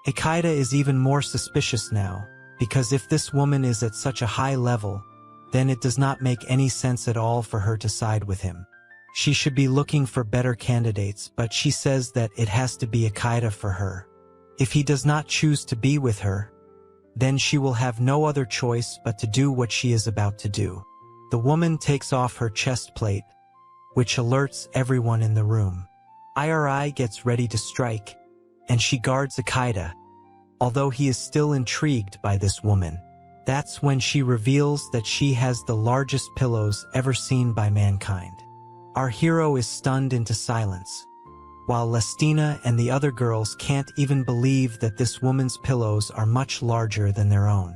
Isekai'd is even more suspicious now, because if this woman is at such a high level, then it does not make any sense at all for her to side with him. She should be looking for better candidates, but she says that it has to be Isekai'd for her. If he does not choose to be with her, then she will have no other choice but to do what she is about to do. The woman takes off her chest plate, which alerts everyone in the room. Iri gets ready to strike, and she guards Isekai'd, although he is still intrigued by this woman. That's when she reveals that she has the largest pillows ever seen by mankind. Our hero is stunned into silence, while Lestina and the other girls can't even believe that this woman's pillows are much larger than their own.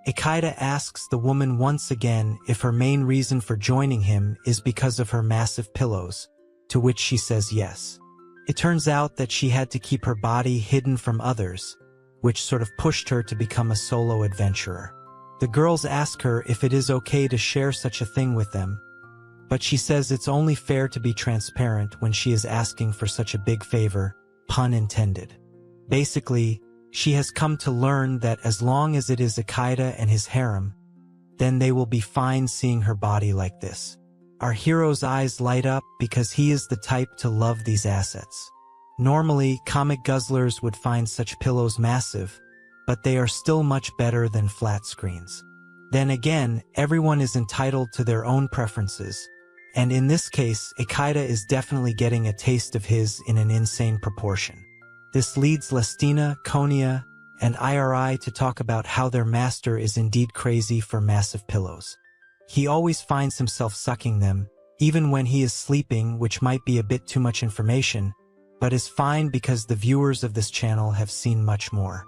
Isekai'd asks the woman once again if her main reason for joining him is because of her massive pillows, to which she says yes. It turns out that she had to keep her body hidden from others, which sort of pushed her to become a solo adventurer. The girls ask her if it is okay to share such a thing with them, but she says it's only fair to be transparent when she is asking for such a big favor, pun intended. Basically, she has come to learn that as long as it is Isekai'd and his harem, then they will be fine seeing her body like this. Our hero's eyes light up because he is the type to love these assets. Normally, comic guzzlers would find such pillows massive, but they are still much better than flat screens. Then again, everyone is entitled to their own preferences, and in this case, Isekai'd is definitely getting a taste of his in an insane proportion. This leads Lestina, Konya, and Iri to talk about how their master is indeed crazy for massive pillows. He always finds himself sucking them, even when he is sleeping, which might be a bit too much information, but is fine because the viewers of this channel have seen much more.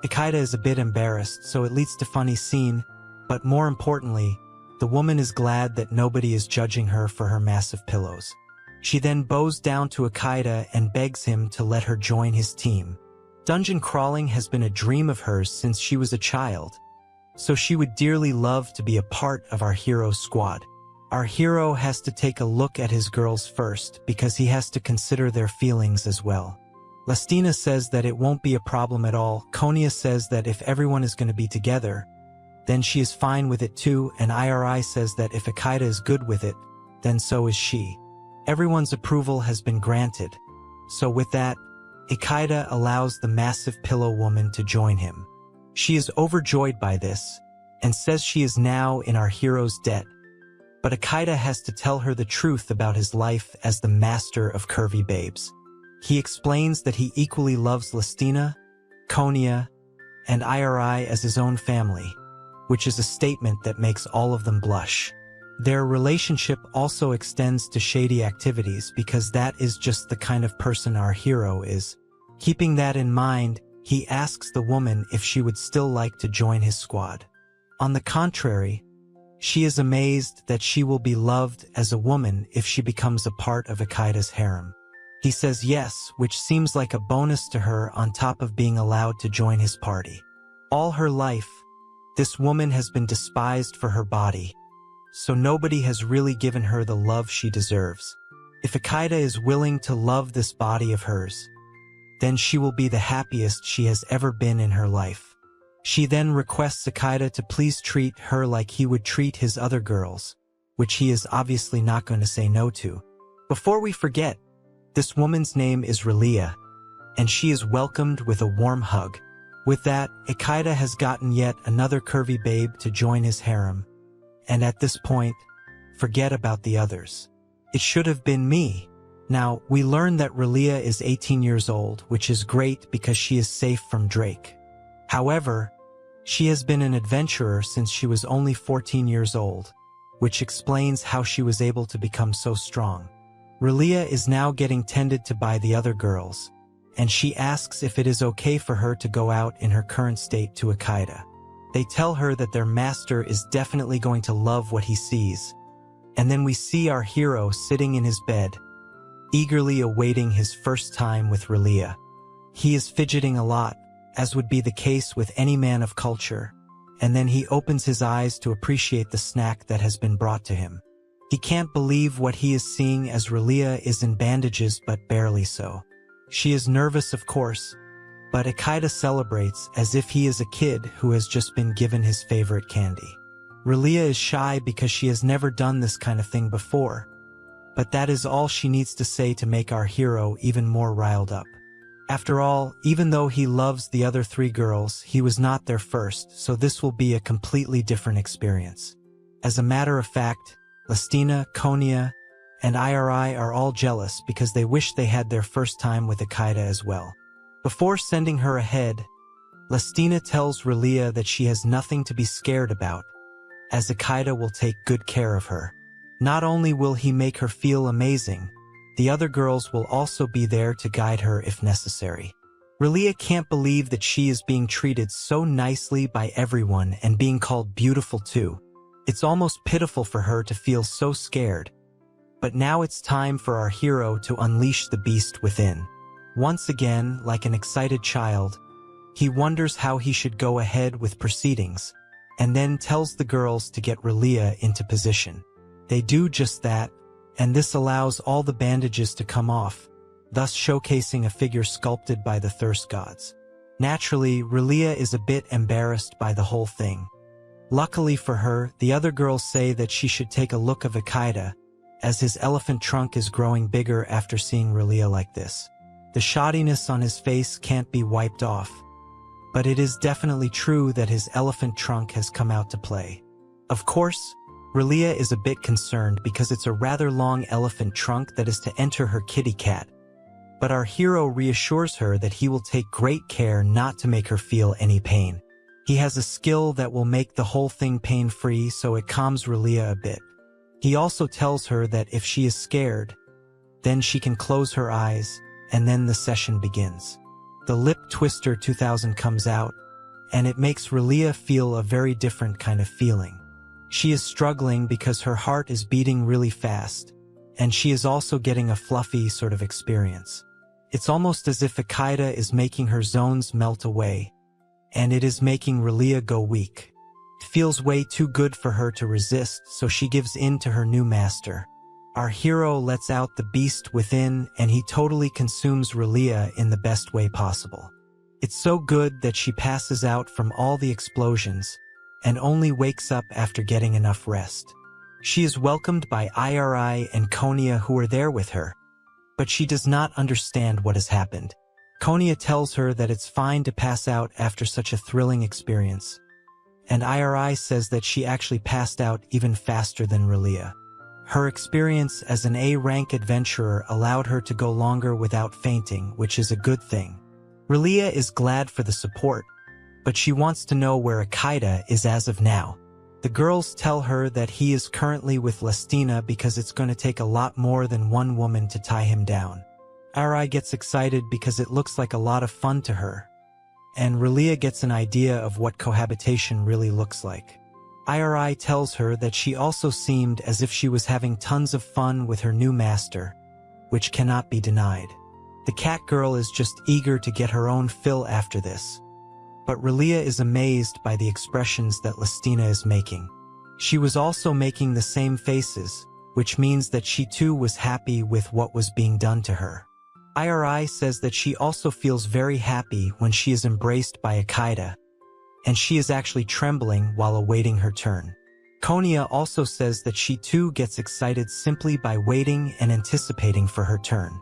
Ichaicha is a bit embarrassed, so it leads to funny scene, but more importantly, the woman is glad that nobody is judging her for her massive pillows. She then bows down to Ichaicha and begs him to let her join his team. Dungeon crawling has been a dream of hers since she was a child, so she would dearly love to be a part of our hero's squad. Our hero has to take a look at his girls first because he has to consider their feelings as well. Lastina says that it won't be a problem at all. Konya says that if everyone is going to be together, then she is fine with it too, and Iri says that if Ichaicha is good with it, then so is she. Everyone's approval has been granted. So with that, Ichaicha allows the massive pillow woman to join him. She is overjoyed by this, and says she is now in our hero's debt. But Ichaicha has to tell her the truth about his life as the master of curvy babes. He explains that he equally loves Lastina, Konya, and Iri as his own family, which is a statement that makes all of them blush. Their relationship also extends to shady activities because that is just the kind of person our hero is. Keeping that in mind, he asks the woman if she would still like to join his squad. On the contrary, she is amazed that she will be loved as a woman if she becomes a part of Ichaicha's harem. He says yes, which seems like a bonus to her on top of being allowed to join his party. All her life, this woman has been despised for her body, so nobody has really given her the love she deserves. If Ichaicha is willing to love this body of hers, then she will be the happiest she has ever been in her life. She then requests Ichaicha to please treat her like he would treat his other girls, which he is obviously not going to say no to. Before we forget, this woman's name is Relia, and she is welcomed with a warm hug. With that, Ichaicha has gotten yet another curvy babe to join his harem, and at this point, forget about the others. It should have been me. Now, we learn that Relia is 18 years old, which is great because she is safe from Drake. However, she has been an adventurer since she was only 14 years old, which explains how she was able to become so strong. Relia is now getting tended to by the other girls, and she asks if it is okay for her to go out in her current state to Ichaicha. They tell her that their master is definitely going to love what he sees, and then we see our hero sitting in his bed, eagerly awaiting his first time with Relia. He is fidgeting a lot, as would be the case with any man of culture, and then he opens his eyes to appreciate the snack that has been brought to him. He can't believe what he is seeing as Relia is in bandages but barely so. She is nervous, of course, but Ichaicha celebrates as if he is a kid who has just been given his favorite candy. Relia is shy because she has never done this kind of thing before, but that is all she needs to say to make our hero even more riled up. After all, even though he loves the other three girls, he was not their first, so this will be a completely different experience. As a matter of fact, Lastina, Konya, and Iri are all jealous because they wish they had their first time with Ichaicha as well. Before sending her ahead, Lastina tells Relia that she has nothing to be scared about, as Ichaicha will take good care of her. Not only will he make her feel amazing, the other girls will also be there to guide her if necessary. Relia can't believe that she is being treated so nicely by everyone and being called beautiful too. It's almost pitiful for her to feel so scared. But now it's time for our hero to unleash the beast within. Once again, like an excited child, he wonders how he should go ahead with proceedings, and then tells the girls to get Relia into position. They do just that, and this allows all the bandages to come off, thus showcasing a figure sculpted by the thirst gods. Naturally, Relia is a bit embarrassed by the whole thing. Luckily for her, the other girls say that she should take a look of Ichaicha, as his elephant trunk is growing bigger after seeing Relia like this. The shoddiness on his face can't be wiped off, but it is definitely true that his elephant trunk has come out to play. Of course, Relia is a bit concerned because it's a rather long elephant trunk that is to enter her kitty cat, but our hero reassures her that he will take great care not to make her feel any pain. He has a skill that will make the whole thing pain-free, so it calms Relia a bit. He also tells her that if she is scared, then she can close her eyes, and then the session begins. The Lip Twister 2000 comes out, and it makes Relia feel a very different kind of feeling. She is struggling because her heart is beating really fast, and she is also getting a fluffy sort of experience. It's almost as if Isekai'd is making her zones melt away, and it is making Relia go weak. It feels way too good for her to resist, so she gives in to her new master. Our hero lets out the beast within, and he totally consumes Relia in the best way possible. It's so good that she passes out from all the explosions, and only wakes up after getting enough rest. She is welcomed by Ataerareta and Konya, who are there with her, but she does not understand what has happened. Konya tells her that it's fine to pass out after such a thrilling experience, and Ataerareta says that she actually passed out even faster than Relia. Her experience as an A-rank adventurer allowed her to go longer without fainting, which is a good thing. Relia is glad for the support, but she wants to know where Isekai'd is as of now. The girls tell her that he is currently with Lestina because it's going to take a lot more than one woman to tie him down. Ataerareta gets excited because it looks like a lot of fun to her, and Relia gets an idea of what cohabitation really looks like. Ataerareta tells her that she also seemed as if she was having tons of fun with her new master, which cannot be denied. The cat girl is just eager to get her own fill after this. But Relia is amazed by the expressions that Lestina is making. She was also making the same faces, which means that she too was happy with what was being done to her. Ataerareta says that she also feels very happy when she is embraced by Isekai'd, and she is actually trembling while awaiting her turn. Konya also says that she too gets excited simply by waiting and anticipating for her turn.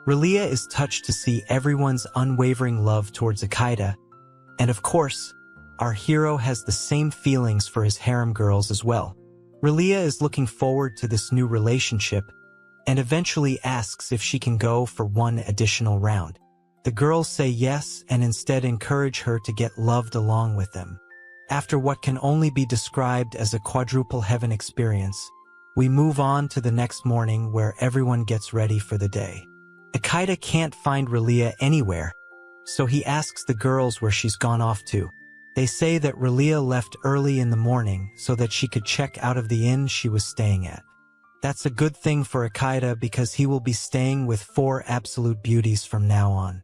Relia is touched to see everyone's unwavering love towards Isekai'd, and of course, our hero has the same feelings for his harem girls as well. Relia is looking forward to this new relationship, and eventually asks if she can go for one additional round. The girls say yes and instead encourage her to get loved along with them. After what can only be described as a quadruple heaven experience, we move on to the next morning where everyone gets ready for the day. Isekai'd can't find Relia anywhere, so he asks the girls where she's gone off to. They say that Relia left early in the morning so that she could check out of the inn she was staying at. That's a good thing for Isekai'd because he will be staying with 4 absolute beauties from now on.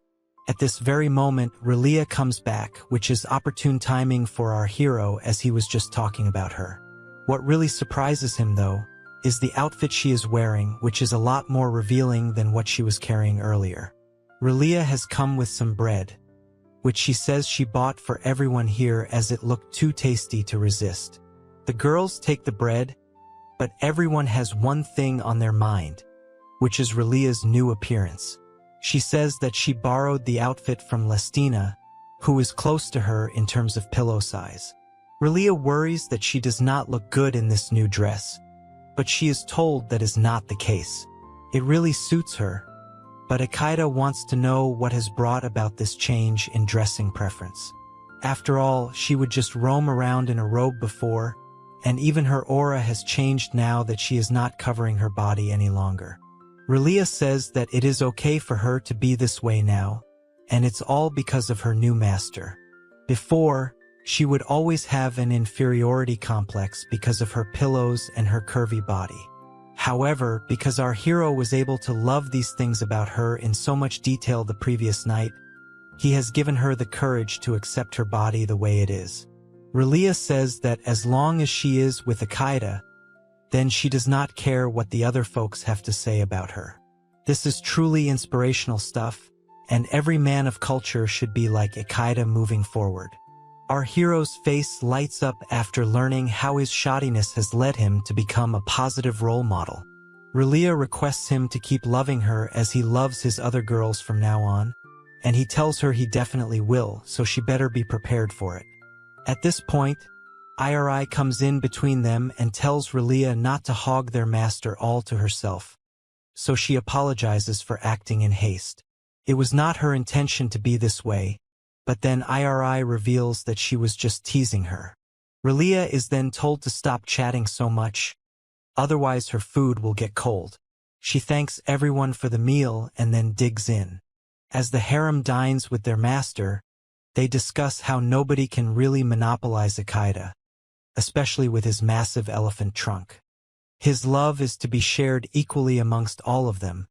At this very moment, Relia comes back, which is opportune timing for our hero as he was just talking about her. What really surprises him, though, is the outfit she is wearing, which is a lot more revealing than what she was carrying earlier. Relia has come with some bread, which she says she bought for everyone here as it looked too tasty to resist. The girls take the bread, but everyone has one thing on their mind, which is Relia's new appearance. She says that she borrowed the outfit from Lestina, who is close to her in terms of pillow size. Relia worries that she does not look good in this new dress, but she is told that is not the case. It really suits her, but Isekai'd wants to know what has brought about this change in dressing preference. After all, she would just roam around in a robe before, and even her aura has changed now that she is not covering her body any longer. Relia says that it is okay for her to be this way now, and it's all because of her new master. Before, she would always have an inferiority complex because of her pillows and her curvy body. However, because our hero was able to love these things about her in so much detail the previous night, he has given her the courage to accept her body the way it is. Relia says that as long as she is with Isekai'd, then she does not care what the other folks have to say about her. This is truly inspirational stuff, and every man of culture should be like Isekai'd moving forward. Our hero's face lights up after learning how his shoddiness has led him to become a positive role model. Relia requests him to keep loving her as he loves his other girls from now on, and he tells her he definitely will, so she better be prepared for it. At this point, Ataerareta comes in between them and tells Relia not to hog their master all to herself, so she apologizes for acting in haste. It was not her intention to be this way, but then Ataerareta reveals that she was just teasing her. Relia is then told to stop chatting so much, otherwise her food will get cold. She thanks everyone for the meal and then digs in. As the harem dines with their master, they discuss how nobody can really monopolize Isekai'd, especially with his massive elephant trunk. His love is to be shared equally amongst all of them,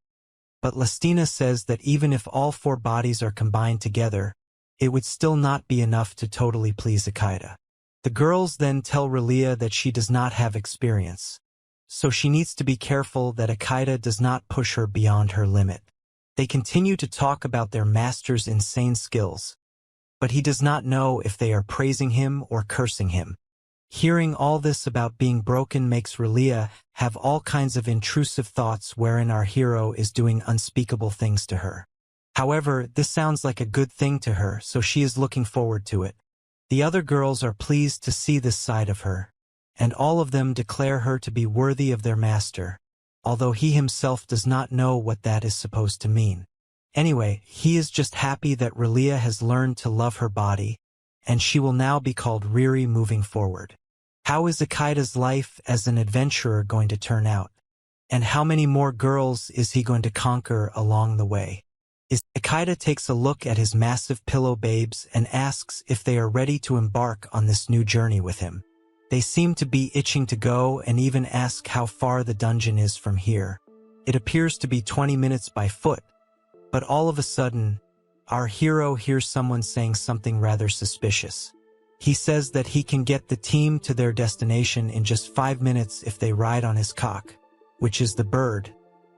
but Lestina says that even if all 4 bodies are combined together, it would still not be enough to totally please Isekai'd. The girls then tell Relia that she does not have experience, so she needs to be careful that Isekai'd does not push her beyond her limit. They continue to talk about their master's insane skills, but he does not know if they are praising him or cursing him. Hearing all this about being broken makes Relia have all kinds of intrusive thoughts wherein our hero is doing unspeakable things to her. However, this sounds like a good thing to her, so she is looking forward to it. The other girls are pleased to see this side of her, and all of them declare her to be worthy of their master, although he himself does not know what that is supposed to mean. Anyway, he is just happy that Relia has learned to love her body, and she will now be called Riri moving forward. How is Isekai'd's life as an adventurer going to turn out? And how many more girls is he going to conquer along the way? Isekai'd takes a look at his massive pillow babes and asks if they are ready to embark on this new journey with him. They seem to be itching to go and even ask how far the dungeon is from here. It appears to be 20 minutes by foot, but all of a sudden, our hero hears someone saying something rather suspicious. He says that he can get the team to their destination in just 5 minutes if they ride on his cock, which is the bird,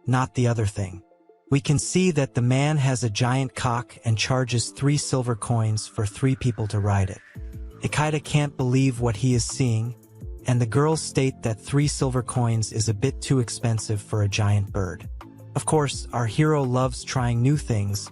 not the other thing. We can see that the man has a giant cock and charges 3 silver coins for 3 people to ride it. Isekai'd can't believe what he is seeing, and the girls state that 3 silver coins is a bit too expensive for a giant bird. Of course, our hero loves trying new things,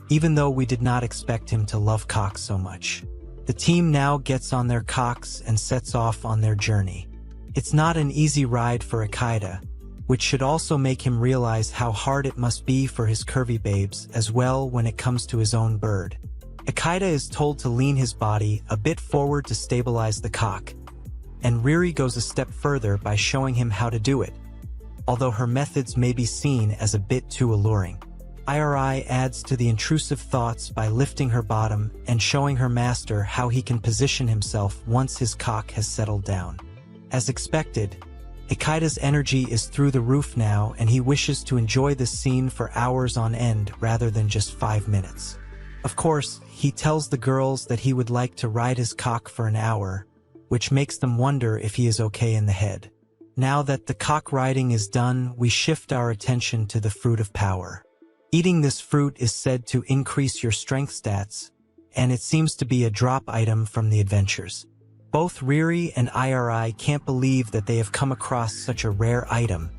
even though we did not expect him to love cocks so much. The team now gets on their cocks and sets off on their journey. It's not an easy ride for Isekai'd, which should also make him realize how hard it must be for his curvy babes as well when it comes to his own bird. Isekai'd is told to lean his body a bit forward to stabilize the cock, and Riri goes a step further by showing him how to do it, although her methods may be seen as a bit too alluring. Iri adds to the intrusive thoughts by lifting her bottom and showing her master how he can position himself once his cock has settled down. As expected, Isekai'd's energy is through the roof now, and he wishes to enjoy this scene for hours on end rather than just 5 minutes. Of course, he tells the girls that he would like to ride his cock for an hour, which makes them wonder if he is okay in the head. Now that the cock riding is done, we shift our attention to the fruit of power. Eating this fruit is said to increase your strength stats, and it seems to be a drop item from the adventures. Both Riri and Iri can't believe that they have come across such a rare item,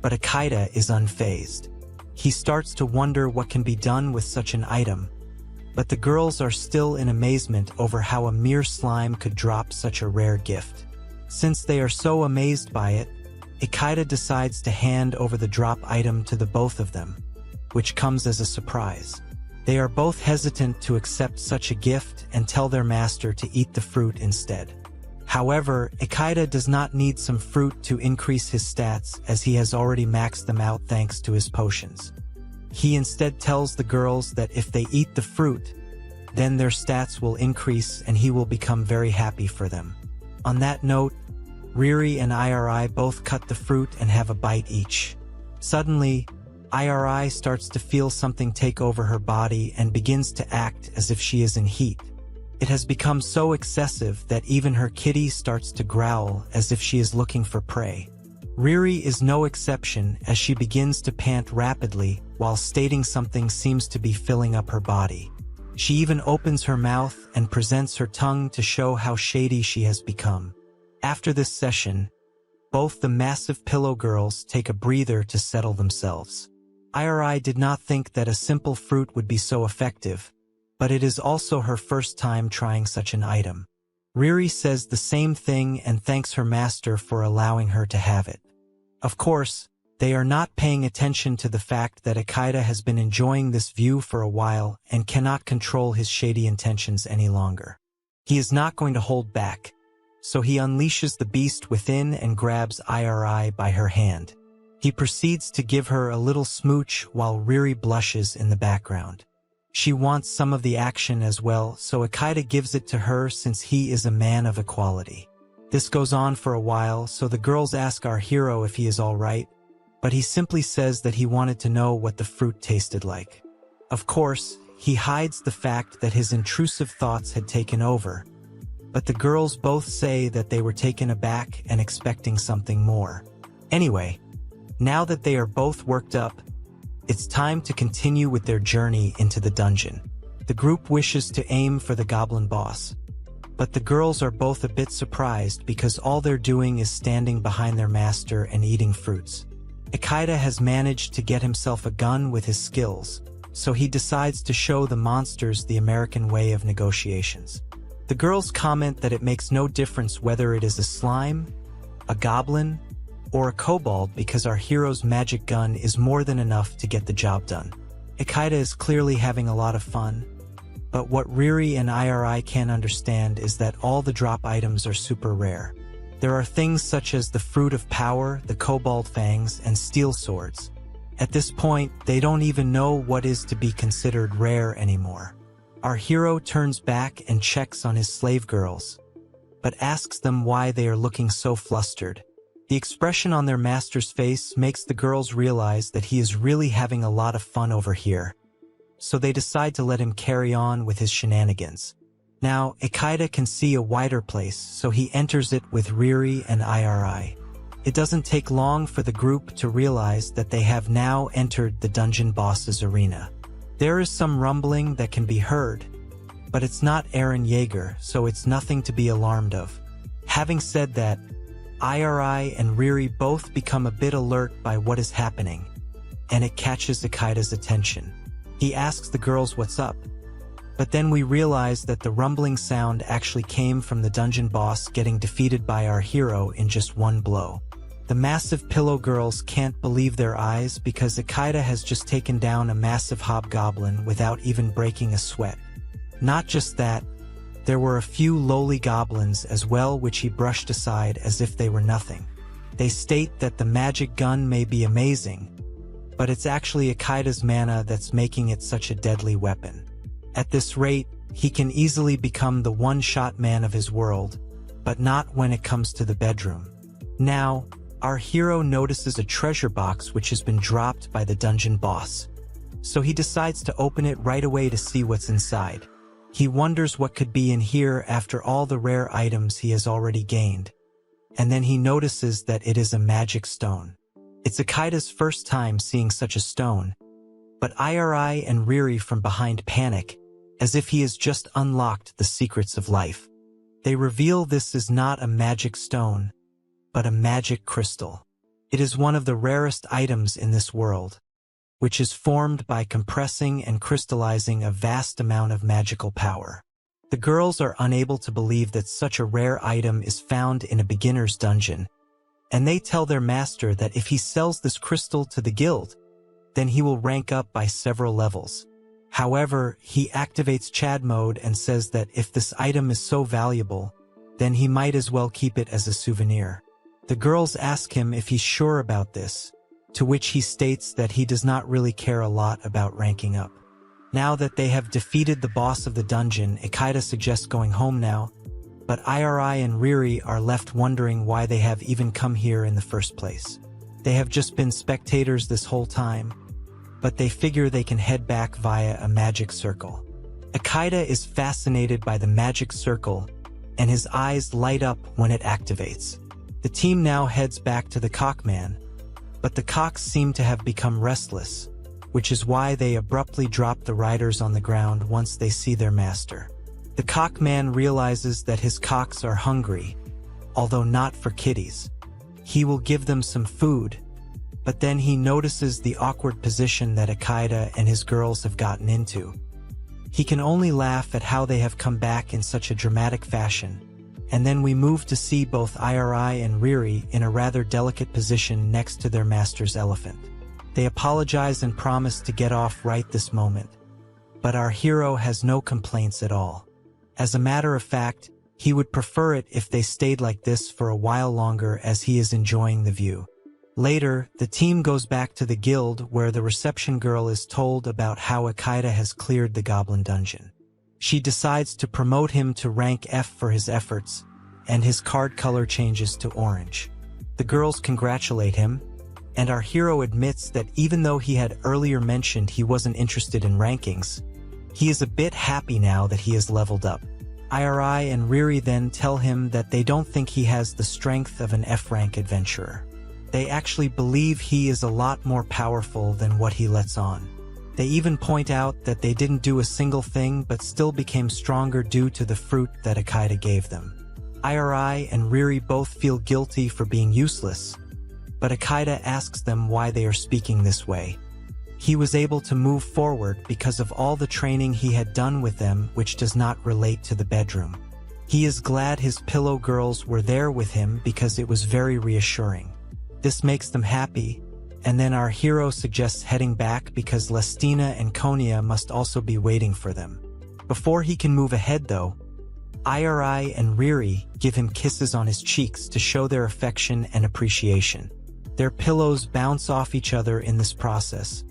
but Isekai'd is unfazed. He starts to wonder what can be done with such an item, but the girls are still in amazement over how a mere slime could drop such a rare gift. Since they are so amazed by it, Isekai'd decides to hand over the drop item to the both of them, which comes as a surprise. They are both hesitant to accept such a gift and tell their master to eat the fruit instead. However, Isekai'd does not need some fruit to increase his stats, as he has already maxed them out thanks to his potions. He instead tells the girls that if they eat the fruit, then their stats will increase and he will become very happy for them. On that note, Riri and Iri both cut the fruit and have a bite each. Suddenly, Iri starts to feel something take over her body and begins to act as if she is in heat. It has become so excessive that even her kitty starts to growl as if she is looking for prey. Riri is no exception, as she begins to pant rapidly while stating something seems to be filling up her body. She even opens her mouth and presents her tongue to show how shady she has become. After this session, both the massive pillow girls take a breather to settle themselves. Iri did not think that a simple fruit would be so effective, but it is also her first time trying such an item. Riri says the same thing and thanks her master for allowing her to have it. Of course, they are not paying attention to the fact that Isekai'd has been enjoying this view for a while and cannot control his shady intentions any longer. He is not going to hold back, so he unleashes the beast within and grabs Iri by her hand. He proceeds to give her a little smooch while Riri blushes in the background. She wants some of the action as well, so Isekai'd gives it to her since he is a man of equality. This goes on for a while, so the girls ask our hero if he is alright, but he simply says that he wanted to know what the fruit tasted like. Of course, he hides the fact that his intrusive thoughts had taken over, but the girls both say that they were taken aback and expecting something more. Anyway, now that they are both worked up, it's time to continue with their journey into the dungeon. The group wishes to aim for the goblin boss, but the girls are both a bit surprised because all they're doing is standing behind their master and eating fruits. Isekai'd has managed to get himself a gun with his skills, so he decides to show the monsters the American way of negotiations. The girls comment that it makes no difference whether it is a slime, a goblin, or a kobold because our hero's magic gun is more than enough to get the job done. Isekai'd is clearly having a lot of fun, but what Riri and Iri can't understand is that all the drop items are super rare. There are things such as the Fruit of Power, the Kobold Fangs, and Steel Swords. At this point, they don't even know what is to be considered rare anymore. Our hero turns back and checks on his slave girls, but asks them why they are looking so flustered. The expression on their master's face makes the girls realize that he is really having a lot of fun over here, so they decide to let him carry on with his shenanigans. Now, Isekai'd can see a wider place, so he enters it with Riri and Iri. It doesn't take long for the group to realize that they have now entered the dungeon boss's arena. There is some rumbling that can be heard, but it's not Eren Yeager, so it's nothing to be alarmed of. Having said that, Iri and Riri both become a bit alert by what is happening, and it catches Isekai'd's attention. He asks the girls what's up, but then we realize that the rumbling sound actually came from the dungeon boss getting defeated by our hero in just one blow. The massive pillow girls can't believe their eyes because Isekai'd has just taken down a massive hobgoblin without even breaking a sweat. Not just that, there were a few lowly goblins as well which he brushed aside as if they were nothing. They state that the magic gun may be amazing, but it's actually Isekai'd's mana that's making it such a deadly weapon. At this rate, he can easily become the one-shot man of his world, but not when it comes to the bedroom. Now, our hero notices a treasure box which has been dropped by the dungeon boss, so he decides to open it right away to see what's inside. He wonders what could be in here after all the rare items he has already gained, and then he notices that it is a magic stone. It's Isekai'd's first time seeing such a stone, but Iri and Riri from behind panic, as if he has just unlocked the secrets of life. They reveal this is not a magic stone, but a magic crystal. It is one of the rarest items in this world, which is formed by compressing and crystallizing a vast amount of magical power. The girls are unable to believe that such a rare item is found in a beginner's dungeon, and they tell their master that if he sells this crystal to the guild, then he will rank up by several levels. However, he activates Chad mode and says that if this item is so valuable, then he might as well keep it as a souvenir. The girls ask him if he's sure about this, to which he states that he does not really care a lot about ranking up. Now that they have defeated the boss of the dungeon, Isekai'd suggests going home now, but Iri and Riri are left wondering why they have even come here in the first place. They have just been spectators this whole time, but they figure they can head back via a magic circle. Isekai'd is fascinated by the magic circle, and his eyes light up when it activates. The team now heads back to the Cockman, but the cocks seem to have become restless, which is why they abruptly drop the riders on the ground once they see their master. The cockman realizes that his cocks are hungry, although not for kitties. He will give them some food, but then he notices the awkward position that Isekai'd and his girls have gotten into. He can only laugh at how they have come back in such a dramatic fashion, and then we move to see both Iri and Riri in a rather delicate position next to their master's elephant. They apologize and promise to get off right this moment, but our hero has no complaints at all. As a matter of fact, He would prefer it if they stayed like this for a while longer as he is enjoying the view. Later, the team goes back to the guild where the reception girl is told about how Isekai'd has cleared the goblin dungeon. She decides to promote him to rank F for his efforts, and his card color changes to orange. The girls congratulate him, and our hero admits that even though he had earlier mentioned he wasn't interested in rankings, he is a bit happy now that he has leveled up. Iri and Riri then tell him that they don't think he has the strength of an F-rank adventurer. They actually believe he is a lot more powerful than what he lets on. They even point out that they didn't do a single thing but still became stronger due to the fruit that Isekai'd gave them. Iri and Riri both feel guilty for being useless, but Isekai'd asks them why they are speaking this way. He was able to move forward because of all the training he had done with them, which does not relate to the bedroom. He is glad his pillow girls were there with him because it was very reassuring. This makes them happy, and then our hero suggests heading back because Lestina and Konya must also be waiting for them. Before he can move ahead though, Iri and Riri give him kisses on his cheeks to show their affection and appreciation. Their pillows bounce off each other in this process,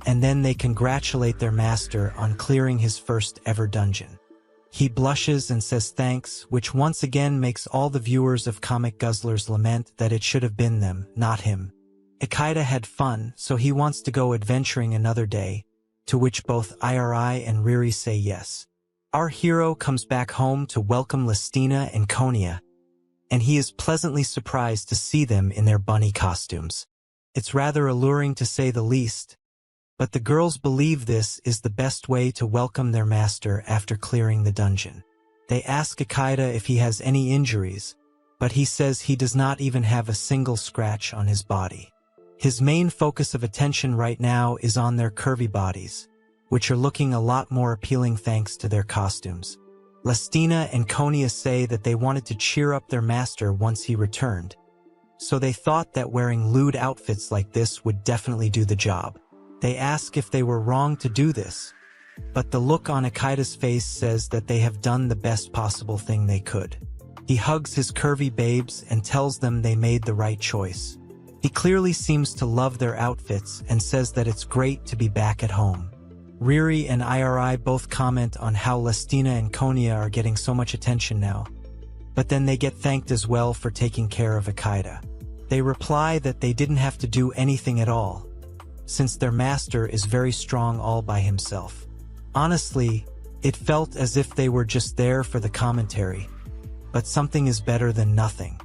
and then they congratulate their master on clearing his first ever dungeon. He blushes and says thanks, which once again makes all the viewers of Comic Guzzlers lament that it should have been them, not him. Isekai'd had fun, so he wants to go adventuring another day, to which both Iri and Riri say yes. Our hero comes back home to welcome Lestina and Konya, and he is pleasantly surprised to see them in their bunny costumes. It's rather alluring to say the least, but the girls believe this is the best way to welcome their master after clearing the dungeon. They ask Isekai'd if he has any injuries, but he says he does not even have a single scratch on his body. His main focus of attention right now is on their curvy bodies, which are looking a lot more appealing thanks to their costumes. Lestina and Konya say that they wanted to cheer up their master once he returned, so they thought that wearing lewd outfits like this would definitely do the job. They ask if they were wrong to do this, but the look on Isekai'd's face says that they have done the best possible thing they could. He hugs his curvy babes and tells them they made the right choice. He clearly seems to love their outfits and says that it's great to be back at home. Riri and Iri both comment on how Lestina and Konya are getting so much attention now, but then they get thanked as well for taking care of Isekai'd. They reply that they didn't have to do anything at all, since their master is very strong all by himself. Honestly, it felt as if they were just there for the commentary, but something is better than nothing.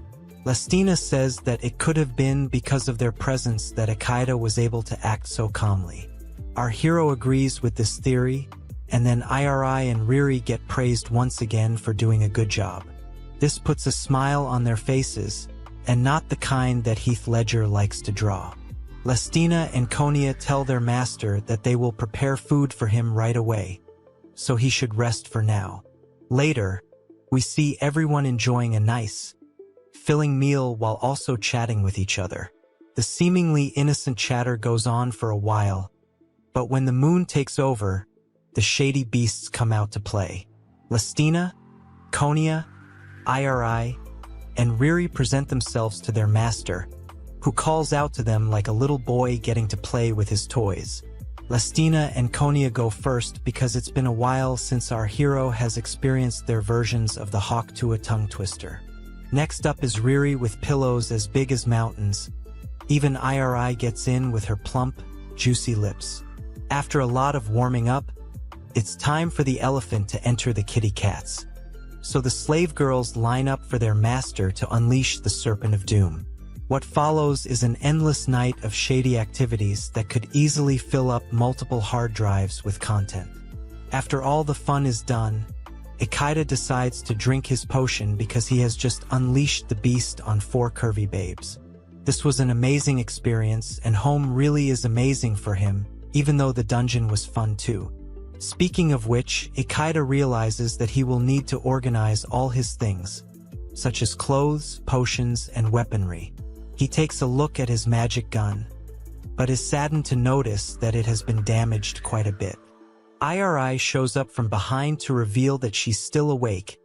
Lestina says that it could have been because of their presence that Isekai'd was able to act so calmly. Our hero agrees with this theory, and then Iri and Riri get praised once again for doing a good job. This puts a smile on their faces, and not the kind that Heath Ledger likes to draw. Lestina and Konya tell their master that they will prepare food for him right away, so he should rest for now. Later, we see everyone enjoying a nice, filling meal while also chatting with each other. The seemingly innocent chatter goes on for a while, but when the moon takes over, the shady beasts come out to play. Lestina, Konya, Iri, and Riri present themselves to their master, who calls out to them like a little boy getting to play with his toys. Lestina and Konya go first because it's been a while since our hero has experienced their versions of the hawk to a tongue twister. Next up is Riri with pillows as big as mountains. Even Iri gets in with her plump, juicy lips. After a lot of warming up, it's time for the elephant to enter the kitty cats. So the slave girls line up for their master to unleash the Serpent of Doom. What follows is an endless night of shady activities that could easily fill up multiple hard drives with content. After all the fun is done, Isekai'd decides to drink his potion because he has just unleashed the beast on 4 curvy babes. This was an amazing experience, and home really is amazing for him, even though the dungeon was fun too. Speaking of which, Isekai'd realizes that he will need to organize all his things, such as clothes, potions, and weaponry. He takes a look at his magic gun, but is saddened to notice that it has been damaged quite a bit. Iri shows up from behind to reveal that she's still awake,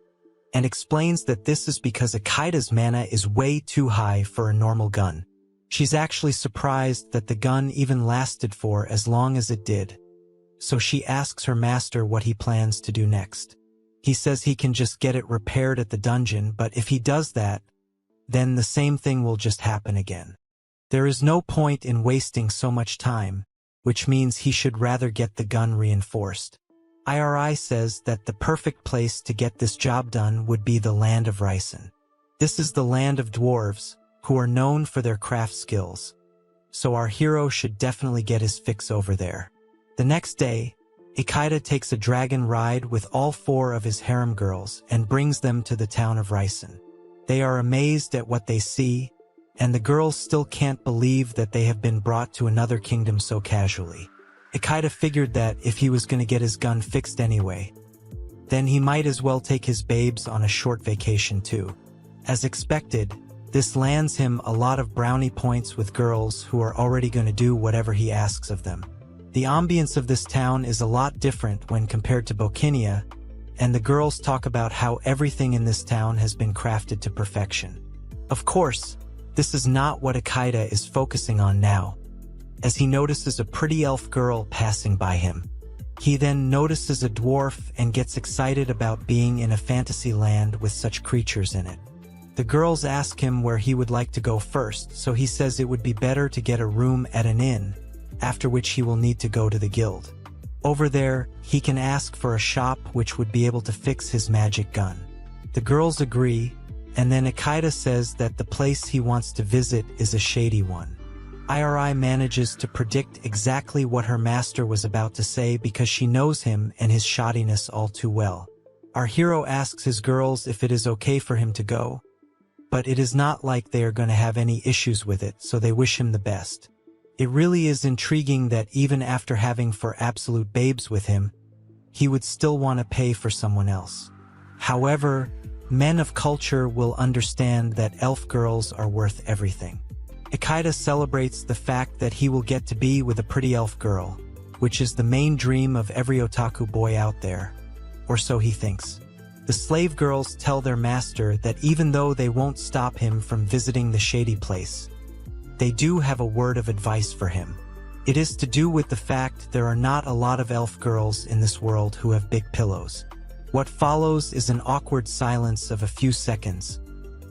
and explains that this is because Ichaicha's mana is way too high for a normal gun. She's actually surprised that the gun even lasted for as long as it did. So she asks her master what he plans to do next. He says he can just get it repaired at the dungeon, but if he does that, then the same thing will just happen again. There is no point in wasting so much time, which means he should rather get the gun reinforced. IRI says that the perfect place to get this job done would be the land of Risen. This is the land of dwarves, who are known for their craft skills. So our hero should definitely get his fix over there. The next day, Ichaicha takes a dragon ride with all 4 of his harem girls and brings them to the town of Risen. They are amazed at what they see, and the girls still can't believe that they have been brought to another kingdom so casually. Ichaicha figured that if he was going to get his gun fixed anyway, then he might as well take his babes on a short vacation too. As expected, this lands him a lot of brownie points with girls who are already going to do whatever he asks of them. The ambience of this town is a lot different when compared to Bokinia, and the girls talk about how everything in this town has been crafted to perfection. Of course, this is not what Ichaicha is focusing on now, as he notices a pretty elf girl passing by him. He then notices a dwarf and gets excited about being in a fantasy land with such creatures in it. The girls ask him where he would like to go first, so he says it would be better to get a room at an inn, after which he will need to go to the guild. Over there, he can ask for a shop which would be able to fix his magic gun. The girls agree, and then Ichaicha says that the place he wants to visit is a shady one. IRI manages to predict exactly what her master was about to say because she knows him and his shoddiness all too well. Our hero asks his girls if it is okay for him to go, but it is not like they are going to have any issues with it, so they wish him the best. It really is intriguing that even after having 4 absolute babes with him, he would still want to pay for someone else. However, men of culture will understand that elf girls are worth everything. Ichaicha celebrates the fact that he will get to be with a pretty elf girl, which is the main dream of every otaku boy out there, or so he thinks. The slave girls tell their master that even though they won't stop him from visiting the shady place, they do have a word of advice for him. It is to do with the fact there are not a lot of elf girls in this world who have big pillows. What follows is an awkward silence of a few seconds,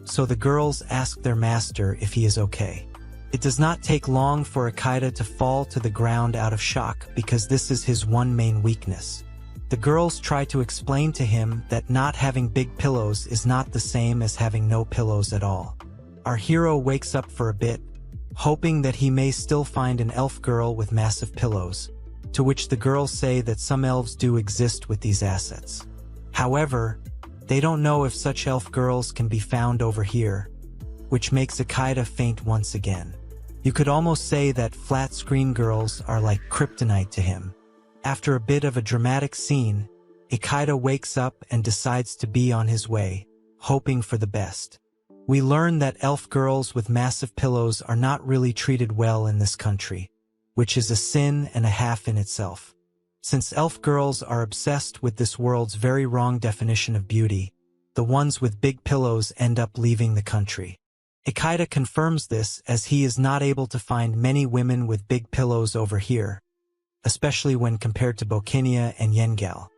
so the girls ask their master if he is okay. It does not take long for Ichaicha to fall to the ground out of shock because this is his one main weakness. The girls try to explain to him that not having big pillows is not the same as having no pillows at all. Our hero wakes up for a bit, hoping that he may still find an elf girl with massive pillows, to which the girls say that some elves do exist with these assets. However, they don't know if such elf girls can be found over here, which makes Ichaicha faint once again. You could almost say that flat-screen girls are like kryptonite to him. After a bit of a dramatic scene, Ichaicha wakes up and decides to be on his way, hoping for the best. We learn that elf girls with massive pillows are not really treated well in this country, which is a sin and a half in itself. Since elf girls are obsessed with this world's very wrong definition of beauty, the ones with big pillows end up leaving the country. Ichaicha confirms this as he is not able to find many women with big pillows over here, especially when compared to Bokinia and Yengal.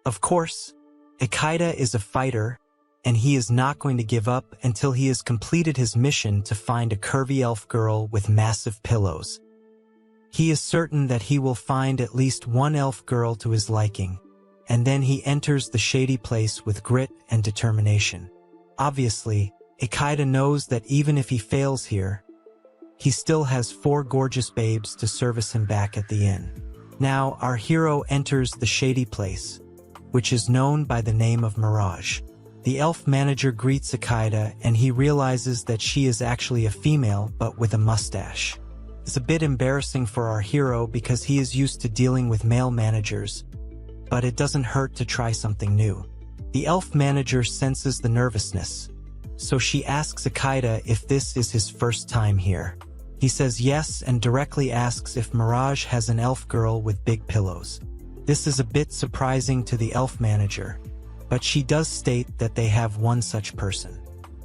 Of course, Ichaicha is a fighter, and he is not going to give up until he has completed his mission to find a curvy elf girl with massive pillows. He is certain that he will find at least one elf girl to his liking, and then he enters the shady place with grit and determination. Obviously, Ichaicha knows that even if he fails here, he still has 4 gorgeous babes to service him back at the inn. Now, our hero enters the shady place, which is known by the name of Mirage. The elf manager greets Ichaicha and he realizes that she is actually a female but with a mustache. It's a bit embarrassing for our hero because he is used to dealing with male managers, but it doesn't hurt to try something new. The elf manager senses the nervousness, so she asks Ichaicha if this is his first time here. He says yes and directly asks if Mirage has an elf girl with big pillows. This is a bit surprising to the elf manager, but she does state that they have one such person.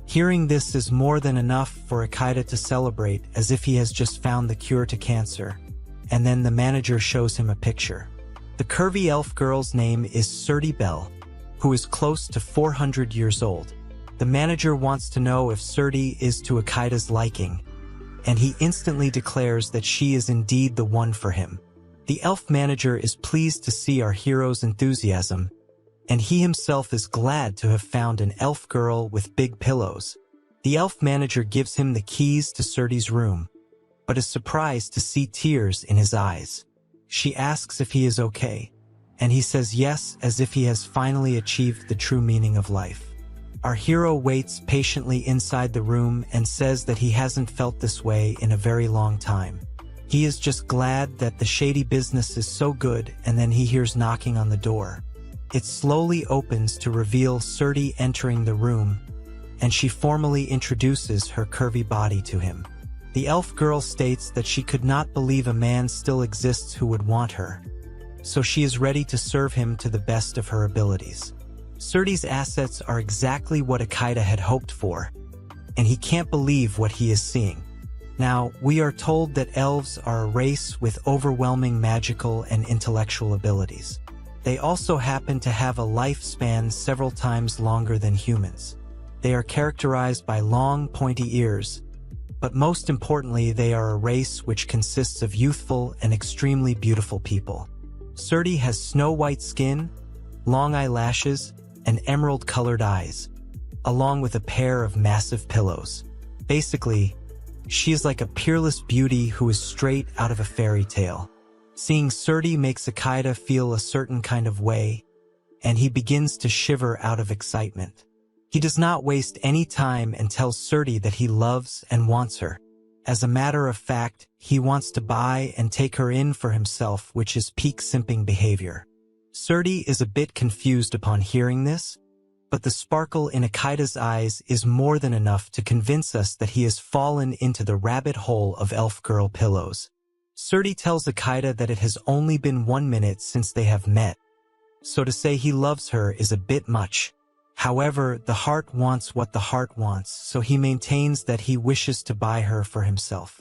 Hearing this is more than enough for Isekai'd to celebrate as if he has just found the cure to cancer, and then the manager shows him a picture. The curvy elf girl's name is Tsukatte Bell, who is close to 400 years old. The manager wants to know if Tsukatte is to Isekai'd's liking, and he instantly declares that she is indeed the one for him. The elf manager is pleased to see our hero's enthusiasm, and he himself is glad to have found an elf girl with big pillows. The elf manager gives him the keys to Tsukatte's room, but is surprised to see tears in his eyes. She asks if he is okay, and he says yes, as if he has finally achieved the true meaning of life. Our hero waits patiently inside the room and says that he hasn't felt this way in a very long time. He is just glad that the shady business is so good, and then he hears knocking on the door. It slowly opens to reveal Tsukatte entering the room, and she formally introduces her curvy body to him. The elf girl states that she could not believe a man still exists who would want her, so she is ready to serve him to the best of her abilities. Tsukatte's assets are exactly what Isekai'd had hoped for, and he can't believe what he is seeing. Now, we are told that elves are a race with overwhelming magical and intellectual abilities. They also happen to have a lifespan several times longer than humans. They are characterized by long, pointy ears, but most importantly, they are a race which consists of youthful and extremely beautiful people. Tsukatte has snow-white skin, long eyelashes, and emerald-colored eyes, along with a pair of massive pillows. Basically, she is like a peerless beauty who is straight out of a fairy tale. Seeing Tsukatte makes Isekai'd feel a certain kind of way, and he begins to shiver out of excitement. He does not waste any time and tells Tsukatte that he loves and wants her. As a matter of fact, he wants to buy and take her in for himself, which is peak simping behavior. Tsukatte is a bit confused upon hearing this, but the sparkle in Isekai'd's eyes is more than enough to convince us that he has fallen into the rabbit hole of elf girl pillows. Tsukatte tells Isekai'd that it has only been 1 minute since they have met, so to say he loves her is a bit much. However, the heart wants what the heart wants, so he maintains that he wishes to buy her for himself.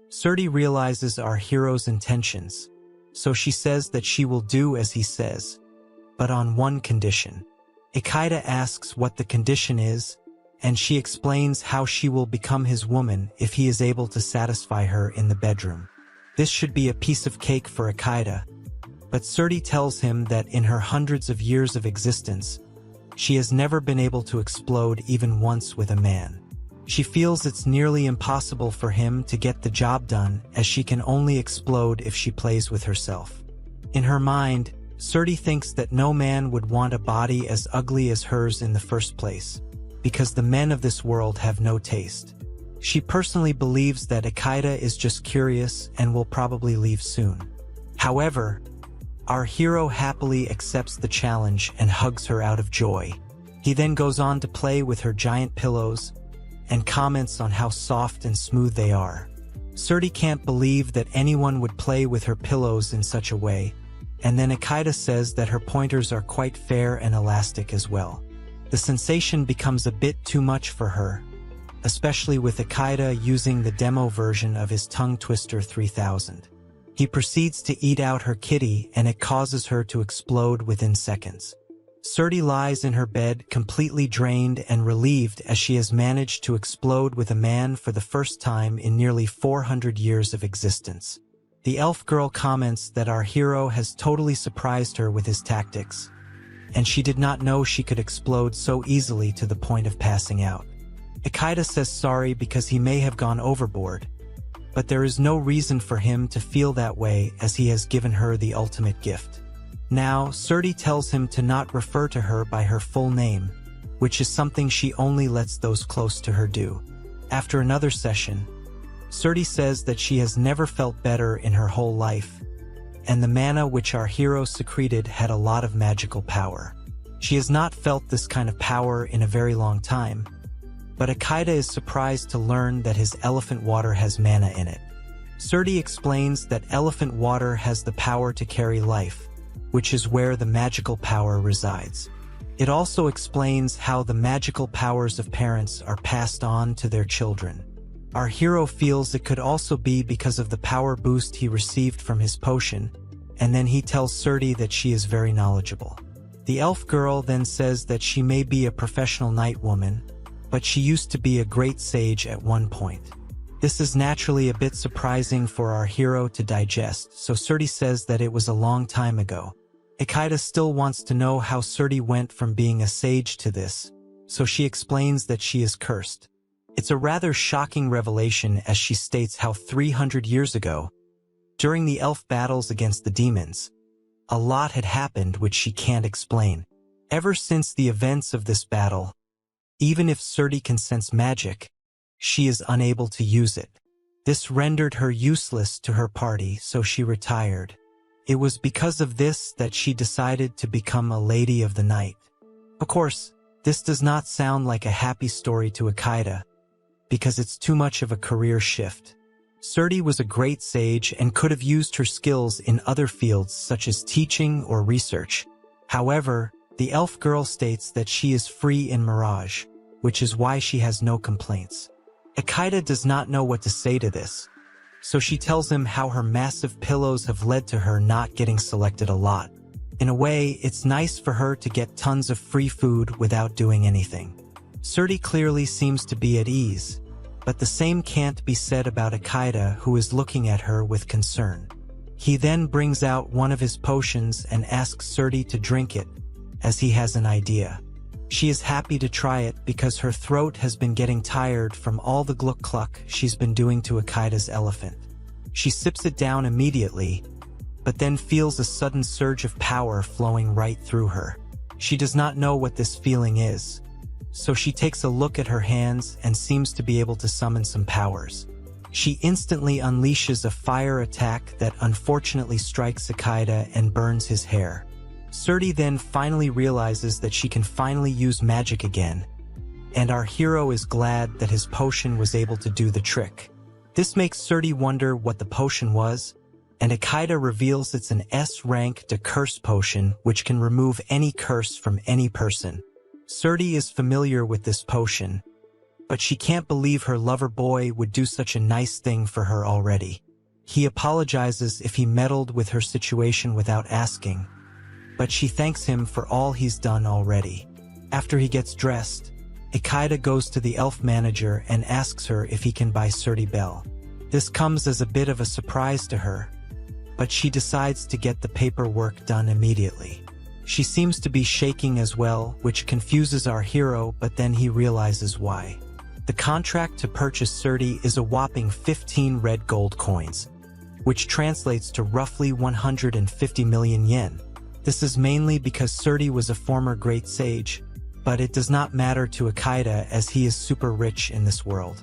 Tsukatte realizes our hero's intentions, so she says that she will do as he says, but on one condition. Isekai'd asks what the condition is, and she explains how she will become his woman if he is able to satisfy her in the bedroom. This should be a piece of cake for Isekai'd, but Tsukatte tells him that in her hundreds of years of existence, she has never been able to explode even once with a man. She feels it's nearly impossible for him to get the job done, as she can only explode if she plays with herself. In her mind, Tsukatte thinks that no man would want a body as ugly as hers in the first place, because the men of this world have no taste. She personally believes that Isekai'd is just curious and will probably leave soon. However, our hero happily accepts the challenge and hugs her out of joy. He then goes on to play with her giant pillows and comments on how soft and smooth they are. Tsukatte can't believe that anyone would play with her pillows in such a way, and then Isekai'd says that her pointers are quite fair and elastic as well. The sensation becomes a bit too much for her, especially with Isekai'd using the demo version of his tongue twister 3000. He proceeds to eat out her kitty, and it causes her to explode within seconds. Tsukatte lies in her bed completely drained and relieved as she has managed to explode with a man for the first time in nearly 400 years of existence. The elf girl comments that our hero has totally surprised her with his tactics, and she did not know she could explode so easily to the point of passing out. Isekai'd says sorry because he may have gone overboard, but there is no reason for him to feel that way as he has given her the ultimate gift. Now, Tsukatte tells him to not refer to her by her full name, which is something she only lets those close to her do. After another session, Tsukatte says that she has never felt better in her whole life, and the mana which our hero secreted had a lot of magical power. She has not felt this kind of power in a very long time, but Isekai'd is surprised to learn that his elephant water has mana in it. Tsukatte explains that elephant water has the power to carry life, which is where the magical power resides. It also explains how the magical powers of parents are passed on to their children. Our hero feels it could also be because of the power boost he received from his potion, and then he tells Tsukatte that she is very knowledgeable. The elf girl then says that she may be a professional night woman, but she used to be a great sage at one point. This is naturally a bit surprising for our hero to digest, so Tsukatte says that it was a long time ago. Ichaicha still wants to know how Tsukatte went from being a sage to this, so she explains that she is cursed. It's a rather shocking revelation as she states how 300 years ago, during the elf battles against the demons, a lot had happened which she can't explain. Ever since the events of this battle, even if Tsukatte can sense magic, she is unable to use it. This rendered her useless to her party, so she retired. It was because of this that she decided to become a lady of the night. Of course, this does not sound like a happy story to Ichaicha, because it's too much of a career shift. Tsukatte was a great sage and could have used her skills in other fields such as teaching or research. However, the elf girl states that she is free in Mirage, which is why she has no complaints. Ichaicha does not know what to say to this, so she tells him how her massive pillows have led to her not getting selected a lot. In a way, it's nice for her to get tons of free food without doing anything. Tsukatte clearly seems to be at ease, but the same can't be said about Ichaicha, who is looking at her with concern. He then brings out one of his potions and asks Tsukatte to drink it, as he has an idea. She is happy to try it because her throat has been getting tired from all the gluck-cluck she's been doing to Ichaicha's elephant. She sips it down immediately, but then feels a sudden surge of power flowing right through her. She does not know what this feeling is, so she takes a look at her hands and seems to be able to summon some powers. She instantly unleashes a fire attack that unfortunately strikes Ichaicha and burns his hair. Tsukatte then finally realizes that she can finally use magic again, and our hero is glad that his potion was able to do the trick. This makes Tsukatte wonder what the potion was, and Ichaicha reveals it's an S-rank curse potion which can remove any curse from any person. Tsukatte is familiar with this potion, but she can't believe her lover boy would do such a nice thing for her already. He apologizes if he meddled with her situation without asking, but she thanks him for all he's done already. After he gets dressed, Ichaicha goes to the elf manager and asks her if he can buy Tsukatte Bell. This comes as a bit of a surprise to her, but she decides to get the paperwork done immediately. She seems to be shaking as well, which confuses our hero, but then he realizes why. The contract to purchase Tsukatte is a whopping 15 red gold coins, which translates to roughly 150 million yen. This is mainly because Tsukatte was a former great sage, but it does not matter to Ichaicha as he is super rich in this world.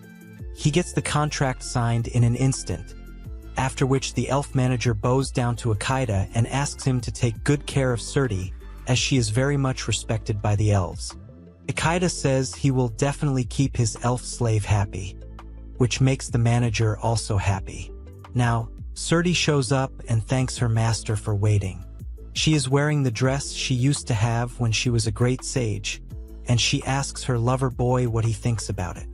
He gets the contract signed in an instant, after which the elf manager bows down to Ichaicha and asks him to take good care of Tsukatte, as she is very much respected by the elves. Ichaicha says he will definitely keep his elf slave happy, which makes the manager also happy. Now, Tsukatte shows up and thanks her master for waiting. She is wearing the dress she used to have when she was a great sage, and she asks her lover boy what he thinks about it.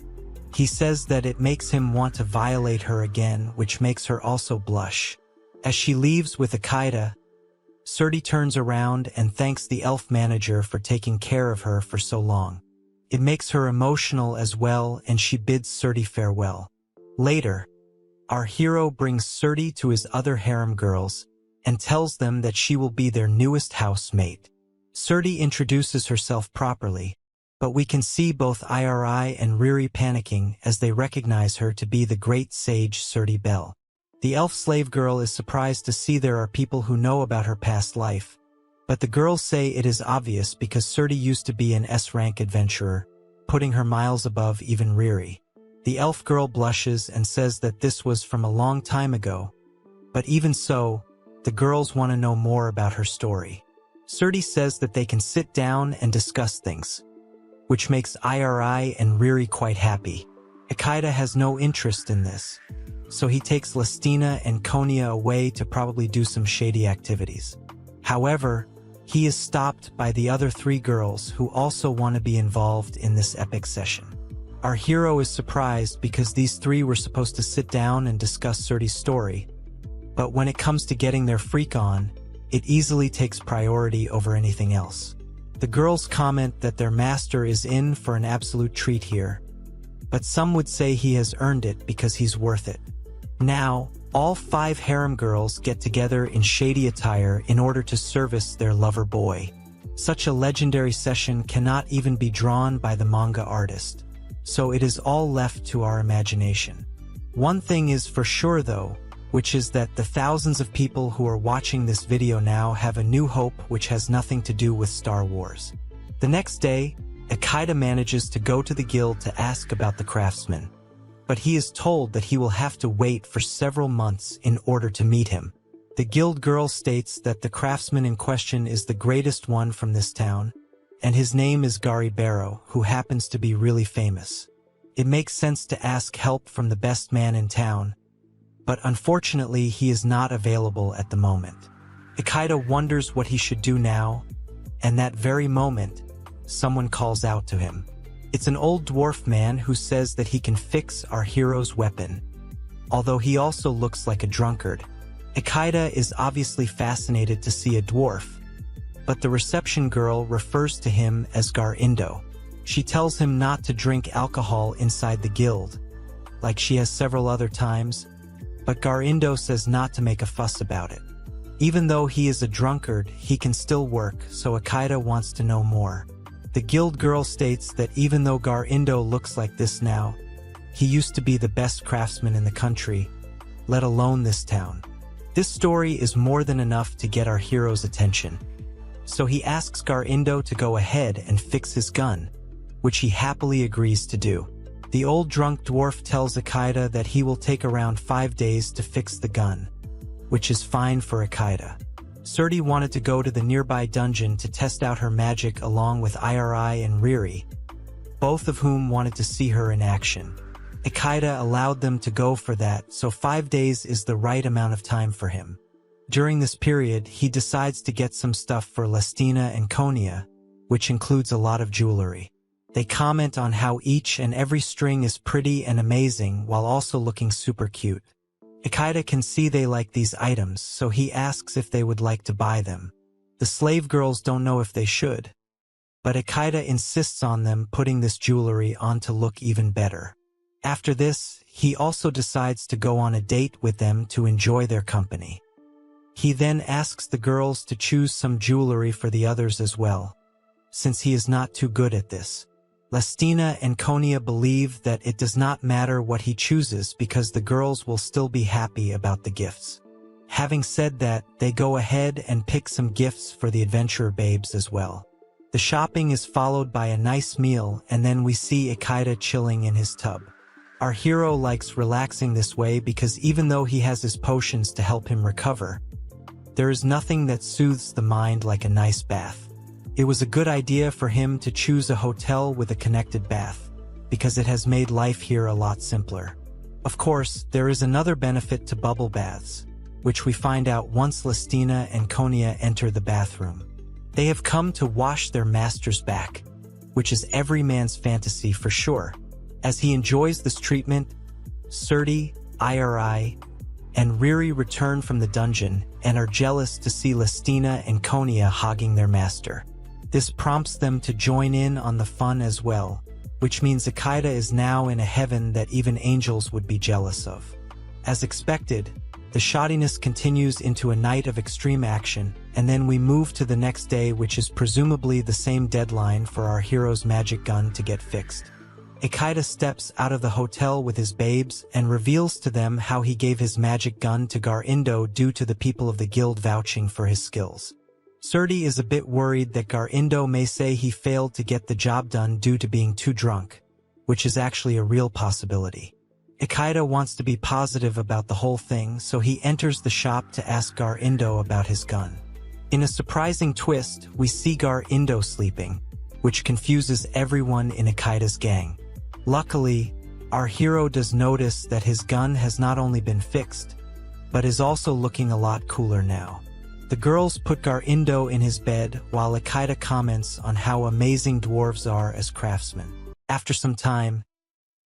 He says that it makes him want to violate her again, which makes her also blush. As she leaves with Ichaicha, Tsukatte turns around and thanks the elf manager for taking care of her for so long. It makes her emotional as well, and she bids Tsukatte farewell. Later, our hero brings Tsukatte to his other harem girls and tells them that she will be their newest housemate. Tsukatte introduces herself properly, but we can see both Iri and Riri panicking as they recognize her to be the great sage Tsukatte Bell. The elf slave girl is surprised to see there are people who know about her past life, but the girls say it is obvious because Tsukatte used to be an S-rank adventurer, putting her miles above even Riri. The elf girl blushes and says that this was from a long time ago, but even so, the girls want to know more about her story. Tsukatte says that they can sit down and discuss things, which makes Iri and Riri quite happy. Ichaicha has no interest in this, so he takes Lestina and Konya away to probably do some shady activities. However, he is stopped by the other 3 girls who also want to be involved in this epic session. Our hero is surprised because these 3 were supposed to sit down and discuss Tsukate's story, but when it comes to getting their freak on, it easily takes priority over anything else. The girls comment that their master is in for an absolute treat here, but some would say he has earned it because he's worth it. Now, all 5 harem girls get together in shady attire in order to service their lover boy. Such a legendary session cannot even be drawn by the manga artist, so it is all left to our imagination. One thing is for sure though, which is that the thousands of people who are watching this video now have a new hope which has nothing to do with Star Wars. The next day, Isekai'd manages to go to the guild to ask about the craftsman, but he is told that he will have to wait for several months in order to meet him. The guild girl states that the craftsman in question is the greatest one from this town, and his name is Garibero, who happens to be really famous. It makes sense to ask help from the best man in town, but unfortunately he is not available at the moment. Isekai'd wonders what he should do now, and that very moment, someone calls out to him. It's an old dwarf man who says that he can fix our hero's weapon. Although he also looks like a drunkard, Isekai'd is obviously fascinated to see a dwarf, but the reception girl refers to him as Garindo. She tells him not to drink alcohol inside the guild, like she has several other times, but Garindo says not to make a fuss about it. Even though he is a drunkard, he can still work, so Isekai'd wants to know more. The guild girl states that even though Garindo looks like this now, he used to be the best craftsman in the country, let alone this town. This story is more than enough to get our hero's attention, so he asks Garindo to go ahead and fix his gun, which he happily agrees to do. The old drunk dwarf tells Isekai'd that he will take around 5 days to fix the gun, which is fine for Isekai'd. Tsukatte wanted to go to the nearby dungeon to test out her magic along with Ataerareta and Riri, both of whom wanted to see her in action. Isekai'd allowed them to go for that, so 5 days is the right amount of time for him. During this period, he decides to get some stuff for Lestina and Konya, which includes a lot of jewelry. They comment on how each and every string is pretty and amazing while also looking super cute. Isekai'd can see they like these items, so he asks if they would like to buy them. The slave girls don't know if they should, but Isekai'd insists on them putting this jewelry on to look even better. After this, he also decides to go on a date with them to enjoy their company. He then asks the girls to choose some jewelry for the others as well, since he is not too good at this. Lestina and Konya believe that it does not matter what he chooses because the girls will still be happy about the gifts. Having said that, they go ahead and pick some gifts for the adventurer babes as well. The shopping is followed by a nice meal, and then we see Isekai'd chilling in his tub. Our hero likes relaxing this way because even though he has his potions to help him recover, there is nothing that soothes the mind like a nice bath. It was a good idea for him to choose a hotel with a connected bath, because it has made life here a lot simpler. Of course, there is another benefit to bubble baths, which we find out once Lestina and Konya enter the bathroom. They have come to wash their master's back, which is every man's fantasy for sure. As he enjoys this treatment, Tsukatte, Ataerareta, and Riri return from the dungeon and are jealous to see Lestina and Konya hogging their master. This prompts them to join in on the fun as well, which means Isekai'd is now in a heaven that even angels would be jealous of. As expected, the shoddiness continues into a night of extreme action, and then we move to the next day, which is presumably the same deadline for our hero's magic gun to get fixed. Isekai'd steps out of the hotel with his babes and reveals to them how he gave his magic gun to Garindo due to the people of the guild vouching for his skills. Tsukatte is a bit worried that Garindo may say he failed to get the job done due to being too drunk, which is actually a real possibility. Isekai'd wants to be positive about the whole thing, so he enters the shop to ask Garindo about his gun. In a surprising twist, we see Garindo sleeping, which confuses everyone in Isekai'd's gang. Luckily, our hero does notice that his gun has not only been fixed, but is also looking a lot cooler now. The girls put Gar-Indo in his bed while Ichaicha comments on how amazing dwarves are as craftsmen. After some time,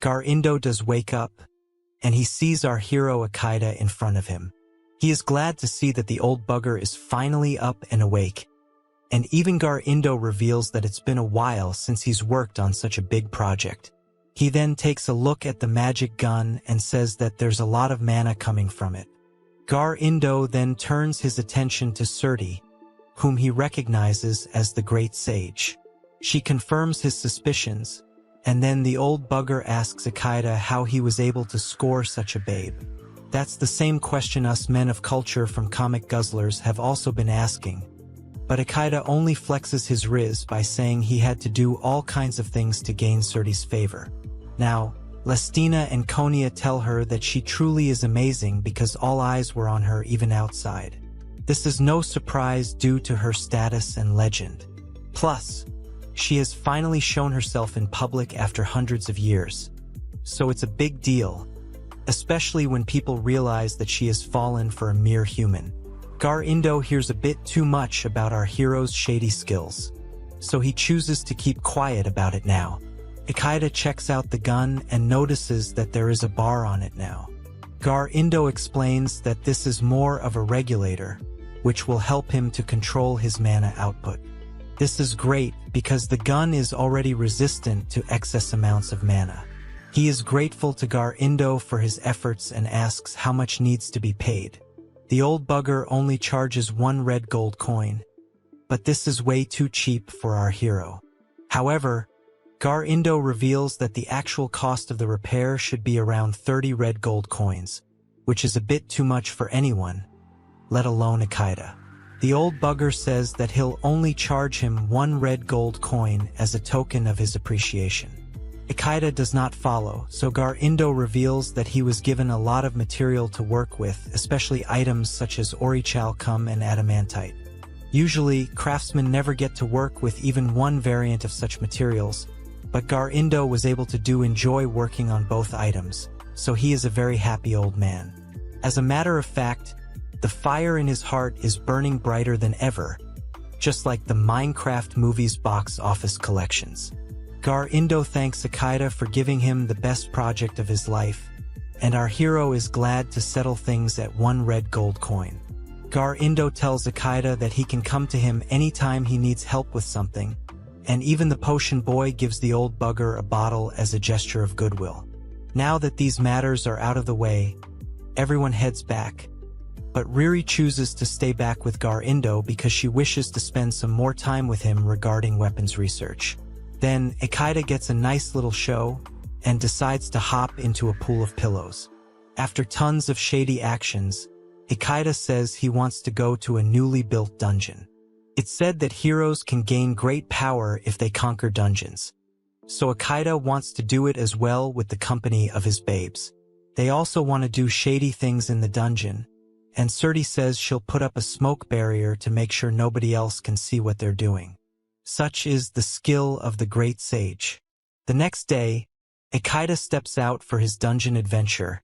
Gar-Indo does wake up, and he sees our hero Ichaicha in front of him. He is glad to see that the old bugger is finally up and awake, and even Gar-Indo reveals that it's been a while since he's worked on such a big project. He then takes a look at the magic gun and says that there's a lot of mana coming from it. Gar-Indo then turns his attention to Tsukatte, whom he recognizes as the Great Sage. She confirms his suspicions, and then the old bugger asks Ichaicha how he was able to score such a babe. That's the same question us men of culture from comic guzzlers have also been asking, but Ichaicha only flexes his riz by saying he had to do all kinds of things to gain Tsukatte's favor. Now, Lestina and Konya tell her that she truly is amazing because all eyes were on her even outside. This is no surprise due to her status and legend. Plus, she has finally shown herself in public after hundreds of years. So it's a big deal, especially when people realize that she has fallen for a mere human. Gar-Indo hears a bit too much about our hero's shady skills, so he chooses to keep quiet about it now. Ichaicha checks out the gun and notices that there is a bar on it now. Gar-Indo explains that this is more of a regulator, which will help him to control his mana output. This is great because the gun is already resistant to excess amounts of mana. He is grateful to Gar-Indo for his efforts and asks how much needs to be paid. The old bugger only charges 1 red gold coin, but this is way too cheap for our hero. However, Gar-Indo reveals that the actual cost of the repair should be around 30 red gold coins, which is a bit too much for anyone, let alone Ichaicha. The old bugger says that he'll only charge him 1 red gold coin as a token of his appreciation. Ichaicha does not follow, so Gar-Indo reveals that he was given a lot of material to work with, especially items such as orichalcum and adamantite. Usually, craftsmen never get to work with even one variant of such materials, but Gar-Indo was able to enjoy working on both items, so he is a very happy old man. As a matter of fact, the fire in his heart is burning brighter than ever, just like the Minecraft movies box office collections. Gar-Indo thanks Ichaicha for giving him the best project of his life, and our hero is glad to settle things at 1 red gold coin. Gar-Indo tells Ichaicha that he can come to him anytime he needs help with something, and even the potion boy gives the old bugger a bottle as a gesture of goodwill. Now that these matters are out of the way, everyone heads back, but Riri chooses to stay back with Gar-Indo because she wishes to spend some more time with him regarding weapons research. Then, Ichaicha gets a nice little show, and decides to hop into a pool of pillows. After tons of shady actions, Ichaicha says he wants to go to a newly built dungeon. It's said that heroes can gain great power if they conquer dungeons, so Ichaicha wants to do it as well with the company of his babes. They also want to do shady things in the dungeon, and Tsukatte says she'll put up a smoke barrier to make sure nobody else can see what they're doing. Such is the skill of the Great Sage. The next day, Ichaicha steps out for his dungeon adventure,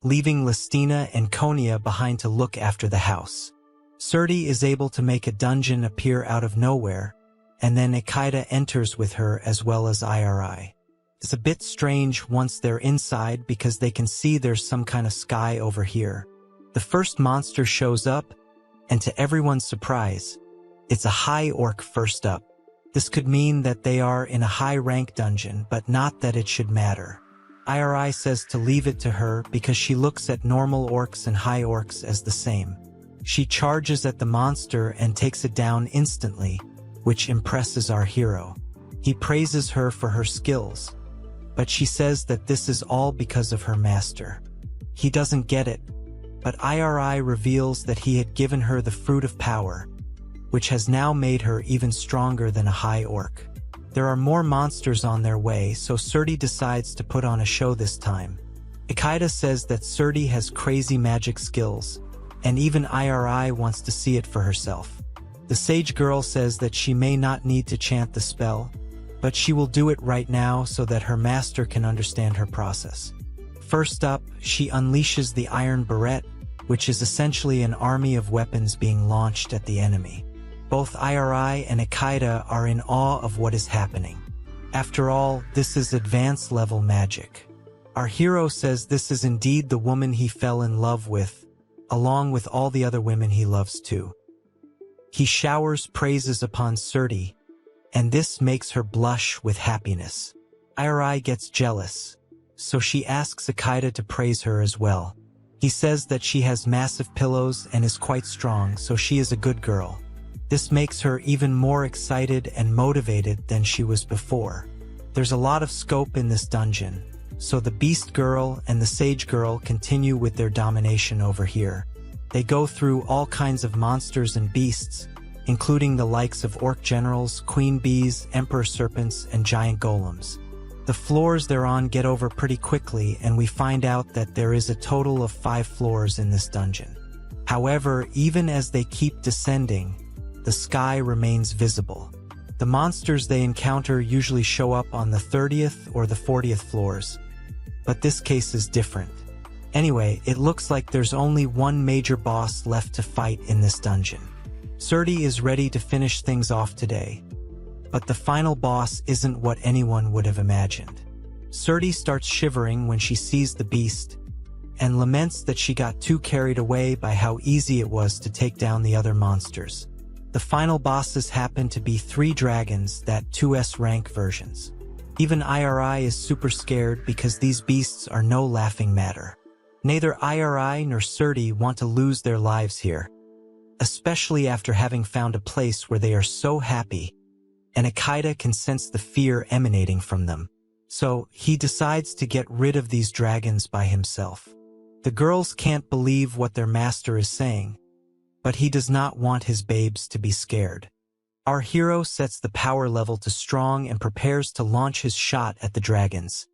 leaving Lestina and Konya behind to look after the house. Tsukatte is able to make a dungeon appear out of nowhere, and then Ichaicha enters with her as well as Iri. It's a bit strange once they're inside because they can see there's some kind of sky over here. The first monster shows up, and to everyone's surprise, it's a high orc first up. This could mean that they are in a high-rank dungeon, but not that it should matter. Iri says to leave it to her because she looks at normal orcs and high orcs as the same. She charges at the monster and takes it down instantly, which impresses our hero. He praises her for her skills, but she says that this is all because of her master. He doesn't get it, but Iri reveals that he had given her the fruit of power, which has now made her even stronger than a high orc. There are more monsters on their way, so Tsukatte decides to put on a show this time. Ichaicha says that Tsukatte has crazy magic skills, and even Iri wants to see it for herself. The sage girl says that she may not need to chant the spell, but she will do it right now so that her master can understand her process. First up, she unleashes the iron barrette, which is essentially an army of weapons being launched at the enemy. Both Irai and Isekai'd are in awe of what is happening. After all, this is advanced level magic. Our hero says this is indeed the woman he fell in love with, along with all the other women he loves too. He showers praises upon Tsukatte, and this makes her blush with happiness. Irai gets jealous, so she asks Isekai'd to praise her as well. He says that she has massive pillows and is quite strong, so she is a good girl. This makes her even more excited and motivated than she was before. There's a lot of scope in this dungeon, so the Beast Girl and the Sage Girl continue with their domination over here. They go through all kinds of monsters and beasts, including the likes of orc generals, queen bees, emperor serpents, and giant golems. The floors they're on get over pretty quickly, and we find out that there is a total of 5 floors in this dungeon. However, even as they keep descending, the sky remains visible. The monsters they encounter usually show up on the 30th or the 40th floors, but this case is different. Anyway, it looks like there's only one major boss left to fight in this dungeon. Tsukatte is ready to finish things off today, but the final boss isn't what anyone would have imagined. Tsukatte starts shivering when she sees the beast, and laments that she got too carried away by how easy it was to take down the other monsters. The final bosses happen to be 3 dragons, that 2S rank versions. Even Irai is super scared because these beasts are no laughing matter. Neither Irai nor Tsukatte want to lose their lives here, especially after having found a place where they are so happy, and Isekai'd can sense the fear emanating from them. So he decides to get rid of these dragons by himself. The girls can't believe what their master is saying, but he does not want his babes to be scared. Our hero sets the power level to strong and prepares to launch his shot at the dragons,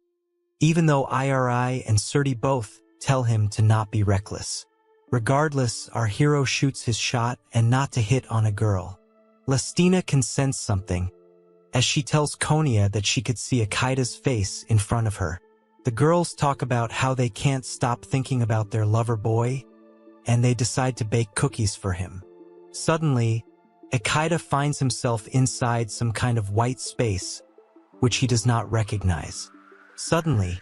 even though Irai and Tsukatte both tell him to not be reckless. Regardless, our hero shoots his shot and not to hit on a girl. Lestina can sense something, as she tells Konya that she could see Isekai'd's face in front of her. The girls talk about how they can't stop thinking about their lover boy, and they decide to bake cookies for him. Suddenly, Isekai'd finds himself inside some kind of white space, which he does not recognize. Suddenly,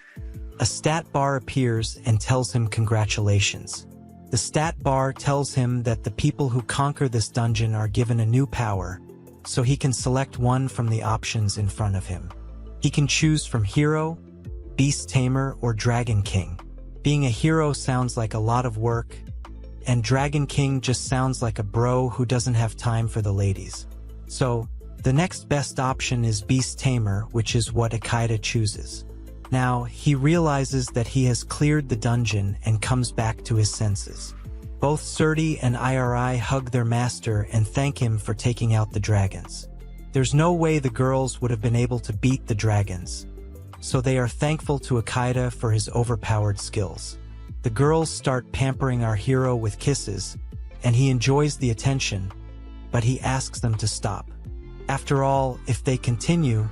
a stat bar appears and tells him congratulations. The stat bar tells him that the people who conquer this dungeon are given a new power, so he can select one from the options in front of him. He can choose from Hero, Beast Tamer, or Dragon King. Being a hero sounds like a lot of work, and Dragon King just sounds like a bro who doesn't have time for the ladies. So, the next best option is Beast Tamer, which is what Isekai'd chooses. Now, he realizes that he has cleared the dungeon and comes back to his senses. Both Tsukatte and Irai hug their master and thank him for taking out the dragons. There's no way the girls would have been able to beat the dragons, so they are thankful to Isekai'd for his overpowered skills. The girls start pampering our hero with kisses, and he enjoys the attention, but he asks them to stop. After all, if they continue,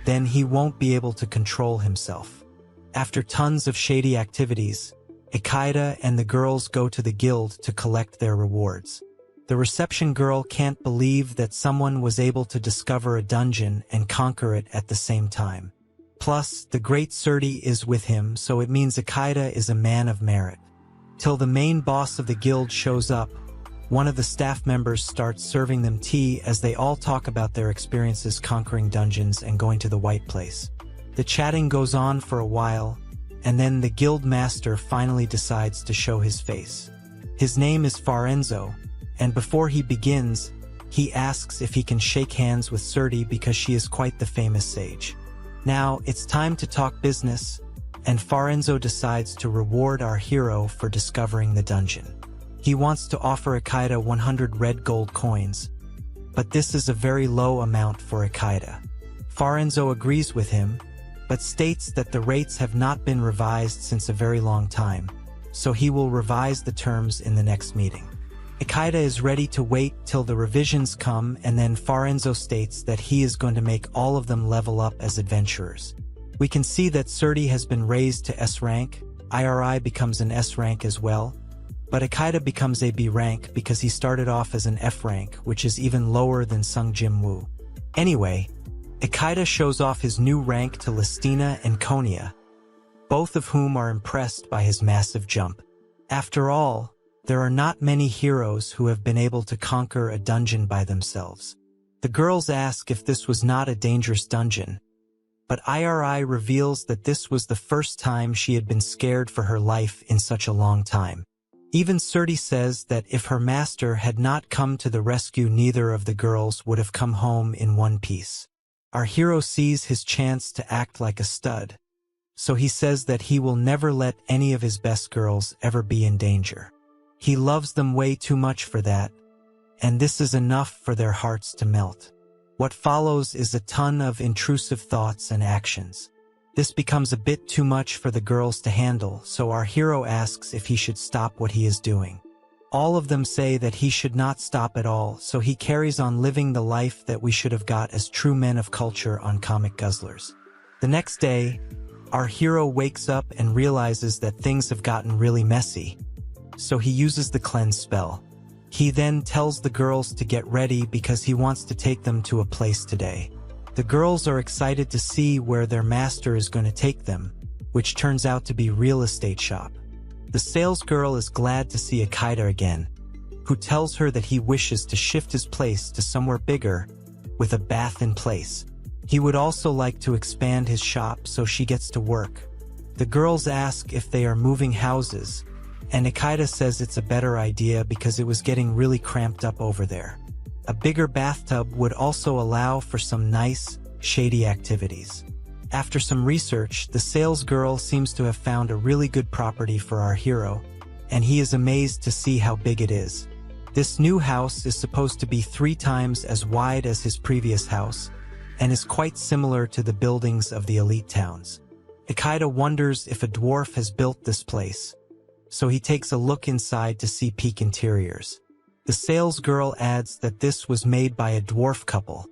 then he won't be able to control himself. After tons of shady activities, Isekai'd and the girls go to the guild to collect their rewards. The reception girl can't believe that someone was able to discover a dungeon and conquer it at the same time. Plus, the great Tsukatte is with him, so it means Isekai'd is a man of merit. Till the main boss of the guild shows up, one of the staff members starts serving them tea as they all talk about their experiences conquering dungeons and going to the White Place. The chatting goes on for a while, and then the guild master finally decides to show his face. His name is Farenzo, and before he begins, he asks if he can shake hands with Tsukatte because she is quite the famous sage. Now, it's time to talk business, and Farenzo decides to reward our hero for discovering the dungeon. He wants to offer Isekai'd 100 red gold coins, but this is a very low amount for Isekai'd. Farenzo agrees with him, but states that the rates have not been revised since a very long time, so he will revise the terms in the next meeting. Isekai'd is ready to wait till the revisions come, and then Farenzo states that he is going to make all of them level up as adventurers. We can see that Tsukatte has been raised to S rank, Irai becomes an S rank as well, but Ichaicha becomes a B rank because he started off as an F rank, which is even lower than Sung Jim Woo. Anyway, Ichaicha shows off his new rank to Listina and Konya, both of whom are impressed by his massive jump. After all, there are not many heroes who have been able to conquer a dungeon by themselves. The girls ask if this was not a dangerous dungeon, but Iri reveals that this was the first time she had been scared for her life in such a long time. Even Surti says that if her master had not come to the rescue, neither of the girls would have come home in one piece. Our hero sees his chance to act like a stud, so he says that he will never let any of his best girls ever be in danger. He loves them way too much for that, and this is enough for their hearts to melt. What follows is a ton of intrusive thoughts and actions. This becomes a bit too much for the girls to handle, so our hero asks if he should stop what he is doing. All of them say that he should not stop at all, so he carries on living the life that we should have got as true men of culture on Comic Guzzlers. The next day, our hero wakes up and realizes that things have gotten really messy, so he uses the cleanse spell. He then tells the girls to get ready because he wants to take them to a place today. The girls are excited to see where their master is going to take them, which turns out to be real estate shop. The salesgirl is glad to see Ichaicha again, who tells her that he wishes to shift his place to somewhere bigger, with a bath in place. He would also like to expand his shop, so she gets to work. The girls ask if they are moving houses, and Ichaicha says it's a better idea because it was getting really cramped up over there. A bigger bathtub would also allow for some nice, shady activities. After some research, the salesgirl seems to have found a really good property for our hero, and he is amazed to see how big it is. This new house is supposed to be 3 times as wide as his previous house, and is quite similar to the buildings of the elite towns. Ichaicha wonders if a dwarf has built this place, so he takes a look inside to see peak interiors. The salesgirl adds that this was made by a dwarf couple,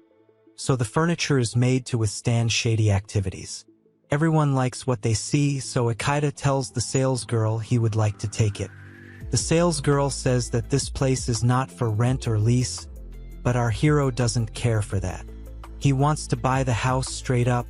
so the furniture is made to withstand shady activities. Everyone likes what they see, so Ichaicha tells the salesgirl he would like to take it. The salesgirl says that this place is not for rent or lease, but our hero doesn't care for that. He wants to buy the house straight up,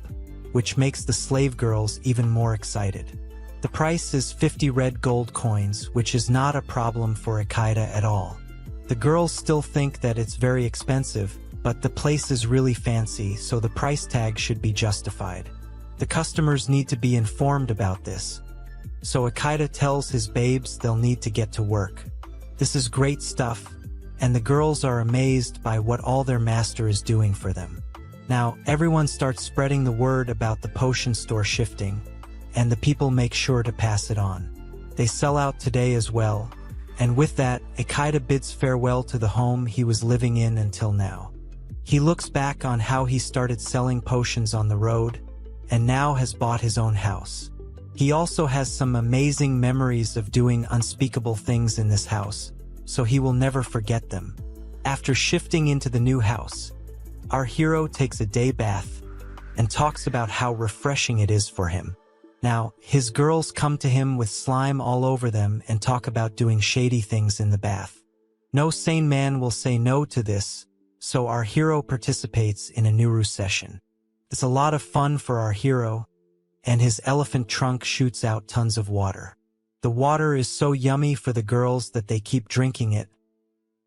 which makes the slave girls even more excited. The price is 50 red gold coins, which is not a problem for Ichaicha at all. The girls still think that it's very expensive, but the place is really fancy, so the price tag should be justified. The customers need to be informed about this, so Ichaicha tells his babes they'll need to get to work. This is great stuff, and the girls are amazed by what all their master is doing for them. Now, everyone starts spreading the word about the potion store shifting, and the people make sure to pass it on. They sell out today as well, and with that, Ichaicha bids farewell to the home he was living in until now. He looks back on how he started selling potions on the road, and now has bought his own house. He also has some amazing memories of doing unspeakable things in this house, so he will never forget them. After shifting into the new house, our hero takes a day bath and talks about how refreshing it is for him. Now, his girls come to him with slime all over them and talk about doing shady things in the bath. No sane man will say no to this, so our hero participates in a Nuru session. It's a lot of fun for our hero, and his elephant trunk shoots out tons of water. The water is so yummy for the girls that they keep drinking it,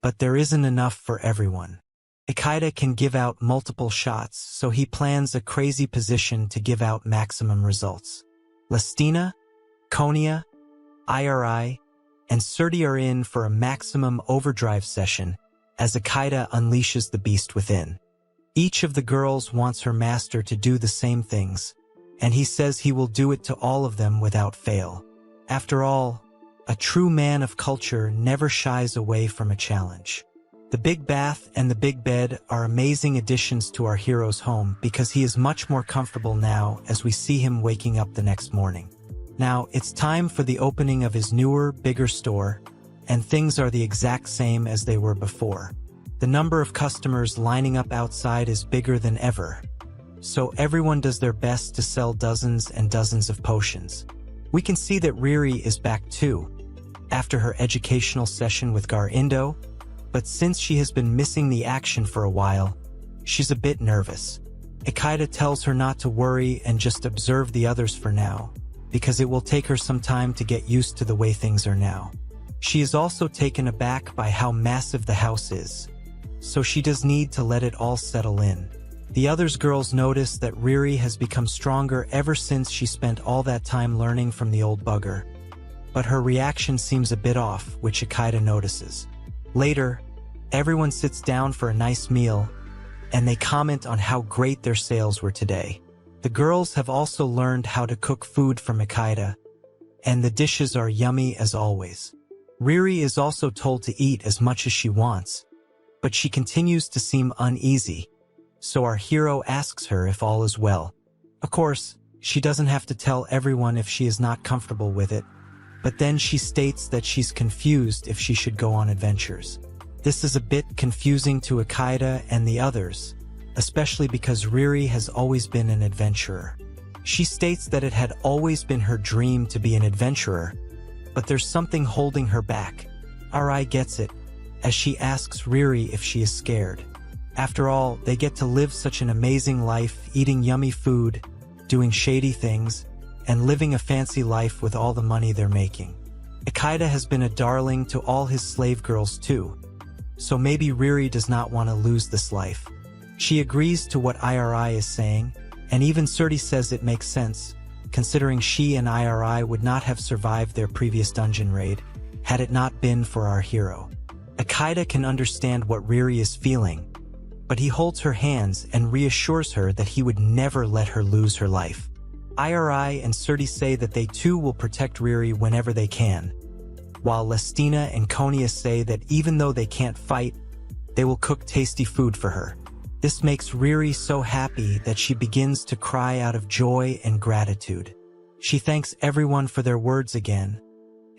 but there isn't enough for everyone. Ichaicha can give out multiple shots, so he plans a crazy position to give out maximum results. Listina, Konya, Iri, and Surti are in for a maximum overdrive session as Ichaicha unleashes the beast within. Each of the girls wants her master to do the same things, and he says he will do it to all of them without fail. After all, a true man of culture never shies away from a challenge. The big bath and the big bed are amazing additions to our hero's home because he is much more comfortable now as we see him waking up the next morning. Now, it's time for the opening of his newer, bigger store, and things are the exact same as they were before. The number of customers lining up outside is bigger than ever, so everyone does their best to sell dozens and dozens of potions. We can see that Riri is back too, after her educational session with Gar-Indo, but since she has been missing the action for a while, she's a bit nervous. Ichaicha tells her not to worry and just observe the others for now, because it will take her some time to get used to the way things are now. She is also taken aback by how massive the house is, so she does need to let it all settle in. The others girls notice that Riri has become stronger ever since she spent all that time learning from the old bugger, but her reaction seems a bit off, which Ichaicha notices. Later, everyone sits down for a nice meal, and they comment on how great their sales were today. The girls have also learned how to cook food from Ichaicha, and the dishes are yummy as always. Riri is also told to eat as much as she wants, but she continues to seem uneasy, so our hero asks her if all is well. Of course, she doesn't have to tell everyone if she is not comfortable with it, but then she states that she's confused if she should go on adventures. This is a bit confusing to Ichaicha and the others, especially because Riri has always been an adventurer. She states that it had always been her dream to be an adventurer, but there's something holding her back. Ri gets it, as she asks Riri if she is scared. After all, they get to live such an amazing life, eating yummy food, doing shady things, and living a fancy life with all the money they're making. Ichaicha has been a darling to all his slave girls too, so maybe Riri does not want to lose this life. She agrees to what Iri is saying, and even Tsukatte says it makes sense, considering she and Iri would not have survived their previous dungeon raid, had it not been for our hero. Ichaicha can understand what Riri is feeling, but he holds her hands and reassures her that he would never let her lose her life. Iri and Tsukatte say that they too will protect Riri whenever they can, while Lestina and Konya say that even though they can't fight, they will cook tasty food for her. This makes Riri so happy that she begins to cry out of joy and gratitude. She thanks everyone for their words again,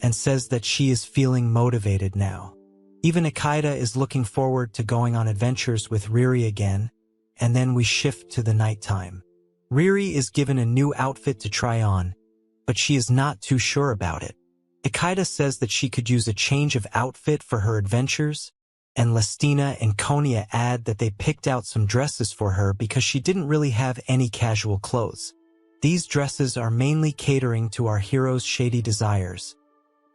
and says that she is feeling motivated now. Even Ichaicha is looking forward to going on adventures with Riri again, and then we shift to the nighttime. Riri is given a new outfit to try on, but she is not too sure about it. Ichaicha says that she could use a change of outfit for her adventures, and Lestina and Konya add that they picked out some dresses for her because she didn't really have any casual clothes. These dresses are mainly catering to our hero's shady desires,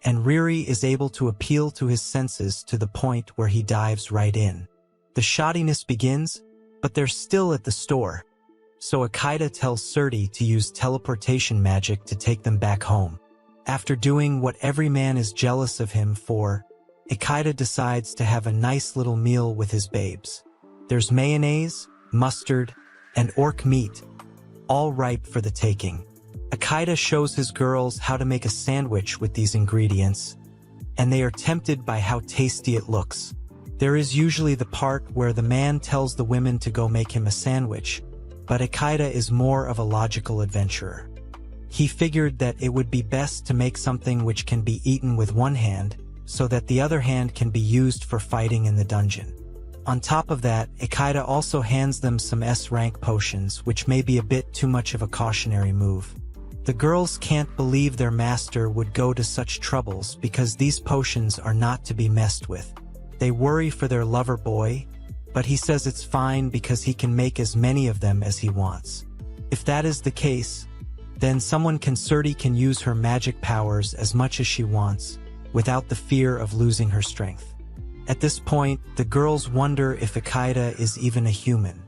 and Riri is able to appeal to his senses to the point where he dives right in. The shoddiness begins, but they're still at the store, so Ichaicha tells Tsukatte to use teleportation magic to take them back home. After doing what every man is jealous of him for, Ichaicha decides to have a nice little meal with his babes. There's mayonnaise, mustard, and orc meat, all ripe for the taking. Ichaicha shows his girls how to make a sandwich with these ingredients, and they are tempted by how tasty it looks. There is usually the part where the man tells the women to go make him a sandwich, but Ichaicha is more of a logical adventurer. He figured that it would be best to make something which can be eaten with one hand, so that the other hand can be used for fighting in the dungeon. On top of that, Ichaicha also hands them some S-rank potions, which may be a bit too much of a cautionary move. The girls can't believe their master would go to such troubles because these potions are not to be messed with. They worry for their lover boy, but he says it's fine because he can make as many of them as he wants. If that is the case, then Tsukatte can use her magic powers as much as she wants, without the fear of losing her strength. At this point, the girls wonder if Ichaicha is even a human.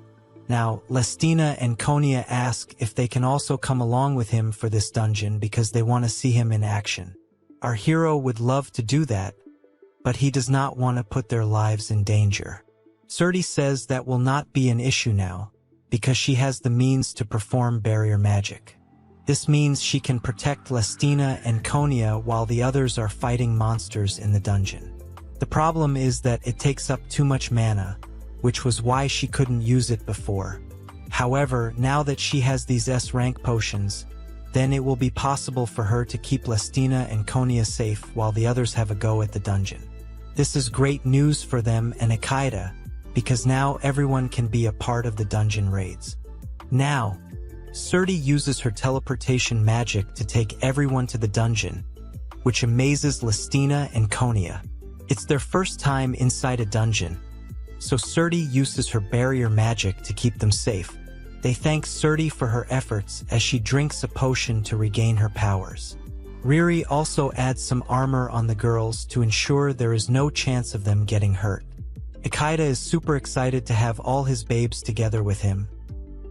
Now, Lestina and Konya ask if they can also come along with him for this dungeon because they want to see him in action. Our hero would love to do that, but he does not want to put their lives in danger. Tsukatte says that will not be an issue now, because she has the means to perform barrier magic. This means she can protect Lestina and Konya while the others are fighting monsters in the dungeon. The problem is that it takes up too much mana, which was why she couldn't use it before. However, now that she has these S-rank potions, then it will be possible for her to keep Lestina and Konya safe while the others have a go at the dungeon. This is great news for them and Ichaicha, because now everyone can be a part of the dungeon raids. Now, Tsukatte uses her teleportation magic to take everyone to the dungeon, which amazes Listina and Konya. It's their first time inside a dungeon, so Surti uses her barrier magic to keep them safe. They thank Surti for her efforts as she drinks a potion to regain her powers. Riri also adds some armor on the girls to ensure there is no chance of them getting hurt. Isekai'd is super excited to have all his babes together with him,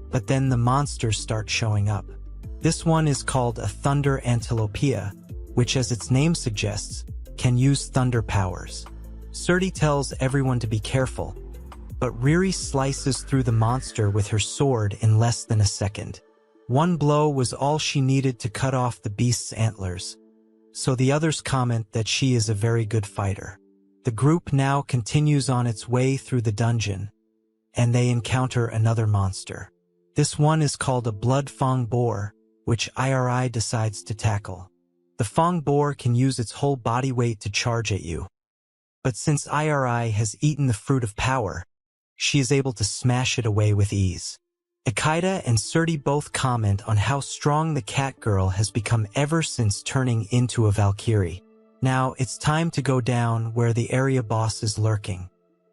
but then the monsters start showing up. This one is called a Thunder Antilopia, which, as its name suggests, can use thunder powers. Surti tells everyone to be careful, but Riri slices through the monster with her sword in less than a second. One blow was all she needed to cut off the beast's antlers, so the others comment that she is a very good fighter. The group now continues on its way through the dungeon, and they encounter another monster. This one is called a blood fang boar, which Iri decides to tackle. The fang boar can use its whole body weight to charge at you, but since Iri has eaten the fruit of power, she is able to smash it away with ease. Isekai'd and Surti both comment on how strong the cat girl has become ever since turning into a Valkyrie. Now it's time to go down where the area boss is lurking.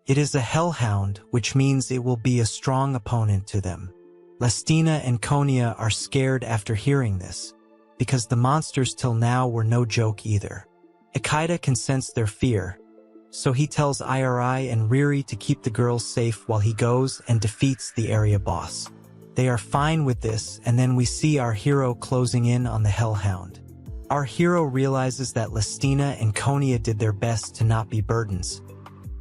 It is a hellhound, which means it will be a strong opponent to them. Listina and Konya are scared after hearing this, because the monsters till now were no joke either. Isekai'd can sense their fear, so he tells Iri and Riri to keep the girls safe while he goes and defeats the area boss. They are fine with this, and then we see our hero closing in on the hellhound. Our hero realizes that Listina and Konya did their best to not be burdens,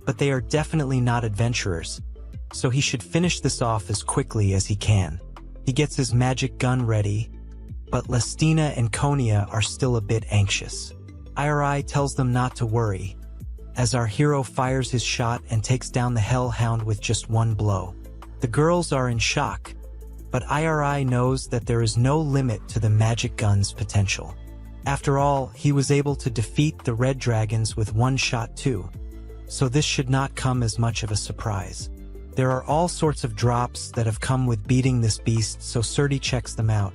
but they are definitely not adventurers, so he should finish this off as quickly as he can. He gets his magic gun ready, but Listina and Konya are still a bit anxious. Iri tells them not to worry, as our hero fires his shot and takes down the hellhound with just one blow. The girls are in shock, but Iri knows that there is no limit to the magic gun's potential. After all, he was able to defeat the red dragons with one shot too, so this should not come as much of a surprise. There are all sorts of drops that have come with beating this beast, so Surti checks them out.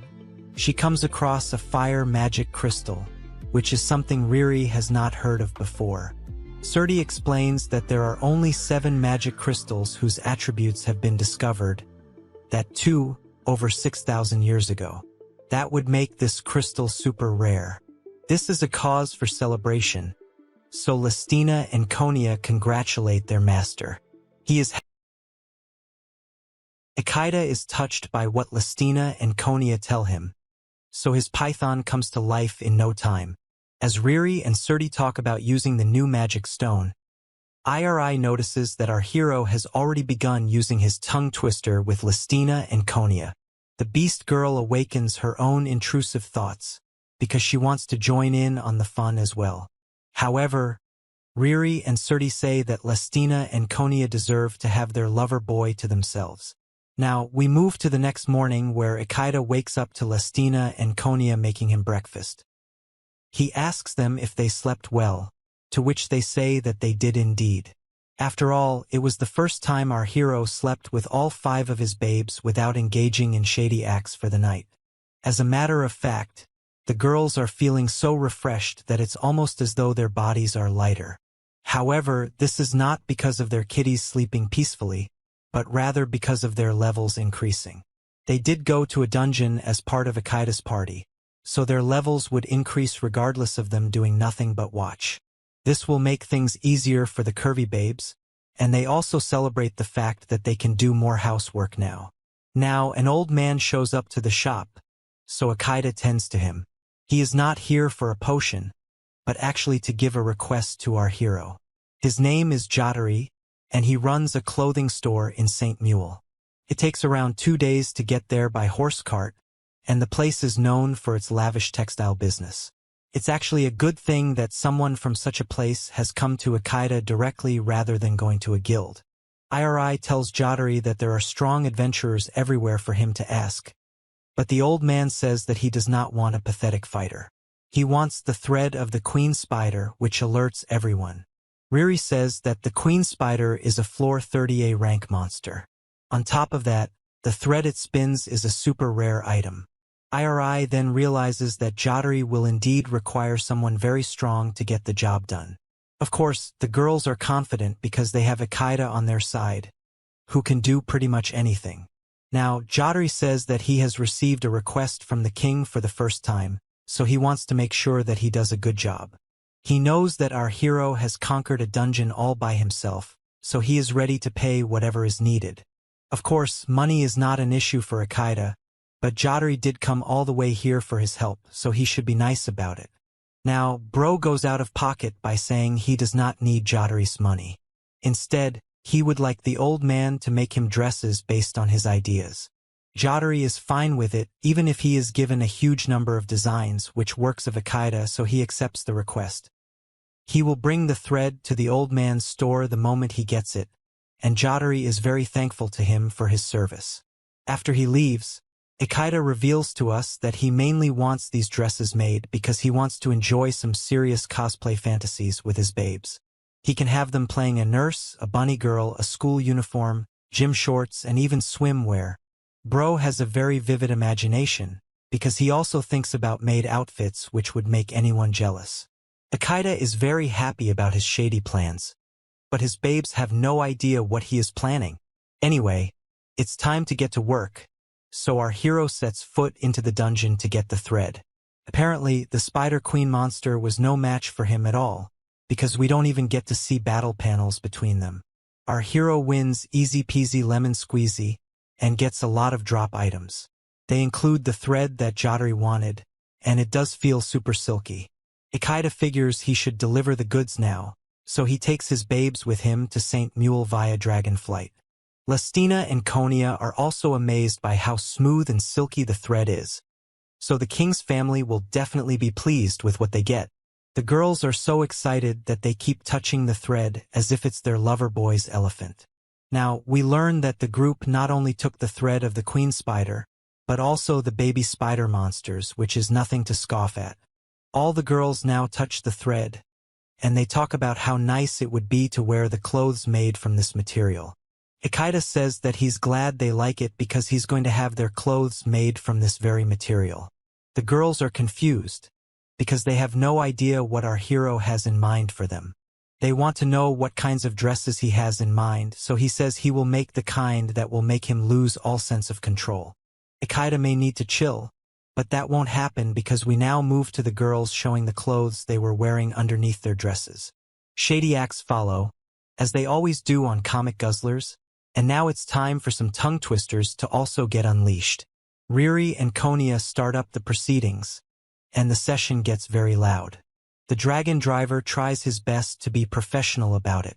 She comes across a fire magic crystal, which is something Riri has not heard of before. Surti explains that there are only 7 magic crystals whose attributes have been discovered, that 2 over 6,000 years ago. That would make this crystal super rare. This is a cause for celebration, so Listina and Konya congratulate their master. Isekai'd is touched by what Listina and Konya tell him, so his python comes to life in no time. As Riri and Surti talk about using the new magic stone, Iri notices that our hero has already begun using his tongue twister with Listina and Konya. The beast girl awakens her own intrusive thoughts, because she wants to join in on the fun as well. However, Riri and Surti say that Listina and Konya deserve to have their lover boy to themselves. Now, we move to the next morning where Isekai'd wakes up to Listina and Konya making him breakfast. He asks them if they slept well, to which they say that they did indeed. After all, it was the first time our hero slept with all 5 of his babes without engaging in shady acts for the night. As a matter of fact, the girls are feeling so refreshed that it's almost as though their bodies are lighter. However, this is not because of their kitties sleeping peacefully, but rather because of their levels increasing. They did go to a dungeon as part of Isekai'd's party, so their levels would increase regardless of them doing nothing but watch. This will make things easier for the curvy babes, and they also celebrate the fact that they can do more housework now. Now, an old man shows up to the shop, so Isekai'd attends to him. He is not here for a potion, but actually to give a request to our hero. His name is Bijotachi, and he runs a clothing store in St. Mule. It takes around 2 days to get there by horse cart, and the place is known for its lavish textile business. It's actually a good thing that someone from such a place has come to Isekai'd directly rather than going to a guild. Iri tells Bijotachi that there are strong adventurers everywhere for him to ask, but the old man says that he does not want a pathetic fighter. He wants the thread of the queen spider, which alerts everyone. Riri says that the queen spider is a floor 30A rank monster. On top of that, the thread it spins is a super rare item. Irai then realizes that Jotari will indeed require someone very strong to get the job done. Of course, the girls are confident because they have Isekai'd on their side, who can do pretty much anything. Now, Jotari says that he has received a request from the king for the first time, so he wants to make sure that he does a good job. He knows that our hero has conquered a dungeon all by himself, so he is ready to pay whatever is needed. Of course, money is not an issue for Isekai'd, but Jotari did come all the way here for his help, so he should be nice about it. Now, Bro goes out of pocket by saying he does not need Jotari's money. Instead, he would like the old man to make him dresses based on his ideas. Jotari is fine with it, even if he is given a huge number of designs which works of Isekai'd, so he accepts the request. He will bring the thread to the old man's store the moment he gets it, and Jotari is very thankful to him for his service. After he leaves, Isekai'd reveals to us that he mainly wants these dresses made because he wants to enjoy some serious cosplay fantasies with his babes. He can have them playing a nurse, a bunny girl, a school uniform, gym shorts, and even swimwear. Bro has a very vivid imagination, because he also thinks about maid outfits which would make anyone jealous. Isekai'd is very happy about his shady plans, but his babes have no idea what he is planning. Anyway, it's time to get to work, so our hero sets foot into the dungeon to get the thread. Apparently, the Spider Queen monster was no match for him at all, because we don't even get to see battle panels between them. Our hero wins easy peasy lemon squeezy, and gets a lot of drop items. They include the thread that Jotari wanted, and it does feel super silky. Isekai'd figures he should deliver the goods now, so he takes his babes with him to St. Mule via Dragonflight. Lestina and Konya are also amazed by how smooth and silky the thread is, so the king's family will definitely be pleased with what they get. The girls are so excited that they keep touching the thread as if it's their lover boy's elephant. Now, we learn that the group not only took the thread of the queen spider, but also the baby spider monsters, which is nothing to scoff at. All the girls now touch the thread, and they talk about how nice it would be to wear the clothes made from this material. Isekai'd says that he's glad they like it because he's going to have their clothes made from this very material. The girls are confused, because they have no idea what our hero has in mind for them. They want to know what kinds of dresses he has in mind, so he says he will make the kind that will make him lose all sense of control. Isekai'd may need to chill, but that won't happen because we now move to the girls showing the clothes they were wearing underneath their dresses. Shady acts follow, as they always do on Comic Guzzlers, and now it's time for some tongue twisters to also get unleashed. Riri and Konya start up the proceedings, and the session gets very loud. The dragon driver tries his best to be professional about it,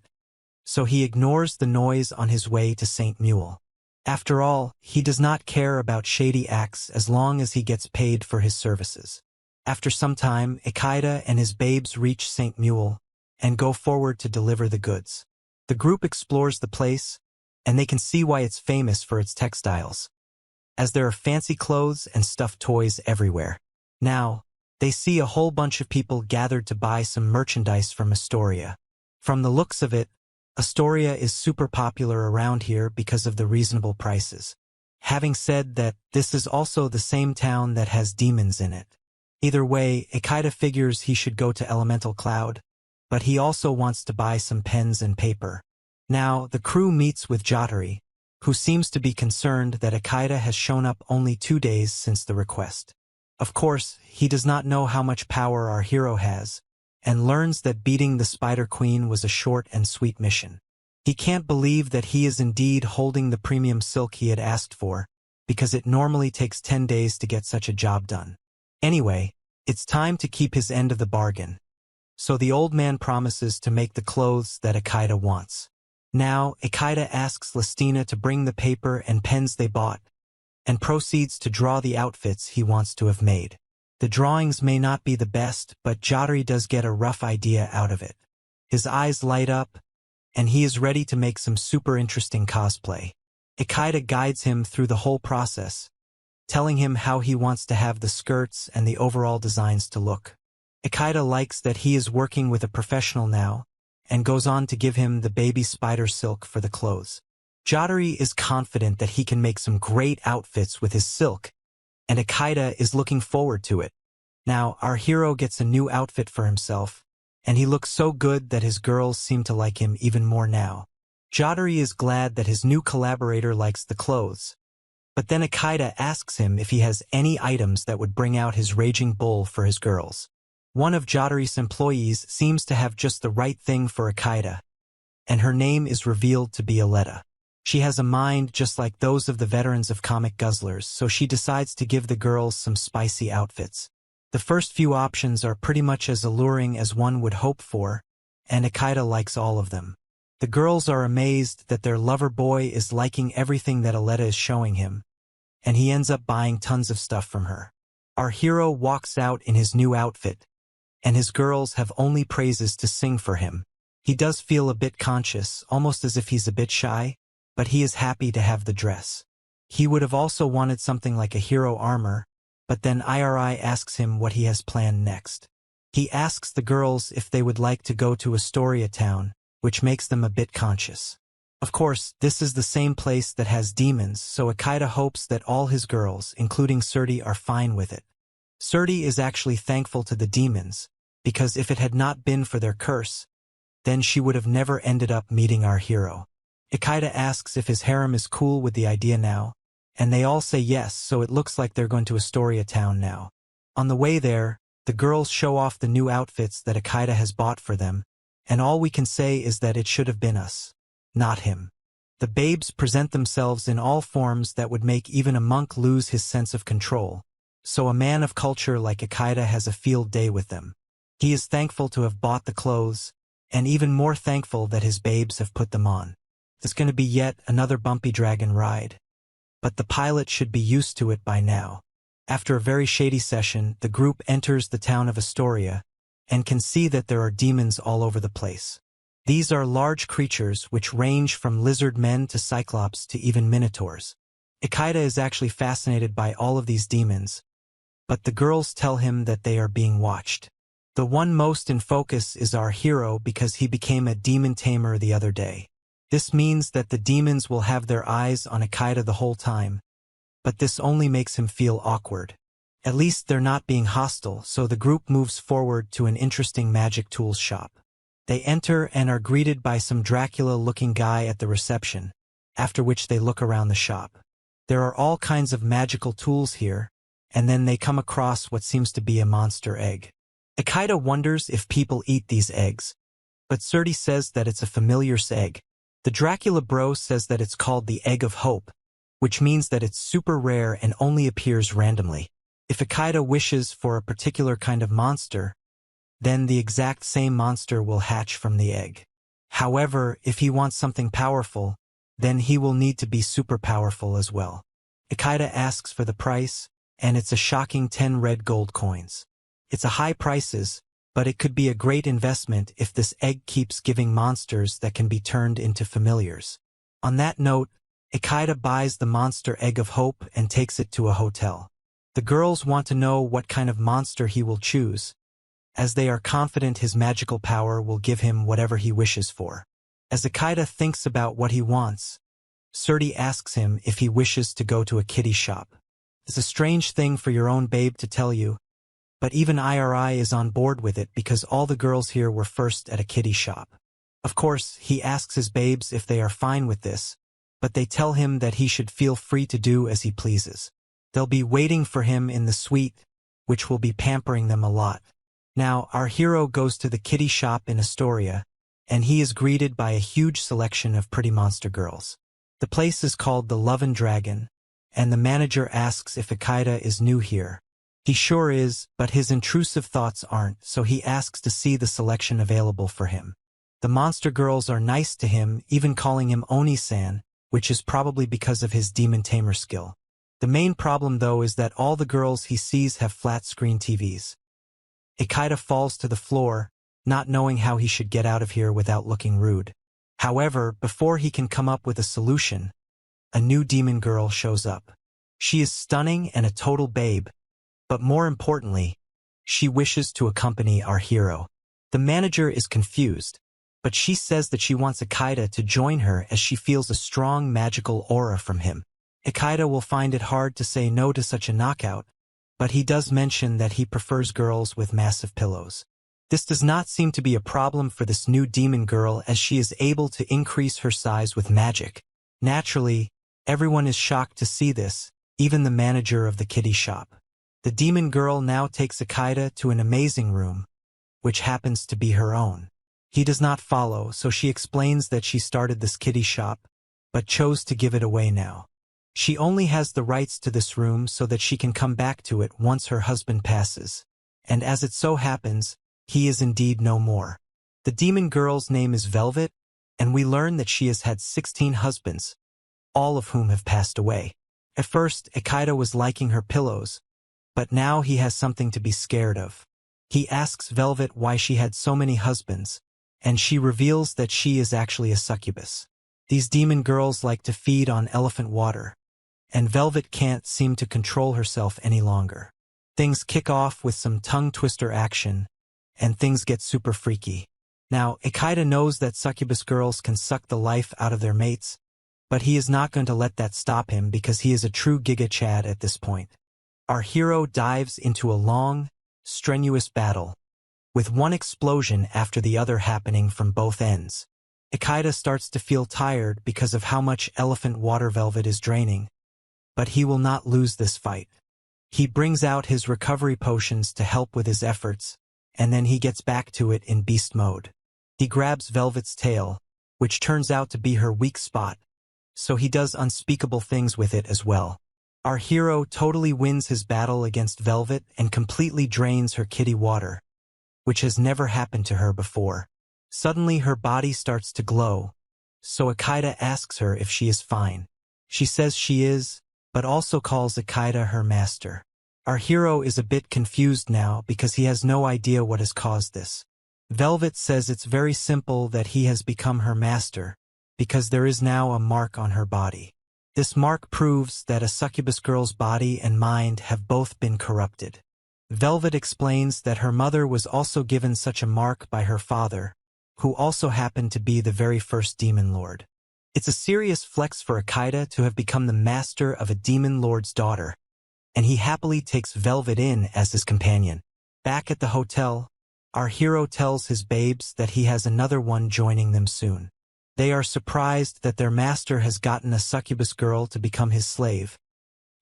so he ignores the noise on his way to St. Mule. After all, he does not care about shady acts as long as he gets paid for his services. After some time, Isekai'd and his babes reach St. Mule and go forward to deliver the goods. The group explores the place, and they can see why it's famous for its textiles, as there are fancy clothes and stuffed toys everywhere. Now, they see a whole bunch of people gathered to buy some merchandise from Astoria. From the looks of it, Astoria is super popular around here because of the reasonable prices. Having said that, this is also the same town that has demons in it. Either way, Isekai'd figures he should go to Elemental Cloud, but he also wants to buy some pens and paper. Now, the crew meets with Jotari, who seems to be concerned that Isekai'd has shown up only 2 days since the request. Of course, he does not know how much power our hero has, and learns that beating the Spider Queen was a short and sweet mission. He can't believe that he is indeed holding the premium silk he had asked for, because it normally takes 10 days to get such a job done. Anyway, it's time to keep his end of the bargain. So the old man promises to make the clothes that Isekai'd wants. Now, Isekai'd asks Lestina to bring the paper and pens they bought, and proceeds to draw the outfits he wants to have made. The drawings may not be the best, but Jotari does get a rough idea out of it. His eyes light up, and he is ready to make some super interesting cosplay. Isekai'd guides him through the whole process, telling him how he wants to have the skirts and the overall designs to look. Isekai'd likes that he is working with a professional now, and goes on to give him the baby spider silk for the clothes. Jotari is confident that he can make some great outfits with his silk, and Ichaicha is looking forward to it. Now, our hero gets a new outfit for himself, and he looks so good that his girls seem to like him even more now. Jotari is glad that his new collaborator likes the clothes. But then Ichaicha asks him if he has any items that would bring out his raging bull for his girls. One of Jotari's employees seems to have just the right thing for Ichaicha, and her name is revealed to be Aletta. She has a mind just like those of the veterans of comic guzzlers, so she decides to give the girls some spicy outfits. The first few options are pretty much as alluring as one would hope for, and Ichaicha likes all of them. The girls are amazed that their lover boy is liking everything that Aletta is showing him, and he ends up buying tons of stuff from her. Our hero walks out in his new outfit, and his girls have only praises to sing for him. He does feel a bit conscious, almost as if he's a bit shy, but he is happy to have the dress. He would have also wanted something like a hero armor, but then Iri asks him what he has planned next. He asks the girls if they would like to go to Astoria town, which makes them a bit conscious. Of course, this is the same place that has demons, so Ichaicha hopes that all his girls, including Surti, are fine with it. Surti is actually thankful to the demons, because if it had not been for their curse, then she would have never ended up meeting our hero. Ichaicha asks if his harem is cool with the idea now, and they all say yes, so it looks like they're going to Astoria town now. On the way there, the girls show off the new outfits that Ichaicha has bought for them, and all we can say is that it should have been us, not him. The babes present themselves in all forms that would make even a monk lose his sense of control, so a man of culture like Ichaicha has a field day with them. He is thankful to have bought the clothes, and even more thankful that his babes have put them on. There's going to be yet another bumpy dragon ride, but the pilot should be used to it by now. After a very shady session, the group enters the town of Astoria, and can see that there are demons all over the place. These are large creatures which range from lizard men to cyclops to even minotaurs. Ichaicha is actually fascinated by all of these demons, but the girls tell him that they are being watched. The one most in focus is our hero because he became a demon tamer the other day. This means that the demons will have their eyes on Ichaicha the whole time, but this only makes him feel awkward. At least they're not being hostile, so the group moves forward to an interesting magic tools shop. They enter and are greeted by some Dracula-looking guy at the reception, after which they look around the shop. There are all kinds of magical tools here, and then they come across what seems to be a monster egg. Ichaicha wonders if people eat these eggs, but Surti says that it's a familiar's egg. The Dracula bro says that it's called the Egg of Hope, which means that it's super rare and only appears randomly. If Ichaicha wishes for a particular kind of monster, then the exact same monster will hatch from the egg. However, if he wants something powerful, then he will need to be super powerful as well. Ichaicha asks for the price, and it's a shocking 10 red gold coins. It's a high prices, but it could be a great investment if this egg keeps giving monsters that can be turned into familiars. On that note, Ichaicha buys the monster Egg of Hope and takes it to a hotel. The girls want to know what kind of monster he will choose, as they are confident his magical power will give him whatever he wishes for. As Ichaicha thinks about what he wants, Surti asks him if he wishes to go to a kitty shop. It's a strange thing for your own babe to tell you, but even Iri is on board with it because all the girls here were first at a kitty shop. Of course, he asks his babes if they are fine with this, but they tell him that he should feel free to do as he pleases. They'll be waiting for him in the suite, which will be pampering them a lot. Now, our hero goes to the kitty shop in Astoria, and he is greeted by a huge selection of pretty monster girls. The place is called the Love and Dragon, and the manager asks if Ichaicha is new here. He sure is, but his intrusive thoughts aren't, so he asks to see the selection available for him. The monster girls are nice to him, even calling him Oni-san, which is probably because of his demon tamer skill. The main problem, though, is that all the girls he sees have flat-screen TVs. Ichaicha falls to the floor, not knowing how he should get out of here without looking rude. However, before he can come up with a solution, a new demon girl shows up. She is stunning and a total babe, but more importantly, she wishes to accompany our hero. The manager is confused, but she says that she wants Ichaicha to join her as she feels a strong magical aura from him. Ichaicha will find it hard to say no to such a knockout, but he does mention that he prefers girls with massive pillows. This does not seem to be a problem for this new demon girl as she is able to increase her size with magic. Naturally, everyone is shocked to see this, even the manager of the kitty shop. The demon girl now takes Ichaicha to an amazing room, which happens to be her own. He does not follow, so she explains that she started this kitty shop, but chose to give it away now. She only has the rights to this room so that she can come back to it once her husband passes. And as it so happens, he is indeed no more. The demon girl's name is Velvet, and we learn that she has had 16 husbands, all of whom have passed away. At first, Ichaicha was liking her pillows, but now he has something to be scared of. He asks Velvet why she had so many husbands, and she reveals that she is actually a succubus. These demon girls like to feed on elephant water, and Velvet can't seem to control herself any longer. Things kick off with some tongue-twister action, and things get super freaky. Now, Ichaicha knows that succubus girls can suck the life out of their mates, but he is not going to let that stop him because he is a true Giga Chad at this point. Our hero dives into a long, strenuous battle, with one explosion after the other happening from both ends. Ichaicha starts to feel tired because of how much elephant water Velvet is draining, but he will not lose this fight. He brings out his recovery potions to help with his efforts, and then he gets back to it in beast mode. He grabs Velvet's tail, which turns out to be her weak spot, so he does unspeakable things with it as well. Our hero totally wins his battle against Velvet and completely drains her kitty water, which has never happened to her before. Suddenly her body starts to glow, so Ichaicha asks her if she is fine. She says she is, but also calls Ichaicha her master. Our hero is a bit confused now because he has no idea what has caused this. Velvet says it's very simple that he has become her master, because there is now a mark on her body. This mark proves that a succubus girl's body and mind have both been corrupted. Velvet explains that her mother was also given such a mark by her father, who also happened to be the very first demon lord. It's a serious flex for Ichaicha to have become the master of a demon lord's daughter, and he happily takes Velvet in as his companion. Back at the hotel, our hero tells his babes that he has another one joining them soon. They are surprised that their master has gotten a succubus girl to become his slave,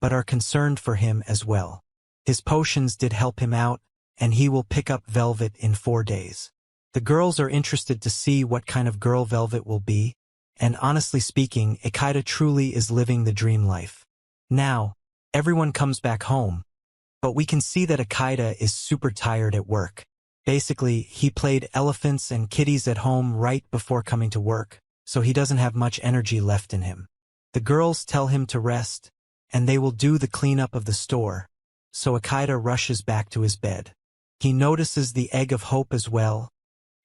but are concerned for him as well. His potions did help him out, and he will pick up Velvet in 4 days. The girls are interested to see what kind of girl Velvet will be, and honestly speaking, Ichaicha truly is living the dream life. Now, everyone comes back home, but we can see that Ichaicha is super tired at work. Basically, he played elephants and kitties at home right before coming to work, so he doesn't have much energy left in him. The girls tell him to rest, and they will do the cleanup of the store, so Ichaicha rushes back to his bed. He notices the egg of hope as well,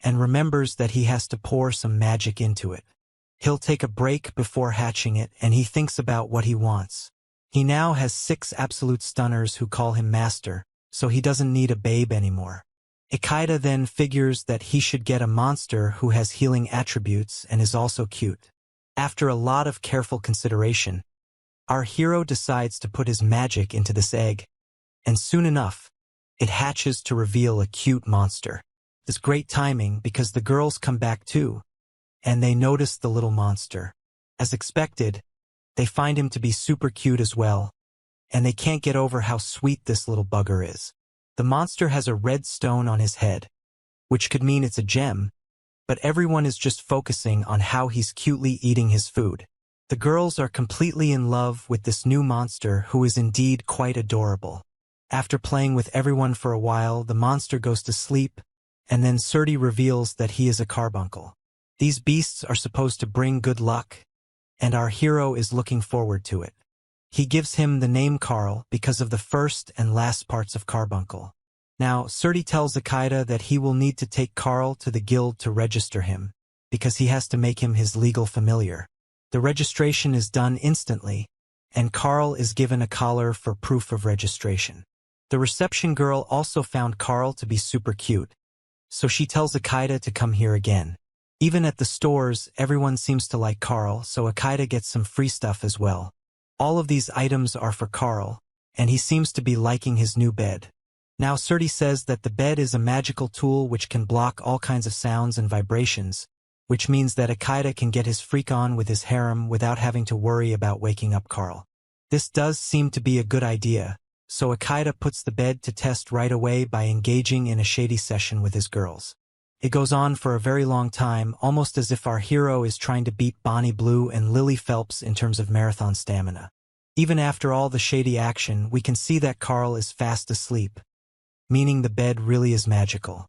and remembers that he has to pour some magic into it. He'll take a break before hatching it, and he thinks about what he wants. He now has 6 absolute stunners who call him master, so he doesn't need a babe anymore. Ichaicha then figures that he should get a monster who has healing attributes and is also cute. After a lot of careful consideration, our hero decides to put his magic into this egg, and soon enough, it hatches to reveal a cute monster. It's great timing because the girls come back too, and they notice the little monster. As expected, they find him to be super cute as well, and they can't get over how sweet this little bugger is. The monster has a red stone on his head, which could mean it's a gem, but everyone is just focusing on how he's cutely eating his food. The girls are completely in love with this new monster who is indeed quite adorable. After playing with everyone for a while, the monster goes to sleep, and then Surti reveals that he is a carbuncle. These beasts are supposed to bring good luck, and our hero is looking forward to it. He gives him the name Carl because of the first and last parts of carbuncle. Now, Surti tells Ichaicha that he will need to take Carl to the guild to register him, because he has to make him his legal familiar. The registration is done instantly, and Carl is given a collar for proof of registration. The reception girl also found Carl to be super cute, so she tells Ichaicha to come here again. Even at the stores, everyone seems to like Carl, so Ichaicha gets some free stuff as well. All of these items are for Carl, and he seems to be liking his new bed. Now Tsukatte says that the bed is a magical tool which can block all kinds of sounds and vibrations, which means that Ichaicha can get his freak on with his harem without having to worry about waking up Carl. This does seem to be a good idea, so Ichaicha puts the bed to test right away by engaging in a shady session with his girls. It goes on for a very long time, almost as if our hero is trying to beat Bonnie Blue and Lily Phelps in terms of marathon stamina. Even after all the shady action, we can see that Carl is fast asleep, meaning the bed really is magical.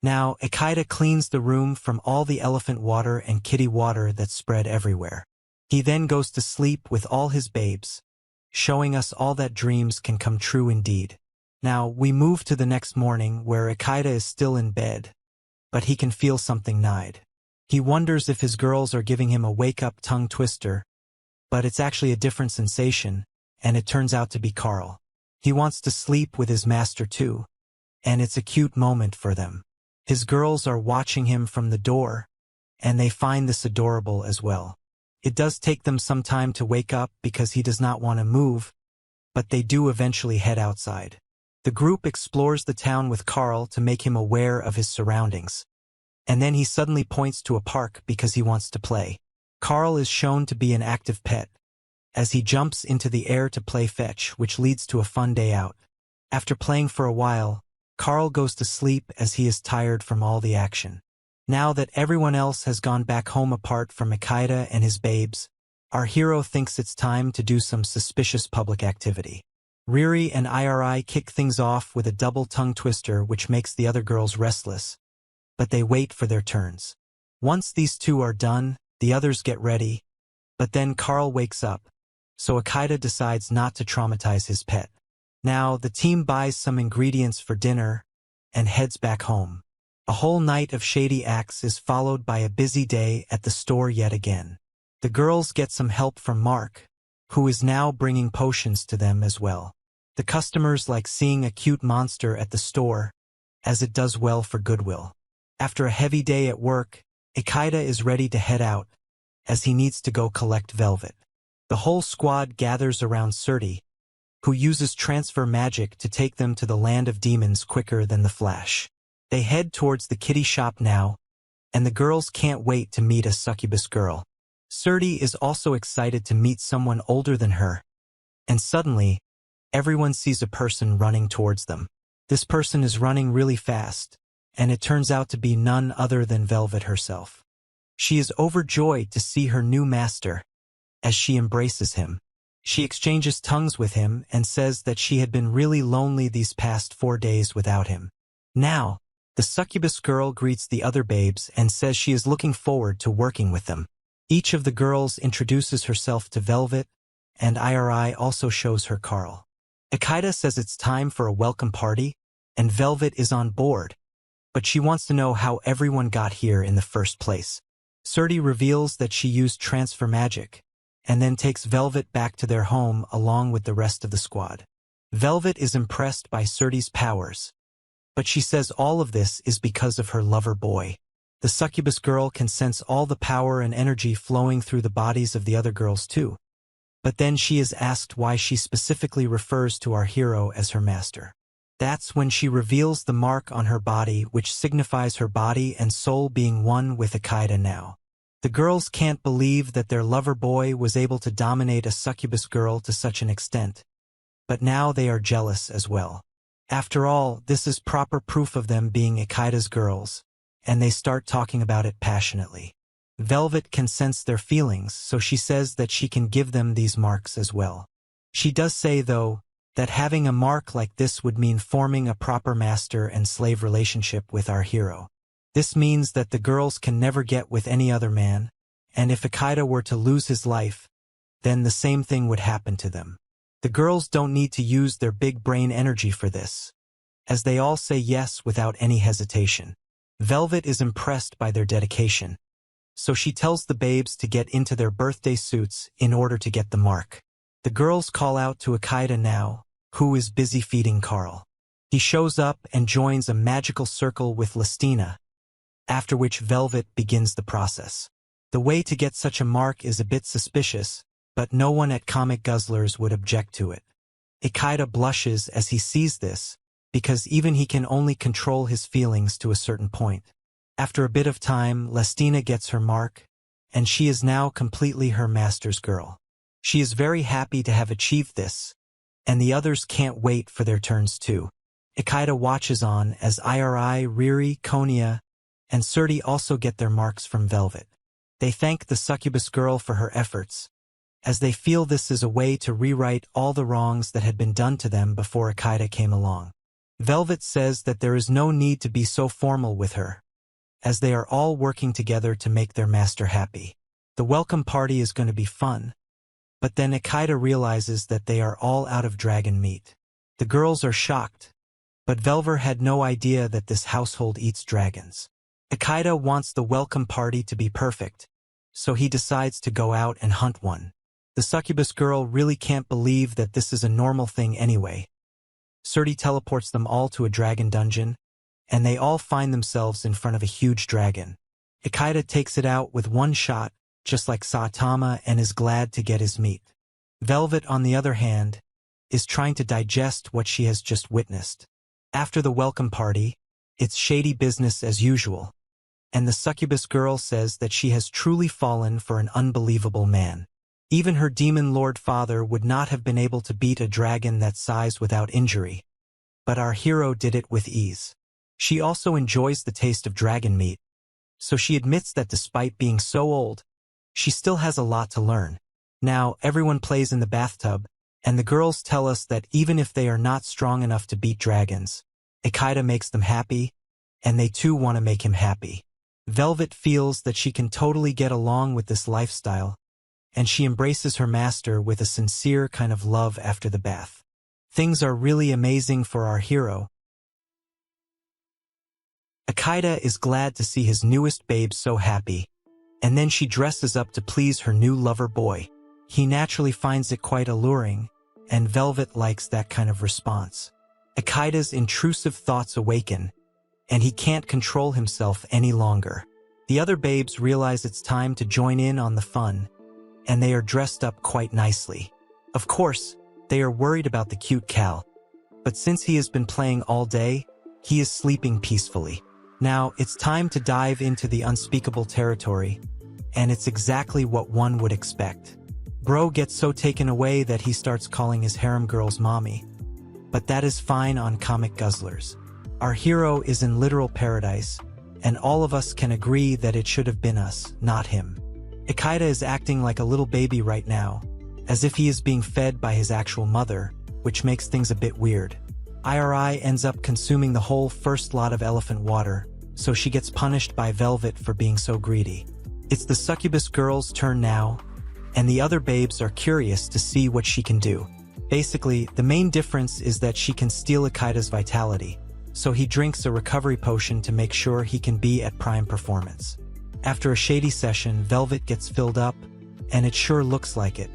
Now, Ichaicha cleans the room from all the elephant water and kitty water that's spread everywhere. He then goes to sleep with all his babes, showing us all that dreams can come true indeed. Now, we move to the next morning where Ichaicha is still in bed, but he can feel something nigh. He wonders if his girls are giving him a wake-up tongue twister, but it's actually a different sensation, and it turns out to be Carl. He wants to sleep with his master too, and it's a cute moment for them. His girls are watching him from the door, and they find this adorable as well. It does take them some time to wake up because he does not want to move, but they do eventually head outside. The group explores the town with Carl to make him aware of his surroundings. And then he suddenly points to a park because he wants to play. Carl is shown to be an active pet, as he jumps into the air to play fetch, which leads to a fun day out. After playing for a while, Carl goes to sleep as he is tired from all the action. Now that everyone else has gone back home apart from Ichaicha and his babes, our hero thinks it's time to do some suspicious public activity. Riri and Iri kick things off with a double tongue twister which makes the other girls restless, but they wait for their turns. Once these two are done, the others get ready, but then Carl wakes up, so Ichaicha decides not to traumatize his pet. Now, the team buys some ingredients for dinner and heads back home. A whole night of shady acts is followed by a busy day at the store yet again. The girls get some help from Mark, who is now bringing potions to them as well. The customers like seeing a cute monster at the store, as it does well for goodwill. After a heavy day at work, Ichaicha is ready to head out, as he needs to go collect Velvet. The whole squad gathers around Tsukatte, who uses transfer magic to take them to the land of demons quicker than the Flash. They head towards the kitty shop now, and the girls can't wait to meet a succubus girl. Tsukatte is also excited to meet someone older than her, and suddenly, everyone sees a person running towards them. This person is running really fast, and it turns out to be none other than Velvet herself. She is overjoyed to see her new master, as she embraces him. She exchanges tongues with him and says that she had been really lonely these past 4 days without him. Now, the succubus girl greets the other babes and says she is looking forward to working with them. Each of the girls introduces herself to Velvet, and Iri also shows her Carl. Ichaicha says it's time for a welcome party, and Velvet is on board, but she wants to know how everyone got here in the first place. Tsukatte reveals that she used transfer magic, and then takes Velvet back to their home along with the rest of the squad. Velvet is impressed by Tsukatte's powers, but she says all of this is because of her lover boy. The succubus girl can sense all the power and energy flowing through the bodies of the other girls too. But then she is asked why she specifically refers to our hero as her master. That's when she reveals the mark on her body which signifies her body and soul being one with Ichaicha now. The girls can't believe that their lover boy was able to dominate a succubus girl to such an extent, but now they are jealous as well. After all, this is proper proof of them being Ichaicha's girls, and they start talking about it passionately. Velvet can sense their feelings, so she says that she can give them these marks as well. She does say, though, that having a mark like this would mean forming a proper master and slave relationship with our hero. This means that the girls can never get with any other man, and if Ichaicha were to lose his life, then the same thing would happen to them. The girls don't need to use their big brain energy for this, as they all say yes without any hesitation. Velvet is impressed by their dedication, so she tells the babes to get into their birthday suits in order to get the mark. The girls call out to Ichaicha now, who is busy feeding Carl. He shows up and joins a magical circle with Listina, after which Velvet begins the process. The way to get such a mark is a bit suspicious, but no one at Comic Guzzlers would object to it. Ichaicha blushes as he sees this, because even he can only control his feelings to a certain point. After a bit of time, Lestina gets her mark, and she is now completely her master's girl. She is very happy to have achieved this, and the others can't wait for their turns too. Ichaicha watches on as Iri, Riri, Konya, and Surti also get their marks from Velvet. They thank the succubus girl for her efforts, as they feel this is a way to rewrite all the wrongs that had been done to them before Ichaicha came along. Velvet says that there is no need to be so formal with her, as they are all working together to make their master happy. The welcome party is going to be fun, but then Ichaicha realizes that they are all out of dragon meat. The girls are shocked, but Velvet had no idea that this household eats dragons. Ichaicha wants the welcome party to be perfect, so he decides to go out and hunt one. The succubus girl really can't believe that this is a normal thing anyway. Surti teleports them all to a dragon dungeon, and they all find themselves in front of a huge dragon. Ichaicha takes it out with one shot, just like Saitama, and is glad to get his meat. Velvet, on the other hand, is trying to digest what she has just witnessed. After the welcome party, it's shady business as usual, and the succubus girl says that she has truly fallen for an unbelievable man. Even her demon lord father would not have been able to beat a dragon that size without injury, but our hero did it with ease. She also enjoys the taste of dragon meat, so she admits that despite being so old, she still has a lot to learn. Now, everyone plays in the bathtub, and the girls tell us that even if they are not strong enough to beat dragons, Ichaicha makes them happy, and they too want to make him happy. Velvet feels that she can totally get along with this lifestyle, and she embraces her master with a sincere kind of love after the bath. Things are really amazing for our hero. Ichaicha is glad to see his newest babe so happy, and then she dresses up to please her new lover boy. He naturally finds it quite alluring, and Velvet likes that kind of response. Ichaicha's intrusive thoughts awaken, and he can't control himself any longer. The other babes realize it's time to join in on the fun, and they are dressed up quite nicely. Of course, they are worried about the cute Cal, but since he has been playing all day, he is sleeping peacefully. Now, it's time to dive into the unspeakable territory, and it's exactly what one would expect. Bro gets so taken away that he starts calling his harem girls mommy, but that is fine on Comic Guzzlers. Our hero is in literal paradise, and all of us can agree that it should have been us, not him. Ichaicha is acting like a little baby right now, as if he is being fed by his actual mother, which makes things a bit weird. Iri ends up consuming the whole first lot of elephant water, so she gets punished by Velvet for being so greedy. It's the succubus girl's turn now, and the other babes are curious to see what she can do. Basically, the main difference is that she can steal Ichaicha's vitality, so he drinks a recovery potion to make sure he can be at prime performance. After a shady session, Velvet gets filled up, and it sure looks like it.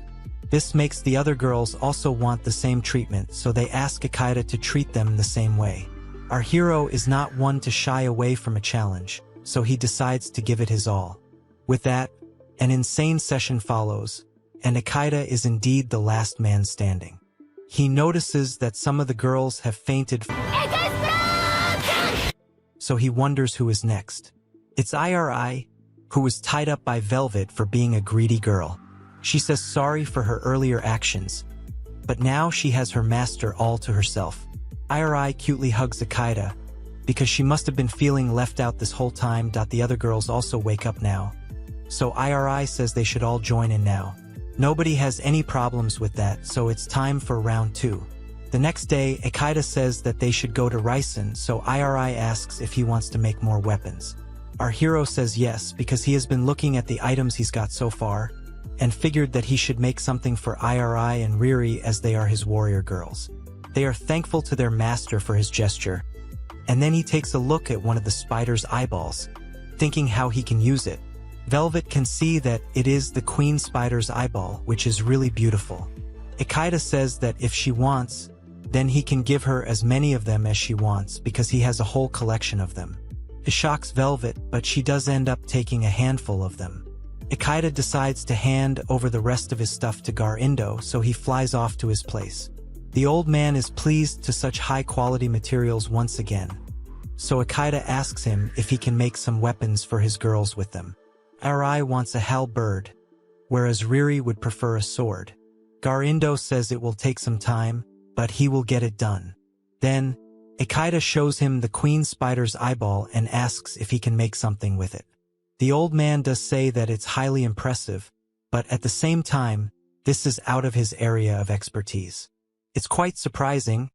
This makes the other girls also want the same treatment, so they ask Ichaicha to treat them the same way. Our hero is not one to shy away from a challenge, so he decides to give it his all. With that, an insane session follows, and Ichaicha is indeed the last man standing. He notices that some of the girls have fainted, so he wonders who is next. It's Iri, who was tied up by Velvet for being a greedy girl. She says sorry for her earlier actions, but now she has her master all to herself. Iri cutely hugs Ichaicha, because she must have been feeling left out this whole time. The other girls also wake up now, so Iri says they should all join in now. Nobody has any problems with that, so it's time for round 2. The next day, Ichaicha says that they should go to Risen, so Iri asks if he wants to make more weapons. Our hero says yes, because he has been looking at the items he's got so far, and figured that he should make something for Iri and Riri as they are his warrior girls. They are thankful to their master for his gesture, and then he takes a look at one of the spider's eyeballs, thinking how he can use it. Velvet can see that it is the queen spider's eyeball, which is really beautiful. Ichaicha says that if she wants, then he can give her as many of them as she wants because he has a whole collection of them. It shocks Velvet, but she does end up taking a handful of them. Ichaicha decides to hand over the rest of his stuff to Gar-Indo, so he flies off to his place. The old man is pleased to such high-quality materials once again, so Ichaicha asks him if he can make some weapons for his girls with them. Arai wants a halberd, whereas Riri would prefer a sword. Gar-Indo says it will take some time, but he will get it done. Then, Ichaicha shows him the queen spider's eyeball and asks if he can make something with it. The old man does say that it's highly impressive, but at the same time, this is out of his area of expertise. It's quite surprising,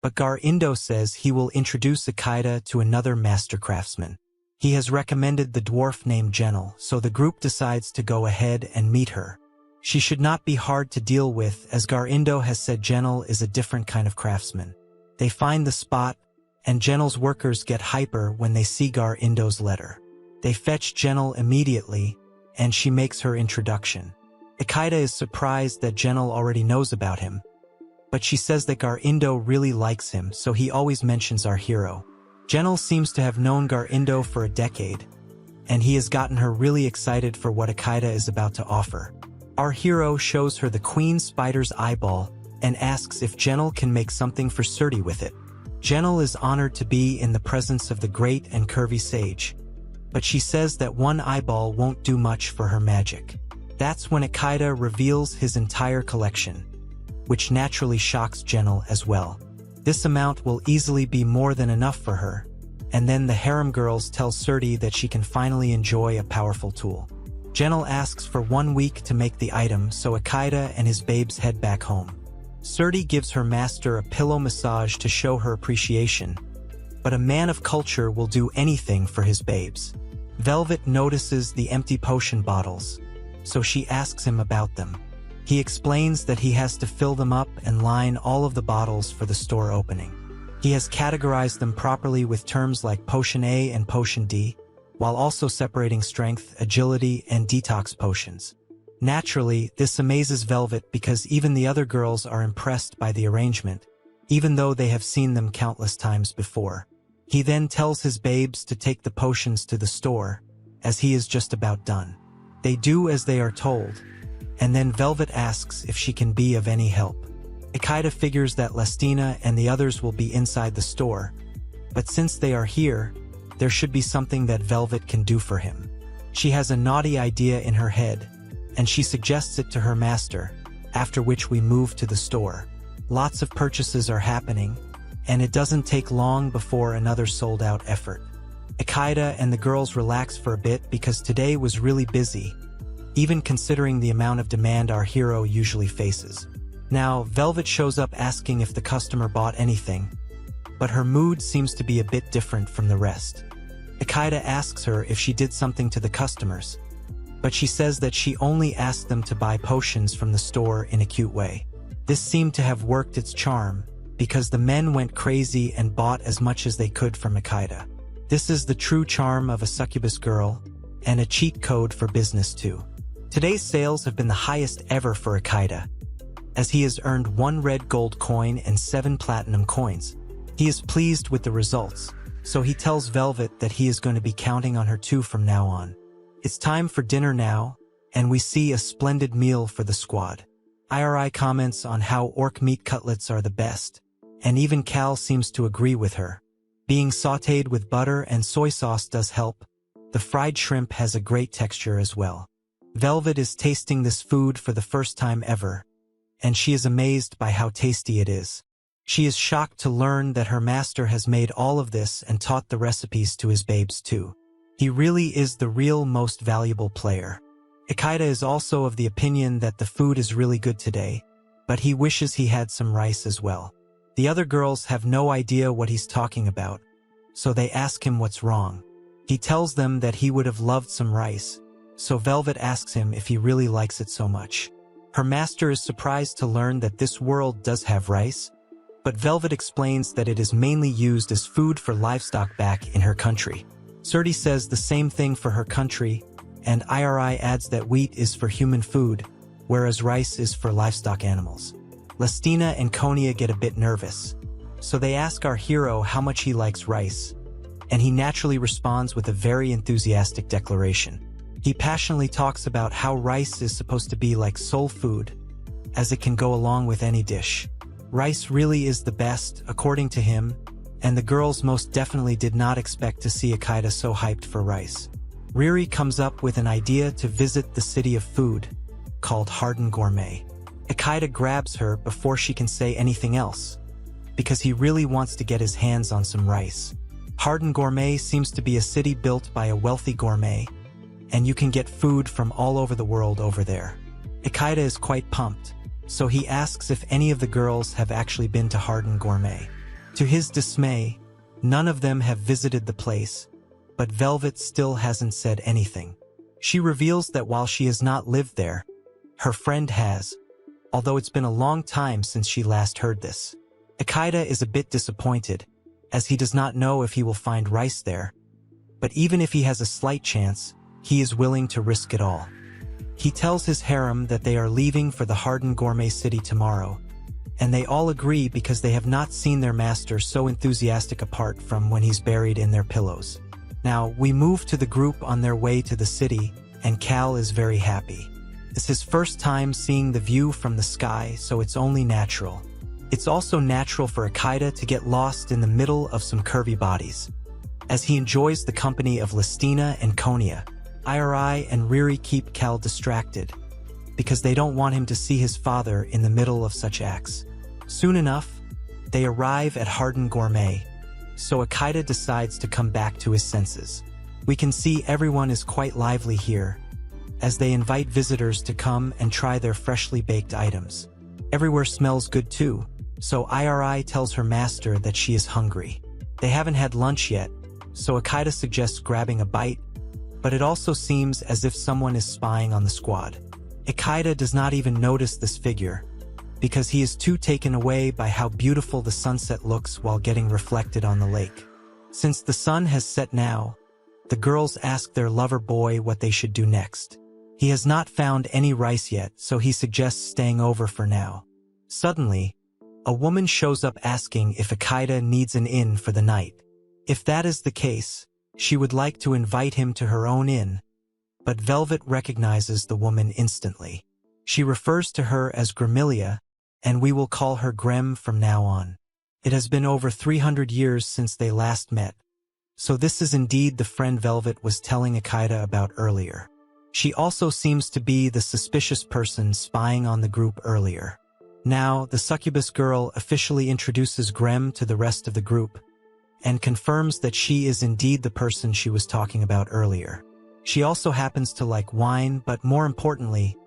but Gar-Indo says he will introduce Ichaicha to another master craftsman. He has recommended the dwarf named Genel, so the group decides to go ahead and meet her. She should not be hard to deal with, as Gar-Indo has said Genel is a different kind of craftsman. They find the spot, and Genel's workers get hyper when they see Gar-Indo's letter. They fetch Genel immediately, and she makes her introduction. Ichaicha is surprised that Genel already knows about him, but she says that Gar-Indo really likes him, so he always mentions our hero. Genel seems to have known Gar-Indo for a decade, and he has gotten her really excited for what Ichaicha is about to offer. Our hero shows her the queen spider's eyeball and asks if Genel can make something for Surti with it. Genel is honored to be in the presence of the great and curvy sage, but she says that one eyeball won't do much for her magic. That's when Ichaicha reveals his entire collection, which naturally shocks Genel as well. This amount will easily be more than enough for her, and then the harem girls tell Surti that she can finally enjoy a powerful tool. Genel asks for 1 week to make the item, so Ichaicha and his babes head back home. Surti gives her master a pillow massage to show her appreciation, but a man of culture will do anything for his babes. Velvet notices the empty potion bottles, so she asks him about them. He explains that he has to fill them up and line all of the bottles for the store opening. He has categorized them properly with terms like Potion A and Potion D, while also separating strength, agility, and detox potions. Naturally, this amazes Velvet because even the other girls are impressed by the arrangement, even though they have seen them countless times before. He then tells his babes to take the potions to the store, as he is just about done. They do as they are told, and then Velvet asks if she can be of any help. Ichaicha figures that Lestina and the others will be inside the store, but since they are here, there should be something that Velvet can do for him. She has a naughty idea in her head, and she suggests it to her master, after which we move to the store. Lots of purchases are happening, and it doesn't take long before another sold-out effort. Ichaicha and the girls relax for a bit because today was really busy, even considering the amount of demand our hero usually faces. Now, Velvet shows up asking if the customer bought anything, but her mood seems to be a bit different from the rest. Ichaicha asks her if she did something to the customers, but she says that she only asked them to buy potions from the store in a cute way. This seemed to have worked its charm, because the men went crazy and bought as much as they could from Ichaicha. This is the true charm of a succubus girl, and a cheat code for business too. Today's sales have been the highest ever for Ichaicha, as he has earned 1 red gold coin and 7 platinum coins. He is pleased with the results, so he tells Velvet that he is going to be counting on her too from now on. It's time for dinner now, and we see a splendid meal for the squad. Irai comments on how orc meat cutlets are the best, and even Cal seems to agree with her. Being sautéed with butter and soy sauce does help. The fried shrimp has a great texture as well. Velvet is tasting this food for the first time ever, and she is amazed by how tasty it is. She is shocked to learn that her master has made all of this and taught the recipes to his babes too. He really is the real most valuable player. Ichaicha is also of the opinion that the food is really good today, but he wishes he had some rice as well. The other girls have no idea what he's talking about, so they ask him what's wrong. He tells them that he would have loved some rice, so Velvet asks him if he really likes it so much. Her master is surprised to learn that this world does have rice, but Velvet explains that it is mainly used as food for livestock back in her country. Surti says the same thing for her country, and Iri adds that wheat is for human food, whereas rice is for livestock animals. Lestina and Konya get a bit nervous, so they ask our hero how much he likes rice, and he naturally responds with a very enthusiastic declaration. He passionately talks about how rice is supposed to be like soul food, as it can go along with any dish. Rice really is the best, according to him, and the girls most definitely did not expect to see Isekai'd so hyped for rice. Riri comes up with an idea to visit the city of food, called Harden Gourmet. Isekai'd grabs her before she can say anything else, because he really wants to get his hands on some rice. Harden Gourmet seems to be a city built by a wealthy gourmet, and you can get food from all over the world over there. Isekai'd is quite pumped, so he asks if any of the girls have actually been to Harden Gourmet. To his dismay, none of them have visited the place, but Velvet still hasn't said anything. She reveals that while she has not lived there, her friend has, although it's been a long time since she last heard this. Isekai'd is a bit disappointed, as he does not know if he will find rice there, but even if he has a slight chance, he is willing to risk it all. He tells his harem that they are leaving for the Harden Gourmet city tomorrow, and they all agree because they have not seen their master so enthusiastic apart from when he's buried in their pillows. Now, we move to the group on their way to the city, and Cal is very happy. It's his first time seeing the view from the sky, so it's only natural. It's also natural for Isekai'd to get lost in the middle of some curvy bodies. As he enjoys the company of Listina and Konya, Iri and Riri keep Cal distracted, because they don't want him to see his father in the middle of such acts. Soon enough, they arrive at Harden Gourmet, so Isekai'd decides to come back to his senses. We can see everyone is quite lively here, as they invite visitors to come and try their freshly baked items. Everywhere smells good too, so Iri tells her master that she is hungry. They haven't had lunch yet, so Isekai'd suggests grabbing a bite, but it also seems as if someone is spying on the squad. Isekai'd does not even notice this figure, because he is too taken away by how beautiful the sunset looks while getting reflected on the lake. Since the sun has set now, the girls ask their lover boy what they should do next. He has not found any rice yet, so he suggests staying over for now. Suddenly, a woman shows up asking if Isekai'd needs an inn for the night. If that is the case, she would like to invite him to her own inn, but Velvet recognizes the woman instantly. She refers to her as Gremilia, and we will call her Grem from now on. It has been over 300 years since they last met, so this is indeed the friend Velvet was telling Isekai'd about earlier. She also seems to be the suspicious person spying on the group earlier. Now, the succubus girl officially introduces Grem to the rest of the group, and confirms that she is indeed the person she was talking about earlier. She also happens to like wine, but more importantly,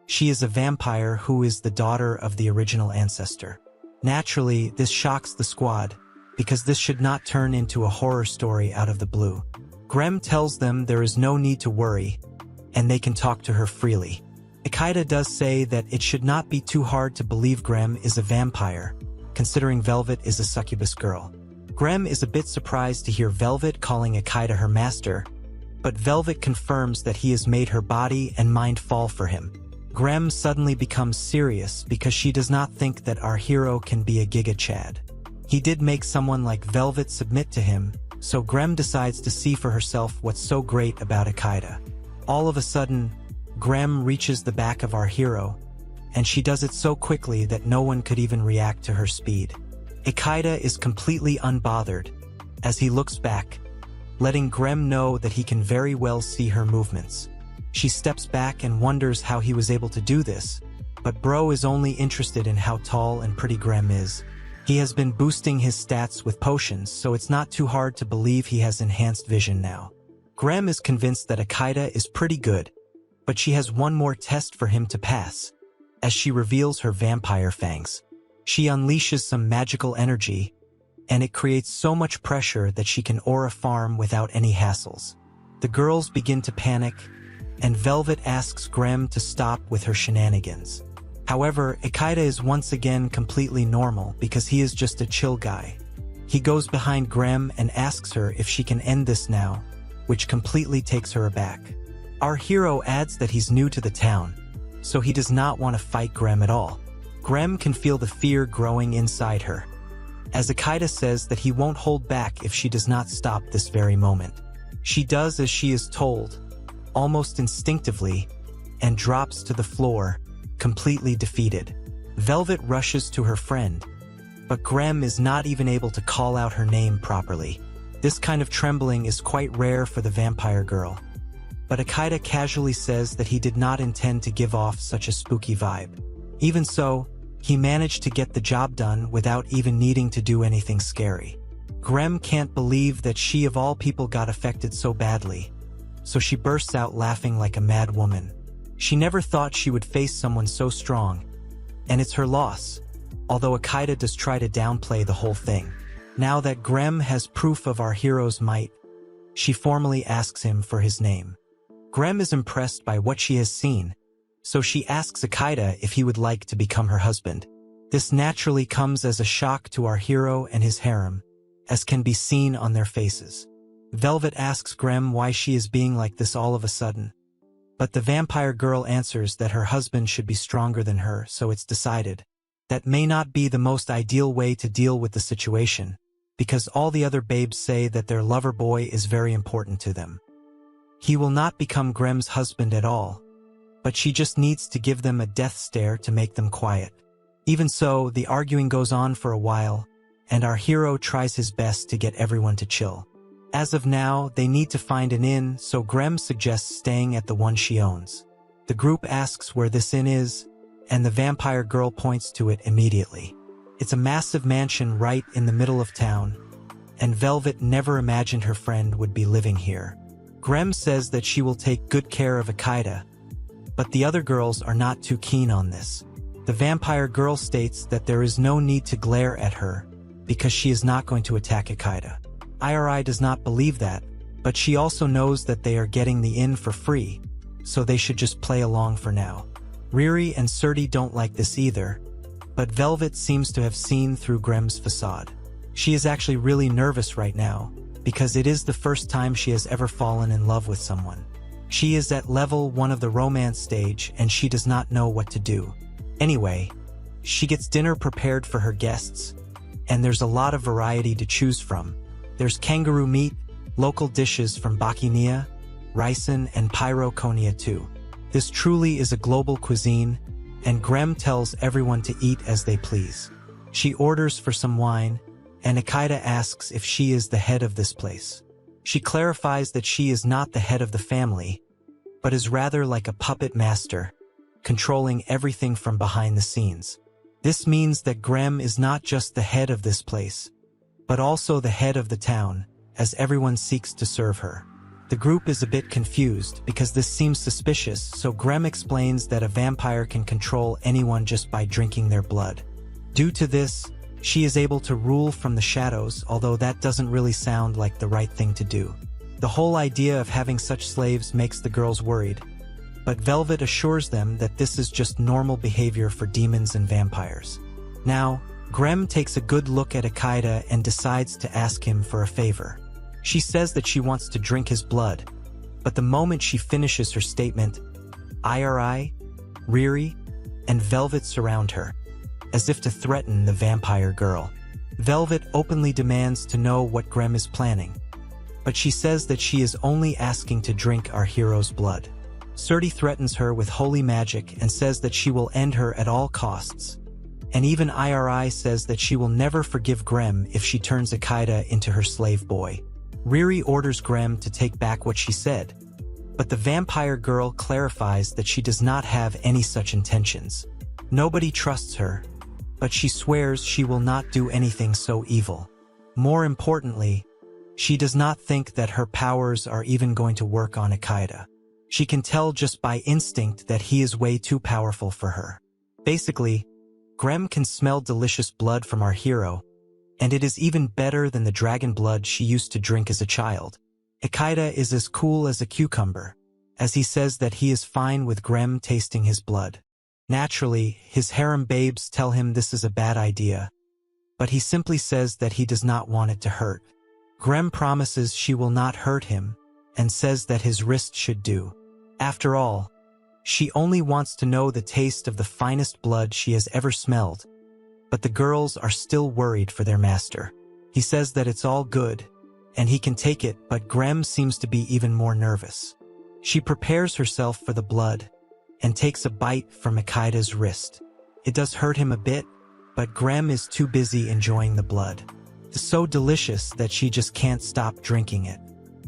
she is a vampire who is the daughter of the original ancestor. Naturally, this shocks the squad, because this should not turn into a horror story out of the blue. Grem tells them there is no need to worry, and they can talk to her freely. Isekai'd does say that it should not be too hard to believe Grem is a vampire, considering Velvet is a succubus girl. Grem is a bit surprised to hear Velvet calling Isekai'd her master, but Velvet confirms that he has made her body and mind fall for him. Grem suddenly becomes serious because she does not think that our hero can be a Giga Chad. He did make someone like Velvet submit to him, so Grem decides to see for herself what's so great about Isekai'd. All of a sudden, Grem reaches the back of our hero, and she does it so quickly that no one could even react to her speed. Isekai'd is completely unbothered, as he looks back, letting Grem know that he can very well see her movements. She steps back and wonders how he was able to do this, but bro is only interested in how tall and pretty Grem is. He has been boosting his stats with potions, so it's not too hard to believe he has enhanced vision now. Grem is convinced that Isekai'd is pretty good, but she has one more test for him to pass, as she reveals her vampire fangs. She unleashes some magical energy, and it creates so much pressure that she can aura farm without any hassles. The girls begin to panic, and Velvet asks Grem to stop with her shenanigans. However, Isekai'd is once again completely normal because he is just a chill guy. He goes behind Grem and asks her if she can end this now, which completely takes her aback. Our hero adds that he's new to the town, so he does not want to fight Grem at all. Grem can feel the fear growing inside her, as Isekai'd says that he won't hold back if she does not stop this very moment. She does as she is told, almost instinctively, and drops to the floor, completely defeated. Velvet rushes to her friend, but Grem is not even able to call out her name properly. This kind of trembling is quite rare for the vampire girl. But Ichaicha casually says that he did not intend to give off such a spooky vibe. Even so, he managed to get the job done without even needing to do anything scary. Grem can't believe that she of all people got affected so badly, so she bursts out laughing like a mad woman. She never thought she would face someone so strong, and it's her loss, although Ichaicha does try to downplay the whole thing. Now that Grem has proof of our hero's might, she formally asks him for his name. Grem is impressed by what she has seen, so she asks Ichaicha if he would like to become her husband. This naturally comes as a shock to our hero and his harem, as can be seen on their faces. Velvet asks Grem why she is being like this all of a sudden, but the vampire girl answers that her husband should be stronger than her, so it's decided. That may not be the most ideal way to deal with the situation, because all the other babes say that their lover boy is very important to them. He will not become Grem's husband at all, but she just needs to give them a death stare to make them quiet. Even so, the arguing goes on for a while, and our hero tries his best to get everyone to chill. As of now, they need to find an inn, so Grem suggests staying at the one she owns. The group asks where this inn is, and the vampire girl points to it immediately. It's a massive mansion right in the middle of town, and Velvet never imagined her friend would be living here. Grem says that she will take good care of Ichaicha, but the other girls are not too keen on this. The vampire girl states that there is no need to glare at her, because she is not going to attack Ichaicha. Iri does not believe that, but she also knows that they are getting the inn for free, so they should just play along for now. Riri and Surti don't like this either, but Velvet seems to have seen through Grem's facade. She is actually really nervous right now, because it is the first time she has ever fallen in love with someone. She is at level 1 of the romance stage and she does not know what to do. Anyway, she gets dinner prepared for her guests, and there's a lot of variety to choose from. There's kangaroo meat, local dishes from Bakinia, Ricin, and Pyroconia too. This truly is a global cuisine, and Grem tells everyone to eat as they please. She orders for some wine, and Ichaicha asks if she is the head of this place. She clarifies that she is not the head of the family, but is rather like a puppet master, controlling everything from behind the scenes. This means that Grem is not just the head of this place, but also the head of the town, as everyone seeks to serve her. The group is a bit confused because this seems suspicious, so Grem explains that a vampire can control anyone just by drinking their blood. Due to this, she is able to rule from the shadows, although that doesn't really sound like the right thing to do. The whole idea of having such slaves makes the girls worried, but Velvet assures them that this is just normal behavior for demons and vampires. Now, Grem takes a good look at Ichaicha and decides to ask him for a favor. She says that she wants to drink his blood, but the moment she finishes her statement, Iri, Riri, and Velvet surround her, as if to threaten the vampire girl. Velvet openly demands to know what Grem is planning, but she says that she is only asking to drink our hero's blood. Surti threatens her with holy magic and says that she will end her at all costs. And even Iri says that she will never forgive Grem if she turns Ichaicha into her slave boy. Riri orders Grem to take back what she said, but the vampire girl clarifies that she does not have any such intentions. Nobody trusts her, but she swears she will not do anything so evil. More importantly, she does not think that her powers are even going to work on Ichaicha. She can tell just by instinct that he is way too powerful for her. Basically, Grem can smell delicious blood from our hero, and it is even better than the dragon blood she used to drink as a child. Ichaicha is as cool as a cucumber, as he says that he is fine with Grem tasting his blood. Naturally, his harem babes tell him this is a bad idea, but he simply says that he does not want it to hurt. Grem promises she will not hurt him, and says that his wrist should do. After all, she only wants to know the taste of the finest blood she has ever smelled, but the girls are still worried for their master. He says that it's all good, and he can take it, but Grem seems to be even more nervous. She prepares herself for the blood and takes a bite from Isekai'd's wrist. It does hurt him a bit, but Grem is too busy enjoying the blood. It's so delicious that she just can't stop drinking it.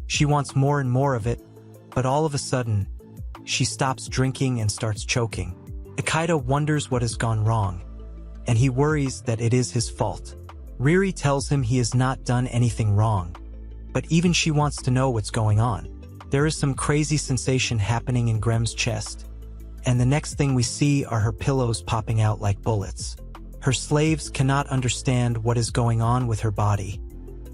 She wants more and more of it, but all of a sudden, she stops drinking and starts choking. Isekai'd wonders what has gone wrong, and he worries that it is his fault. Riri tells him he has not done anything wrong, but even she wants to know what's going on. There is some crazy sensation happening in Grem's chest, and the next thing we see are her pillows popping out like bullets. Her slaves cannot understand what is going on with her body,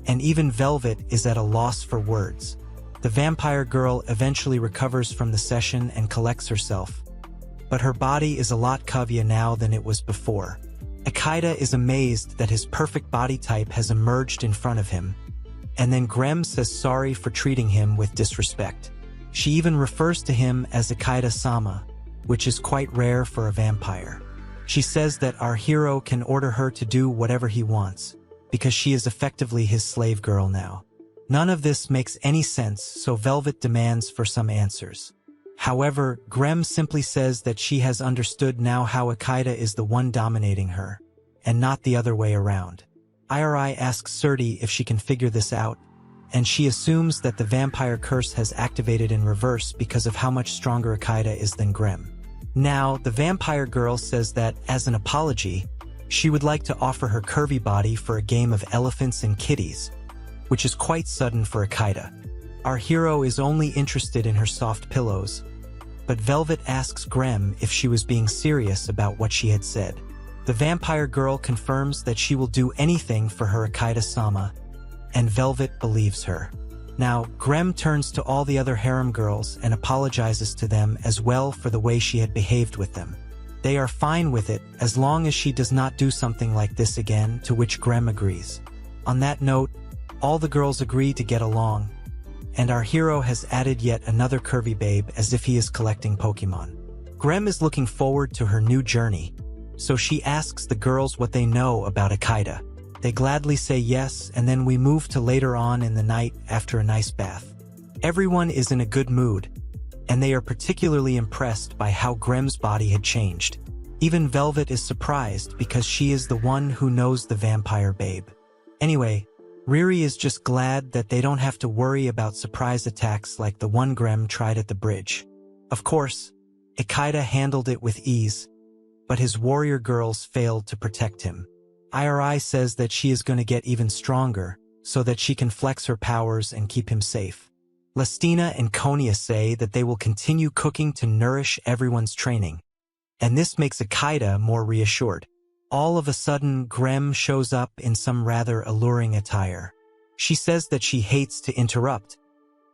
and even Velvet is at a loss for words. The vampire girl eventually recovers from the session and collects herself, but her body is a lot curvier now than it was before. Isekai'd is amazed that his perfect body type has emerged in front of him, and then Grem says sorry for treating him with disrespect. She even refers to him as Isekai'd-sama, which is quite rare for a vampire. She says that our hero can order her to do whatever he wants, because she is effectively his slave girl now. None of this makes any sense, so Velvet demands for some answers. However, Grem simply says that she has understood now how Isekai'd is the one dominating her, and not the other way around. Iri asks Surti if she can figure this out, and she assumes that the vampire curse has activated in reverse because of how much stronger Isekai'd is than Grem. Now, the vampire girl says that, as an apology, she would like to offer her curvy body for a game of elephants and kitties, which is quite sudden for Isekai'd. Our hero is only interested in her soft pillows, but Velvet asks Grem if she was being serious about what she had said. The vampire girl confirms that she will do anything for her Isekai'd-sama, and Velvet believes her. Now, Grem turns to all the other harem girls and apologizes to them as well for the way she had behaved with them. They are fine with it as long as she does not do something like this again, to which Grem agrees. On that note, all the girls agree to get along, and our hero has added yet another curvy babe as if he is collecting Pokemon. Grem is looking forward to her new journey, so she asks the girls what they know about Isekai'd. They gladly say yes, and then we move to later on in the night after a nice bath. Everyone is in a good mood, and they are particularly impressed by how Grem's body had changed. Even Velvet is surprised because she is the one who knows the vampire babe. Anyway, Riri is just glad that they don't have to worry about surprise attacks like the one Grem tried at the bridge. Of course, Isekai'd handled it with ease, but his warrior girls failed to protect him. Iri says that she is going to get even stronger, so that she can flex her powers and keep him safe. Lestina and Konya say that they will continue cooking to nourish everyone's training, and this makes Isekai'd more reassured. All of a sudden, Grem shows up in some rather alluring attire. She says that she hates to interrupt,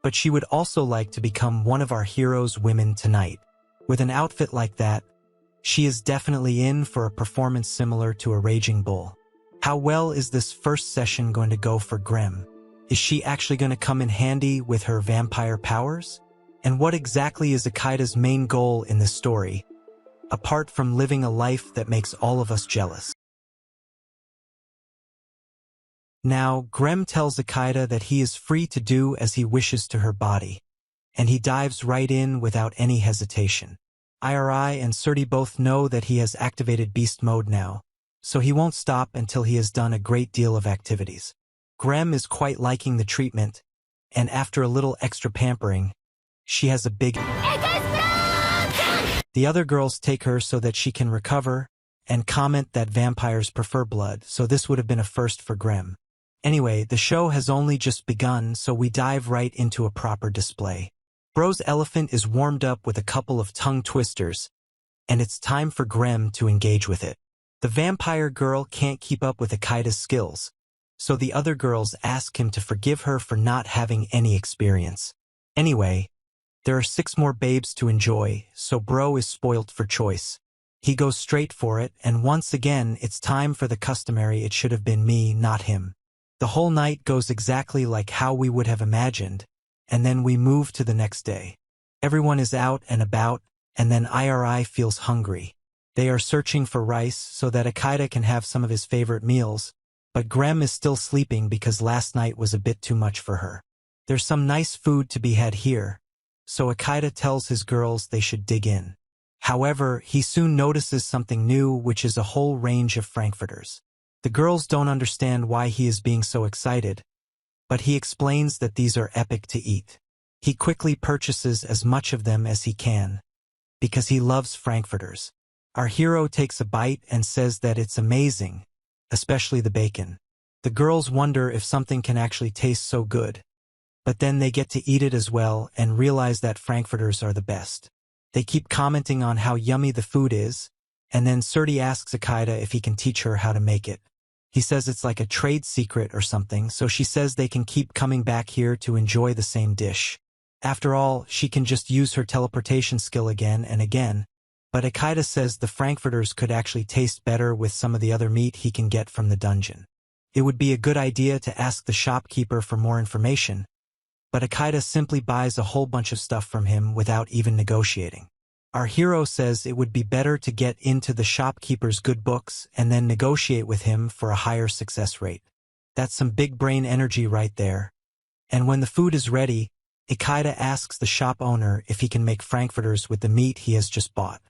but she would also like to become one of our hero's women tonight. With an outfit like that, she is definitely in for a performance similar to a raging bull. How well is this first session going to go for Grem? Is she actually going to come in handy with her vampire powers? And what exactly is Isekai'd's main goal in this story, apart from living a life that makes all of us jealous? Now, Grem tells Isekai'd that he is free to do as he wishes to her body, and he dives right in without any hesitation. Iri and Surti both know that he has activated beast mode now, so he won't stop until he has done a great deal of activities. Grem is quite liking the treatment, and after a little extra pampering, she has a big... The other girls take her so that she can recover, and comment that vampires prefer blood, so this would have been a first for Grem. Anyway, the show has only just begun, so we dive right into a proper display. Bro's elephant is warmed up with a couple of tongue twisters, and it's time for Grem to engage with it. The vampire girl can't keep up with Isekai'd's skills, so the other girls ask him to forgive her for not having any experience. Anyway, there are 6 more babes to enjoy, so Bro is spoilt for choice. He goes straight for it, and once again it's time for the customary "it should have been me, not him." The whole night goes exactly like how we would have imagined, and then we move to the next day. Everyone is out and about, and then Iri feels hungry. They are searching for rice so that Isekai'd can have some of his favorite meals, but Grem is still sleeping because last night was a bit too much for her. There's some nice food to be had here, so Ichaicha tells his girls they should dig in. However, he soon notices something new, which is a whole range of frankfurters. The girls don't understand why he is being so excited, but he explains that these are epic to eat. He quickly purchases as much of them as he can, because he loves frankfurters. Our hero takes a bite and says that it's amazing, especially the bacon. The girls wonder if something can actually taste so good, but then they get to eat it as well and realize that frankfurters are the best. They keep commenting on how yummy the food is, and then Tsukatte asks Ichaicha if he can teach her how to make it. He says it's like a trade secret or something, so she says they can keep coming back here to enjoy the same dish. After all, she can just use her teleportation skill again and again, but Ichaicha says the frankfurters could actually taste better with some of the other meat he can get from the dungeon. It would be a good idea to ask the shopkeeper for more information, but Ichaicha simply buys a whole bunch of stuff from him without even negotiating. Our hero says it would be better to get into the shopkeeper's good books and then negotiate with him for a higher success rate. That's some big brain energy right there. And when the food is ready, Ichaicha asks the shop owner if he can make frankfurters with the meat he has just bought.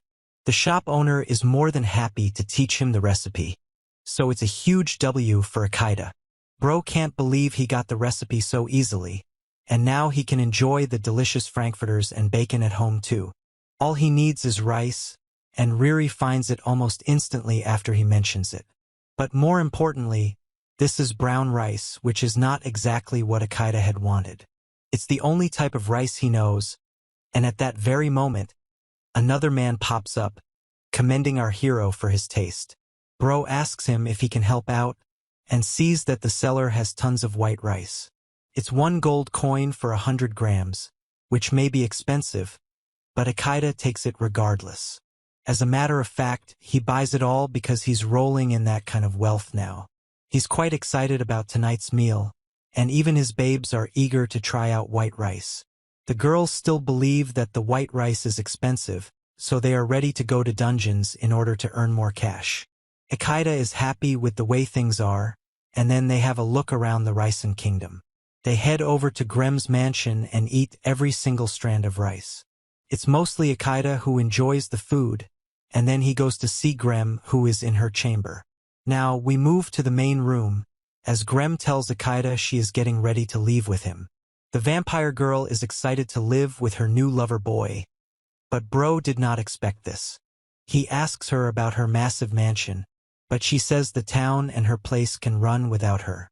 The shop owner is more than happy to teach him the recipe, so it's a huge W for Ichaicha. Bro can't believe he got the recipe so easily, and now he can enjoy the delicious frankfurters and bacon at home too. All he needs is rice, and Riri finds it almost instantly after he mentions it. But more importantly, this is brown rice, which is not exactly what Ichaicha had wanted. It's the only type of rice he knows, and at that very moment, another man pops up, commending our hero for his taste. Bro asks him if he can help out, and sees that the seller has tons of white rice. It's 1 gold coin for 100 grams, which may be expensive, but Ichaicha takes it regardless. As a matter of fact, he buys it all because he's rolling in that kind of wealth now. He's quite excited about tonight's meal, and even his babes are eager to try out white rice. The girls still believe that the white rice is expensive, so they are ready to go to dungeons in order to earn more cash. Ichaicha is happy with the way things are, and then they have a look around the Ricen Kingdom. They head over to Grem's mansion and eat every single strand of rice. It's mostly Ichaicha who enjoys the food, and then he goes to see Grem, who is in her chamber. Now we move to the main room, as Grem tells Ichaicha she is getting ready to leave with him. The vampire girl is excited to live with her new lover boy, but Bro did not expect this. He asks her about her massive mansion, but she says the town and her place can run without her.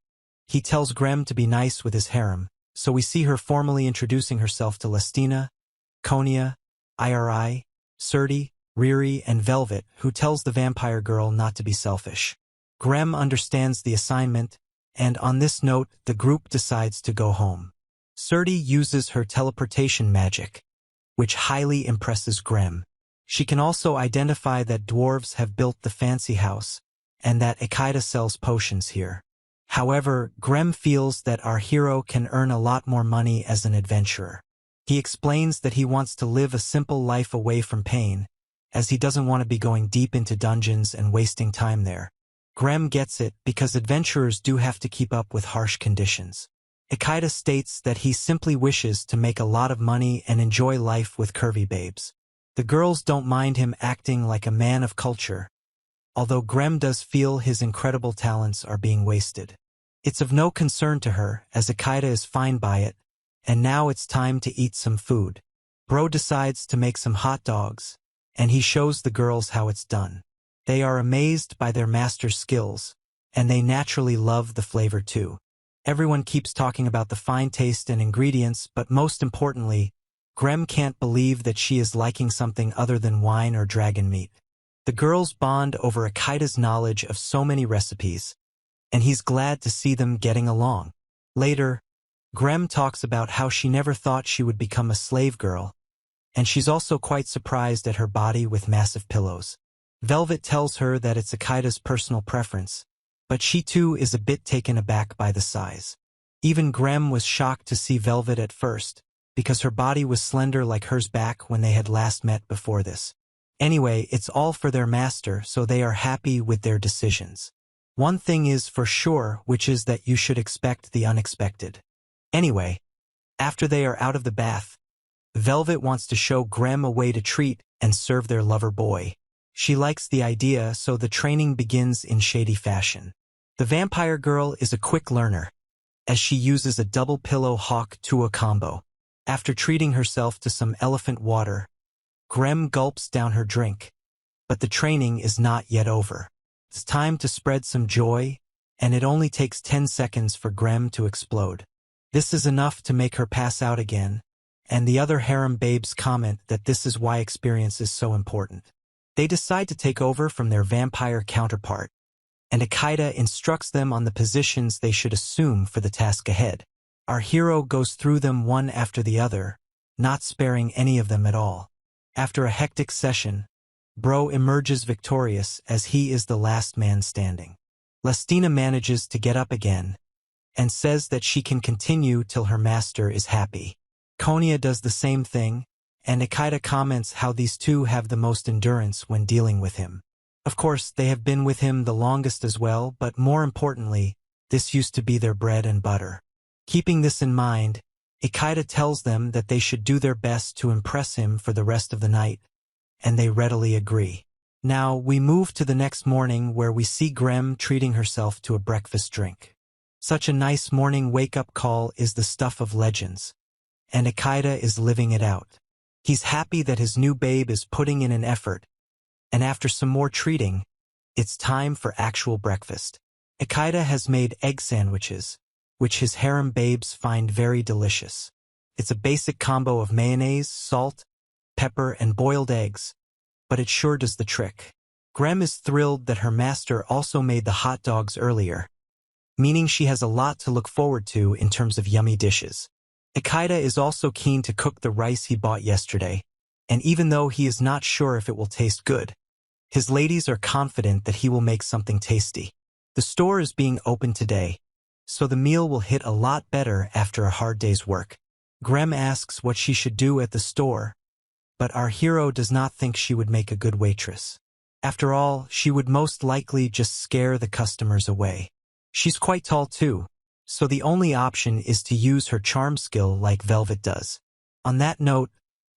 He tells Grem to be nice with his harem, so we see her formally introducing herself to Lestina, Konya, Iri, Tsukatte, Riri, and Velvet, who tells the vampire girl not to be selfish. Grem understands the assignment, and on this note, the group decides to go home. Tsukatte uses her teleportation magic, which highly impresses Grem. She can also identify that dwarves have built the fancy house, and that Ichaicha sells potions here. However, Grem feels that our hero can earn a lot more money as an adventurer. He explains that he wants to live a simple life away from pain, as he doesn't want to be going deep into dungeons and wasting time there. Grem gets it because adventurers do have to keep up with harsh conditions. Ichaicha states that he simply wishes to make a lot of money and enjoy life with curvy babes. The girls don't mind him acting like a man of culture, although Grem does feel his incredible talents are being wasted. It's of no concern to her, as Ichaicha is fine by it, and now it's time to eat some food. Bro decides to make some hot dogs, and he shows the girls how it's done. They are amazed by their master's skills, and they naturally love the flavor too. Everyone keeps talking about the fine taste and ingredients, but most importantly, Grem can't believe that she is liking something other than wine or dragon meat. The girls bond over Ichaicha's knowledge of so many recipes, and he's glad to see them getting along. Later, Grem talks about how she never thought she would become a slave girl, and she's also quite surprised at her body with massive pillows. Velvet tells her that it's Ichaicha's personal preference, but she too is a bit taken aback by the size. Even Grem was shocked to see Velvet at first, because her body was slender like hers back when they had last met before this. Anyway, it's all for their master, so they are happy with their decisions. One thing is for sure, which is that you should expect the unexpected. Anyway, after they are out of the bath, Velvet wants to show Grem a way to treat and serve their lover boy. She likes the idea, so the training begins in shady fashion. The vampire girl is a quick learner, as she uses a double pillow hawk to a combo. After treating herself to some elephant water, Grem gulps down her drink. But the training is not yet over. It's time to spread some joy, and it only takes 10 seconds for Grem to explode. This is enough to make her pass out again, and the other harem babes comment that this is why experience is so important. They decide to take over from their vampire counterpart, and Isekai'd instructs them on the positions they should assume for the task ahead. Our hero goes through them one after the other, not sparing any of them at all. After a hectic session, Bro emerges victorious as he is the last man standing. Lestina manages to get up again, and says that she can continue till her master is happy. Konya does the same thing, and Isekai'd comments how these two have the most endurance when dealing with him. Of course, they have been with him the longest as well, but more importantly, this used to be their bread and butter. Keeping this in mind, Isekai'd tells them that they should do their best to impress him for the rest of the night, and they readily agree. Now, we move to the next morning where we see Grem treating herself to a breakfast drink. Such a nice morning wake-up call is the stuff of legends, and Isekai'd is living it out. He's happy that his new babe is putting in an effort, and after some more treating, it's time for actual breakfast. Isekai'd has made egg sandwiches, which his harem babes find very delicious. It's a basic combo of mayonnaise, salt, pepper, and boiled eggs, but it sure does the trick. Grem is thrilled that her master also made the hot dogs earlier, meaning she has a lot to look forward to in terms of yummy dishes. Isekai'd is also keen to cook the rice he bought yesterday, and even though he is not sure if it will taste good, his ladies are confident that he will make something tasty. The store is being opened today, so the meal will hit a lot better after a hard day's work. Grem asks what she should do at the store, but our hero does not think she would make a good waitress. After all, she would most likely just scare the customers away. She's quite tall too, so the only option is to use her charm skill like Velvet does. On that note,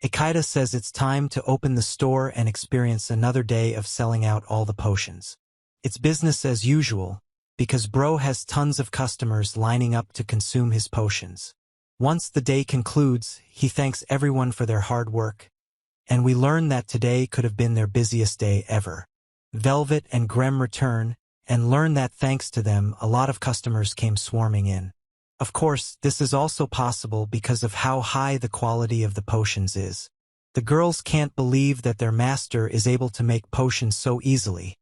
Isekai'd says it's time to open the store and experience another day of selling out all the potions. It's business as usual, because Bro has tons of customers lining up to consume his potions. Once the day concludes, he thanks everyone for their hard work, and we learn that today could have been their busiest day ever. Velvet and Grem return, and learn that thanks to them, a lot of customers came swarming in. Of course, this is also possible because of how high the quality of the potions is. The girls can't believe that their master is able to make potions so easily,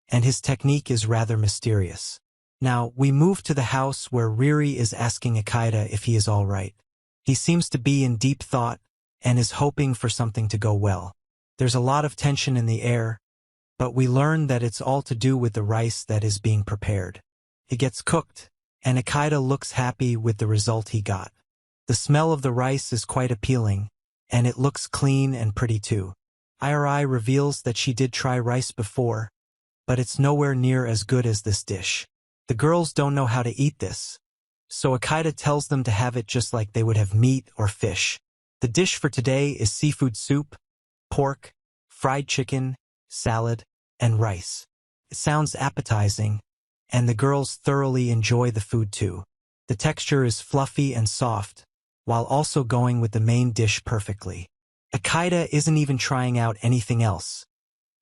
and his technique is rather mysterious. Now, we move to the house where Riri is asking Isekai'd if he is all right. He seems to be in deep thought, and is hoping for something to go well. There's a lot of tension in the air, but we learn that it's all to do with the rice that is being prepared. It gets cooked, and Isekai'd looks happy with the result he got. The smell of the rice is quite appealing, and it looks clean and pretty too. Iri reveals that she did try rice before, but it's nowhere near as good as this dish. The girls don't know how to eat this, so Isekai'd tells them to have it just like they would have meat or fish. The dish for today is seafood soup, pork, fried chicken, salad, and rice. It sounds appetizing, and the girls thoroughly enjoy the food too. The texture is fluffy and soft, while also going with the main dish perfectly. Isekai'd isn't even trying out anything else,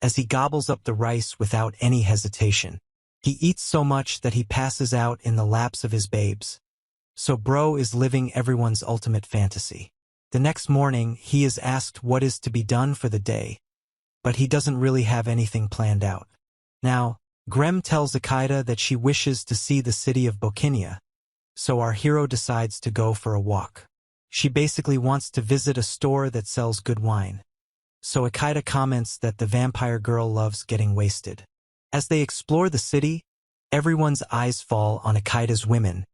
as he gobbles up the rice without any hesitation. He eats so much that he passes out in the laps of his babes. So Bro is living everyone's ultimate fantasy. The next morning, he is asked what is to be done for the day, but he doesn't really have anything planned out. Now, Grem tells Isekai'd that she wishes to see the city of Bokinia, so our hero decides to go for a walk. She basically wants to visit a store that sells good wine. So Isekai'd comments that the vampire girl loves getting wasted. As they explore the city, everyone's eyes fall on Isekai'd's women,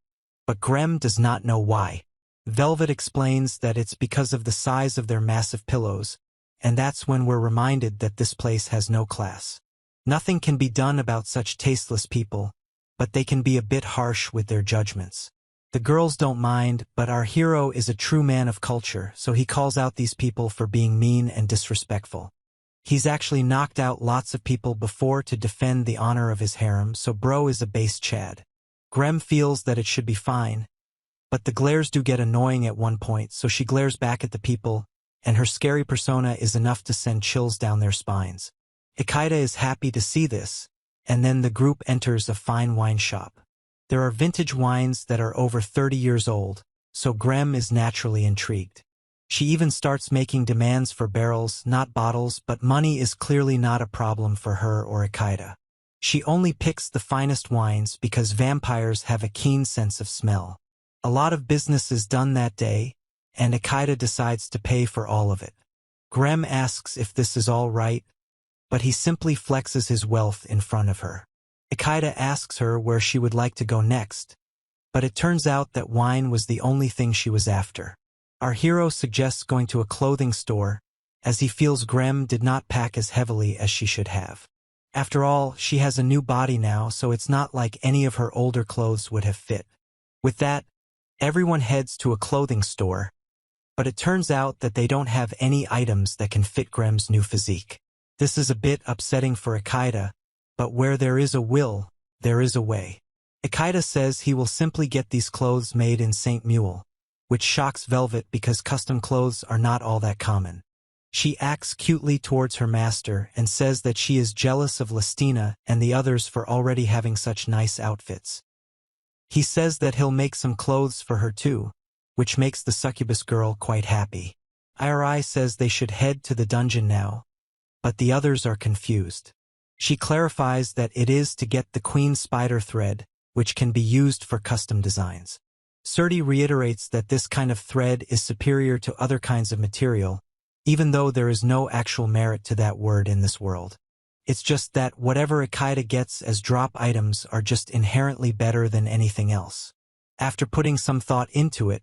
but Grem does not know why. Velvet explains that it's because of the size of their massive pillows, and that's when we're reminded that this place has no class. Nothing can be done about such tasteless people, but they can be a bit harsh with their judgments. The girls don't mind, but our hero is a true man of culture, so he calls out these people for being mean and disrespectful. He's actually knocked out lots of people before to defend the honor of his harem, so bro is a base Chad. Grem feels that it should be fine, but the glares do get annoying at one point, so she glares back at the people, and her scary persona is enough to send chills down their spines. Ichaicha is happy to see this, and then the group enters a fine wine shop. There are vintage wines that are over 30 years old, so Grem is naturally intrigued. She even starts making demands for barrels, not bottles, but money is clearly not a problem for her or Ichaicha. She only picks the finest wines because vampires have a keen sense of smell. A lot of business is done that day, and Ichaicha decides to pay for all of it. Grem asks if this is all right, but he simply flexes his wealth in front of her. Ichaicha asks her where she would like to go next, but it turns out that wine was the only thing she was after. Our hero suggests going to a clothing store, as he feels Grem did not pack as heavily as she should have. After all, she has a new body now, so it's not like any of her older clothes would have fit. With that, everyone heads to a clothing store, but it turns out that they don't have any items that can fit Grem's new physique. This is a bit upsetting for Ichaicha, but where there is a will, there is a way. Ichaicha says he will simply get these clothes made in St. Mule, which shocks Velvet because custom clothes are not all that common. She acts cutely towards her master and says that she is jealous of Lestina and the others for already having such nice outfits. He says that he'll make some clothes for her too, which makes the succubus girl quite happy. Iri says they should head to the dungeon now, but the others are confused. She clarifies that it is to get the queen spider thread, which can be used for custom designs. Surti reiterates that this kind of thread is superior to other kinds of material, even though there is no actual merit to that word in this world. It's just that whatever Ichaicha gets as drop items are just inherently better than anything else. After putting some thought into it,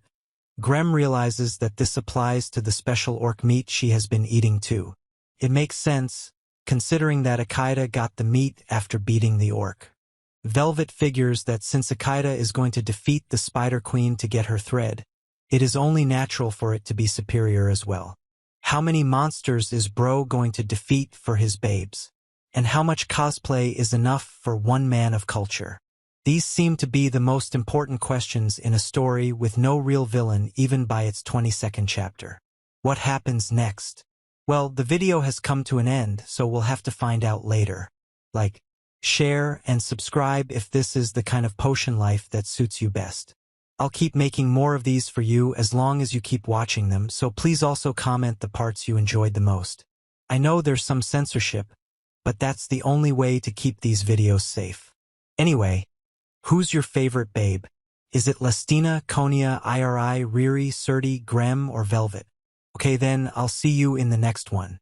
Grem realizes that this applies to the special orc meat she has been eating too. It makes sense, considering that Ichaicha got the meat after beating the orc. Velvet figures that since Ichaicha is going to defeat the Spider Queen to get her thread, it is only natural for it to be superior as well. How many monsters is bro going to defeat for his babes? And how much cosplay is enough for one man of culture? These seem to be the most important questions in a story with no real villain even by its 22nd chapter. What happens next? Well, the video has come to an end, so we'll have to find out later. Like, share, and subscribe if this is the kind of potion life that suits you best. I'll keep making more of these for you as long as you keep watching them, so please also comment the parts you enjoyed the most. I know there's some censorship, but that's the only way to keep these videos safe. Anyway, who's your favorite babe? Is it Lestina, Konya, Iri, Riri, Surti, Grem, or Velvet? Okay then, I'll see you in the next one.